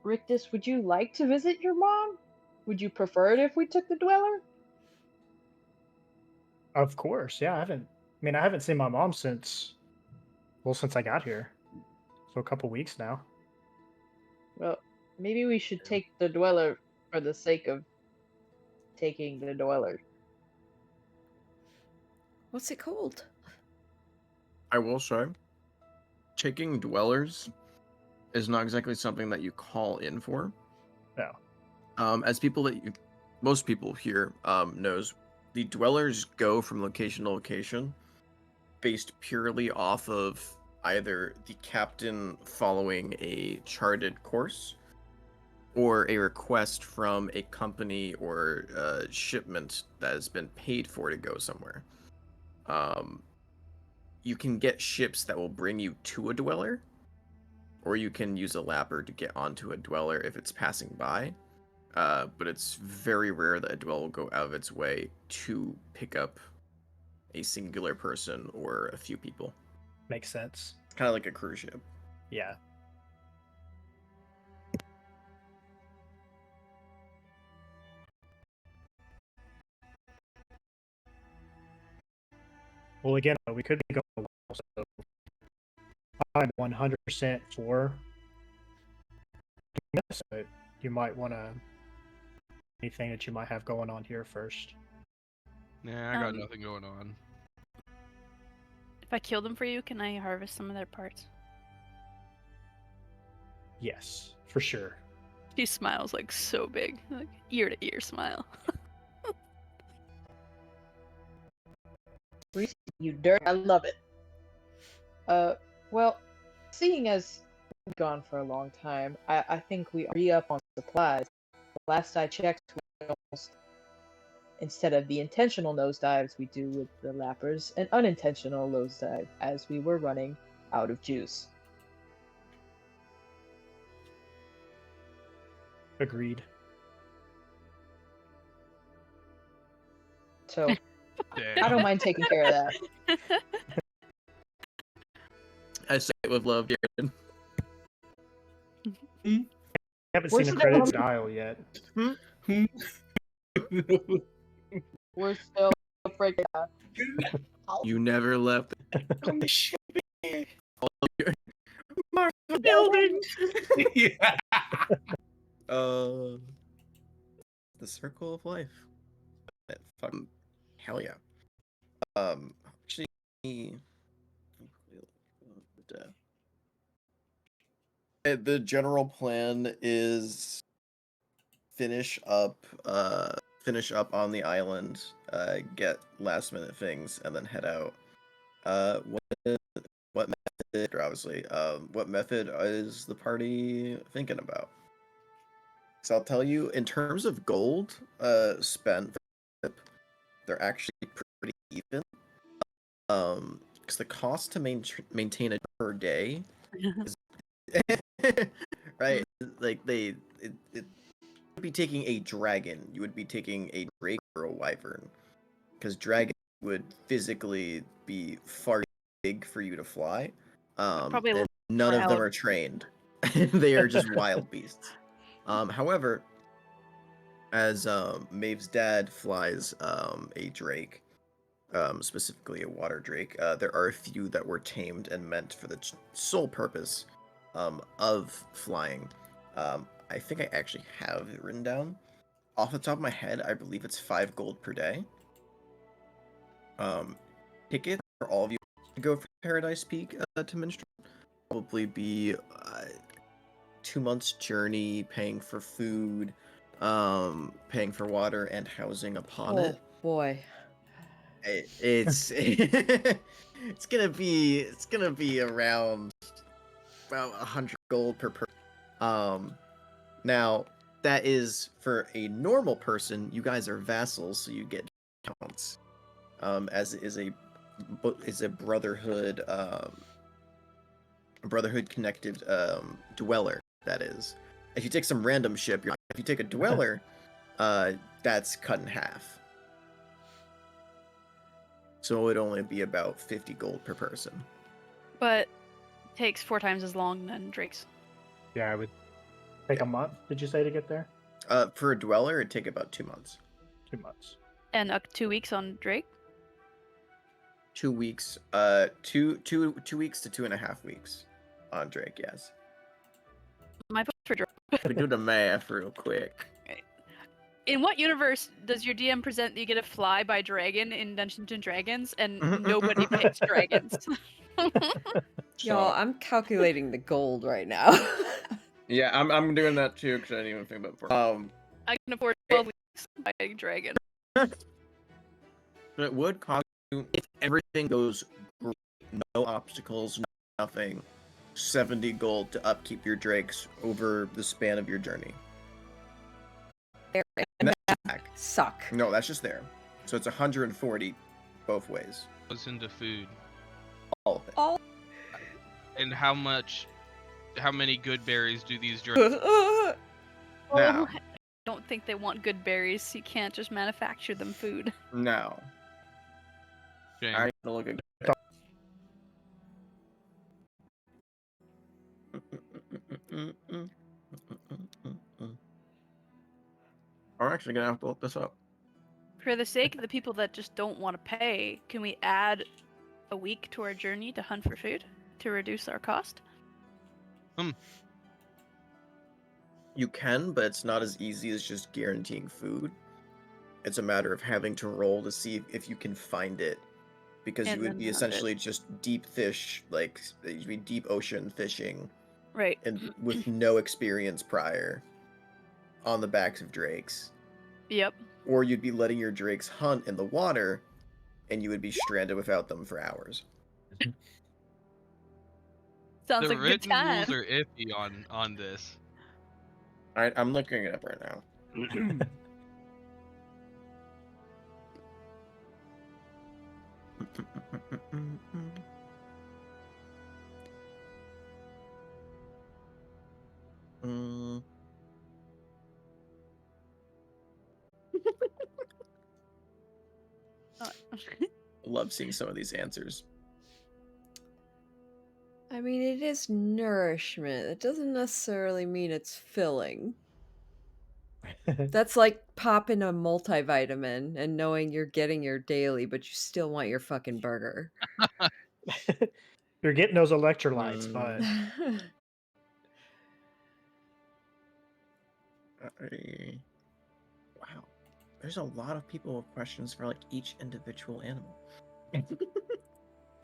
Rictus, would you like to visit your mom? Would you prefer it if we took the Dweller? Of course, yeah. I haven't seen my mom since I got here. So a couple weeks now. Well, maybe we should take the Dweller for the sake of taking the Dweller. What's it called? I will say, taking dwellers is not exactly something that you call in for. No. As most people here knows, the dwellers go from location to location based purely off of either the captain following a charted course or a request from a company or a shipment that has been paid for to go somewhere. You can get ships that will bring you to a dweller, or you can use a lapper to get onto a dweller if it's passing by. But it's very rare that a dweller will go out of its way to pick up a singular person or a few people. Makes sense. Kind of like a cruise ship. Yeah. Well, again, we could be going a while, so I'm 100% for doing this, but you might want to anything that you might have going on here first. Nah, I got nothing going on. If I kill them for you, can I harvest some of their parts? Yes, for sure. She smiles like so big, like ear to ear smile. You dirt. I love it. Well, seeing as we've gone for a long time, I think we are up on supplies. Last I checked, we almost, instead of the intentional nosedives we do with the lappers, an unintentional nosedive as we were running out of juice. Agreed. So I don't mind taking care of that. I say it with love, Jared. I haven't Where's seen a the credits dog? dial yet. We're still freaking out. You never left. Building. Yeah. The circle of life. Fucking hell yeah. Actually, the general plan is finish up on the island, get last minute things, and then head out. What method? Obviously, what method is the party thinking about? So I'll tell you, in terms of gold spent, they're actually pretty even. Because the cost to maintain it per day is right. Like it would be taking a dragon. You would be taking a drake or a wyvern, because dragon would physically be far too big for you to fly. Probably a And little none of them proud. are trained. They are just wild beasts. However, as Maeve's dad flies a drake, specifically a water drake, there are a few that were tamed and meant for the sole purpose of flying. I think I actually have it written down. Off the top of my head, I believe it's 5 gold per day. Tickets for all of you to go for Paradise Peak to Minstrel probably be 2 months journey, paying for food, paying for water and housing upon Oh it. boy. It's it's gonna be around about 100 gold per person. Now that is for a normal person. You guys are vassals, so you get discounts. As it is a brotherhood connected dweller. That is, if you take some random ship, if you take a dweller, that's cut in half. So it would only be about 50 gold per person. But takes 4 times as long than Drake's. Yeah, it would take a month, did you say, to get there? For a dweller, it'd take about 2 months. 2 months. And 2 weeks on Drake? 2 weeks. 2 weeks to 2.5 weeks on Drake, yes. My vote for Drake. We do the math real quick. In what universe does your DM present that you get to fly by dragon in Dungeons and Dragons and nobody picks dragons? Y'all, I'm calculating the gold right now. Yeah, I'm doing that too because I didn't even think about it before. I can afford 12 weeks by a dragon. It would cost you, if everything goes great, no obstacles, nothing, 70 gold to upkeep your drakes over the span of your journey. And that's back. Suck. No, that's just there. So it's 140 both ways. What's into food? All of it. All. And how many good berries do these dragons? Now, I don't think they want good berries. You can't just manufacture them food. now, Shame. I gotta look again. I'm actually gonna have to look this up. For the sake of the people that just don't want to pay, can we add a week to our journey to hunt for food to reduce our cost? You can, but it's not as easy as just guaranteeing food. It's a matter of having to roll to see if you can find it, because you And would then be hunt it. essentially just deep fish, like you'd be deep ocean fishing, Right. and with no experience prior, on the backs of drakes. Yep. Or you'd be letting your drakes hunt in the water, and you would be stranded without them for hours. Sounds The like a good written time. rules are iffy on this. I'm looking it up right now. Mm. Love seeing some of these answers. I mean, it is nourishment. It doesn't necessarily mean it's filling. That's like popping a multivitamin and knowing you're getting your daily, but you still want your fucking burger. You're getting those electrolytes, but Wow. There's a lot of people with questions for like each individual animal.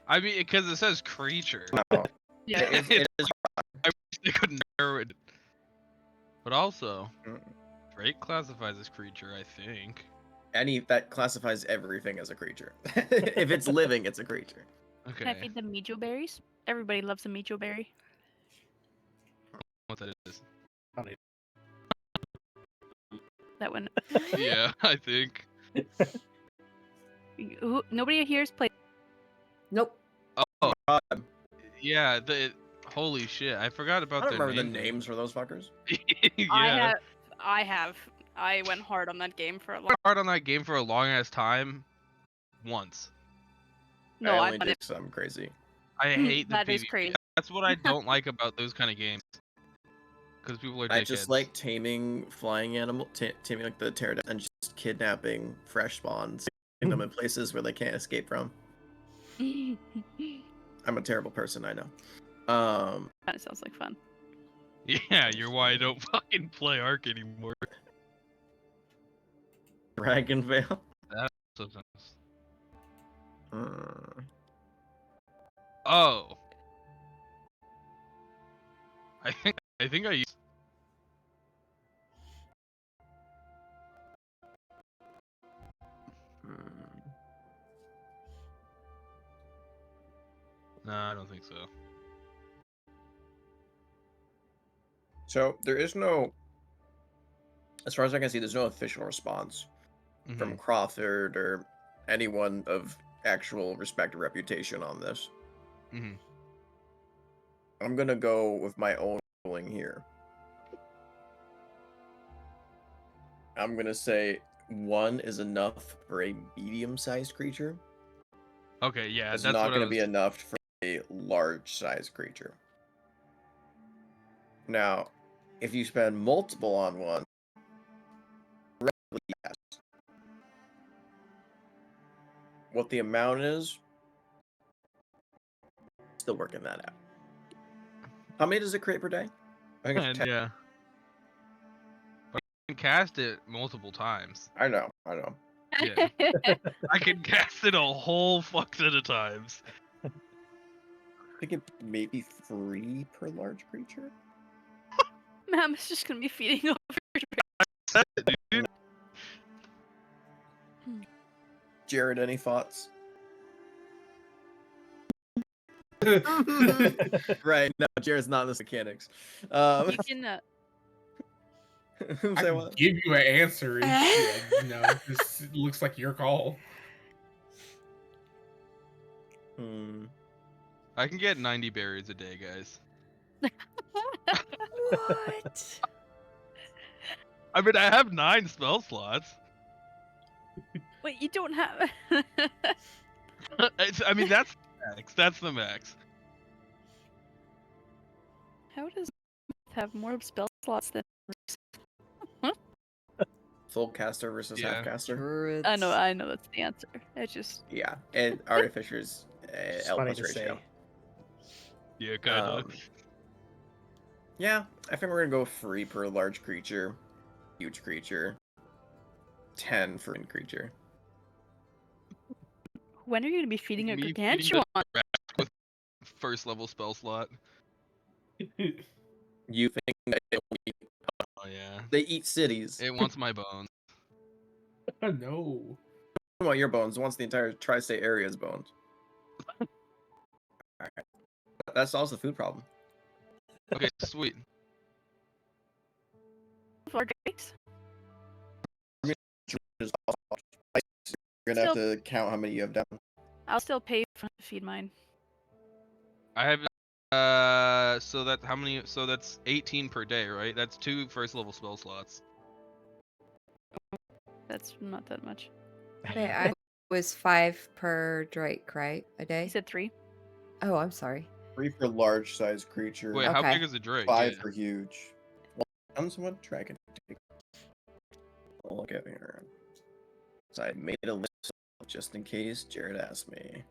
I mean, because it says creature. No, Yeah. it is. I wish they could narrow it. But also, Mm. Drake classifies as creature, I think. Any that classifies everything as a creature. If it's living, it's a creature. Can I Okay, feed them mijo berries? Everybody loves a mijo berry. what that is? That one. Yeah, I think. Nobody here has played. Nope. Oh, God, yeah. Holy shit! I forgot I about don't their remember the names. names for those fuckers. Yeah. I have. I went hard on that game for a I long. went hard on that game for a long ass time. Once. No, I I only put did it. some crazy. I hate the That is PvP. crazy. That's what I don't like about those kind of games. Because people are dickheads. I just like taming flying taming like the pterodactyl, and just kidnapping fresh spawns, putting them in places where they can't escape from. I'm a terrible person, I know. That sounds like fun. Yeah, you're why I don't fucking play Ark anymore. Dragon Veil. Sometimes. Mm. Oh. I think I used. No, I don't think so. So there is no, as far as I can see, there's no official response from Mhm. Crawford or anyone of actual respect or reputation on this. Mhm. I'm gonna go with my own ruling here. I'm gonna say 1 is enough for a medium-sized creature. Okay, yeah, It's that's not what I gonna was. be enough for a large-sized creature. Now, if you spend multiple on one, yes. What the amount is, still working that out. How many does it create per day? I think it's And 10. yeah. But I can cast it multiple times. I know. Yeah. I can cast it a whole fuck ton of times. I think it may be 3 per large creature. Ma'am is just gonna be feeding off. Dude. Jared, any thoughts? Right. No, Jared's not in this mechanics. You can. I Say can what? give you an answer. This looks like your call. I can get 90 berries a day, guys. What? I mean, I have 9 spell slots. Wait, you don't have. I mean, that's the max. That's the max. How does have more spell slots than? Full caster versus Yeah. half caster. Druids. I know that's the answer. It's just Yeah, and artificers It's L funny plus to ratio. say. Yeah, kinda. Yeah, I think we're gonna go 3 per large creature, huge creature, 10 for in creature. when are you gonna be feeding a Me feeding gargantuan? with first level spell slot. You think that Oh yeah. they eat cities? It wants my bones. Oh, no. It want your bones. It wants the entire tri-state area's bones. Alright. That solves the food problem. Okay, sweet. For drakes? You're gonna have to count how many you have down. I'll still pay to feed mine. I have so that how many? So that's 18 per day, right? That's 2 first level spell slots. That's not that much. Wait, I was 5 per Drake, right? A You day? said 3. Oh, I'm sorry. 3 for large size creature. Wait, how Okay. big is a drake? 5 Yeah. for huge. Well, depends on what dragon. I'll look at here. So I made a list just in case Jared asked me.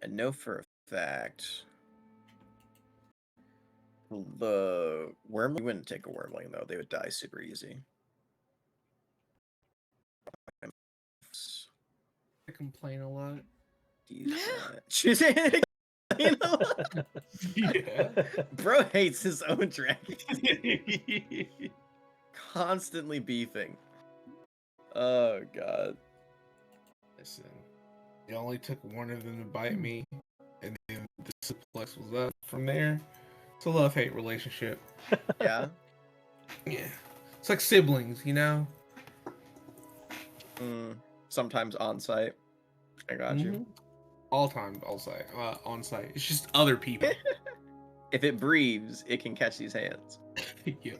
And know for a fact the wormling wouldn't take a wormling though; they would die super easy. I complain a lot. She's you know, Yeah. bro hates his own dragon. Constantly beefing. Oh god. Listen, it only took one of them to bite me, and then the suplex was up from there. It's a love-hate relationship. Yeah. Yeah. It's like siblings, you know? Sometimes on site. I got you. Mhm. All time on site. It's just other people. If it breathes, it can catch these hands. Yeah.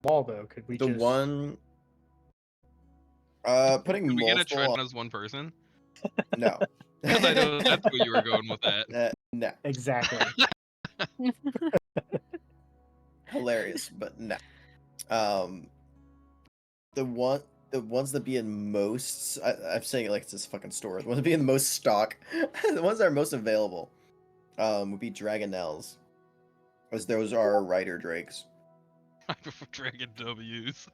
Wall though, could we The just one putting Can we get a multiple trend as one person? no. Because I know that's where you were going with that. No. exactly? Hilarious, but no. The ones that be in most I'm saying it like it's this fucking store. The ones that be in the most stock, the ones that are most available, would be Dragonelles. As those are rider drakes. I prefer Dragon W's.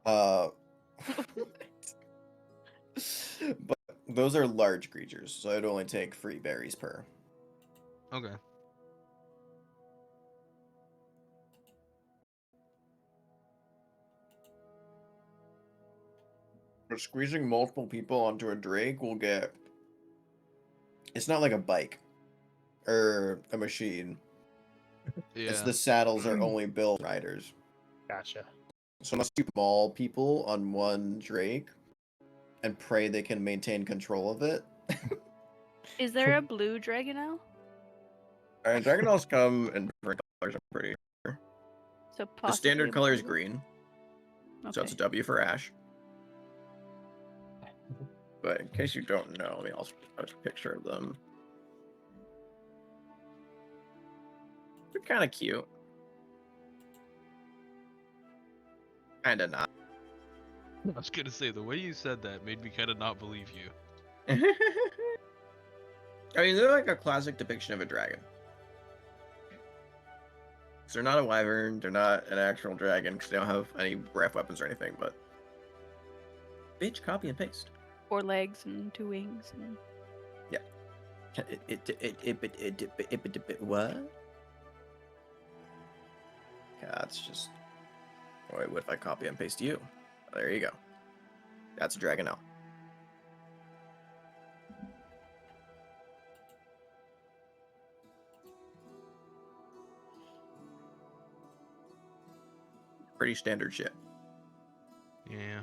But those are large creatures, so it'd only take 3 berries per. Okay. But squeezing multiple people onto a drake will get. It's not like a bike or a machine. It's Yeah. the saddles are only built riders. Gotcha. So unless you maul people on one drake and pray they can maintain control of it. Is there a blue Dragonelle? Alright, Dragonelles come in different colors, I'm pretty sure. So The possibly standard a color is blue? green, so it's a Okay. W for Ash. But in case you don't know, let me also post a picture of them. They're kind of cute. Kind of not. I was gonna say the way you said that made me kind of not believe you. I mean, they're like a classic depiction of a dragon. So they're not a wyvern, they're not an actual dragon because they don't have any breath weapons or anything, but bitch, copy and paste. 4 legs and 2 wings. And... What? That's just. Wait, what if I copy and paste you? There you go. That's a Dragonelle. Pretty standard shit. Yeah.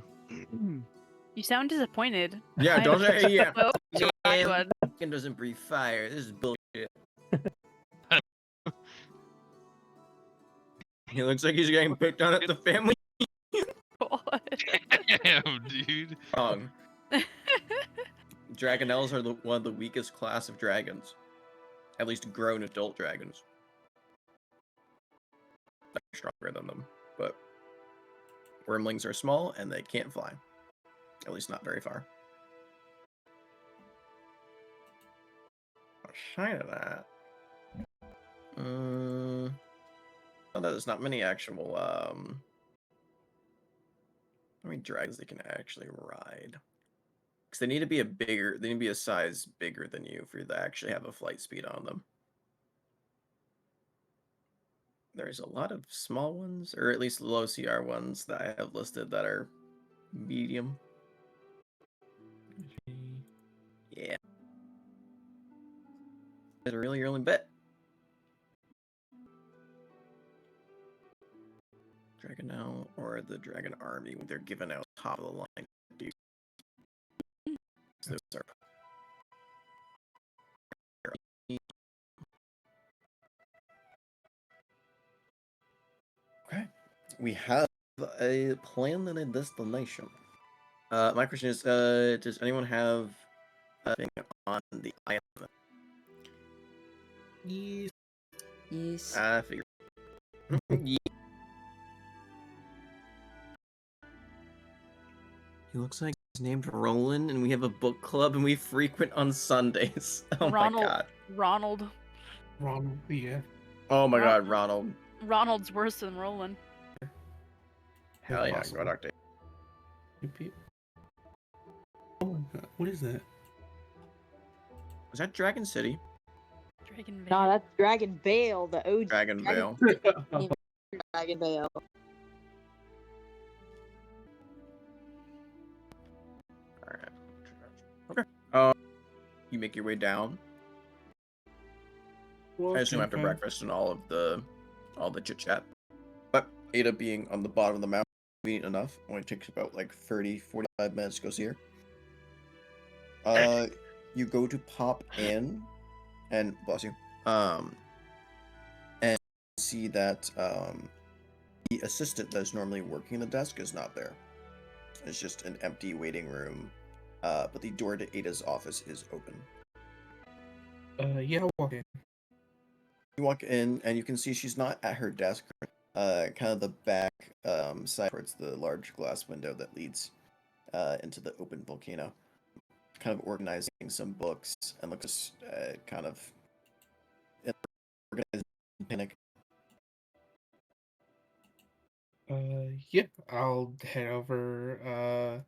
You sound disappointed. Yeah, don't say yeah. Oh, so I Man, would. Dragon doesn't breathe fire. This is bullshit. He looks like he's getting picked on at the family. God. Damn, dude. Wrong. Dragonels are one of the weakest class of dragons. At least grown adult dragons. They're stronger than them, but wormlings are small and they can't fly. At least not very far. Shine of that. Oh, there's not many actual how many dragons they can actually ride. Because they need to be they need to be a size bigger than you for you to actually have a flight speed on them. There's a lot of small ones, or at least low CR ones that I have listed that are medium. Yeah. It's really your only bet. Dragonel or the Dragon Army when they're given out top of the line. Those are okay. We have a plan and a destination. My question is, does anyone have a thing on the island? Yes. Yes. I figured. Yeah. He looks like he's named Roland, and we have a book club, and we frequent on Sundays. Oh Ronald. my god. Ronald. Ronald, yeah. Oh my Ron- god, Ronald. Ronald's worse than Roland. Hell yeah, Possible. go Doctor. Oh my god, what is that? Was that Dragon City? Dragon Vale. No, that's Dragon Vale, the OG Dragon Vale. Dragon Vale. Alright. Okay. You make your way down. I assume after breakfast and all the chit chat. But Ada being on the bottom of the mountain, convenient enough. Only takes about like 30-45 minutes to go see her. You go to pop in, and bless you. And see that the assistant that's normally working the desk is not there. It's just an empty waiting room. But the door to Ada's office is open. Yeah, I'll walk in. You walk in and you can see she's not at her desk. Kind of the back side towards the large glass window that leads into the open volcano. Kind of organizing some books and looks kind of organized panic. Yeah, I'll head over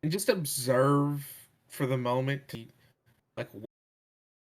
and just observe for the moment to like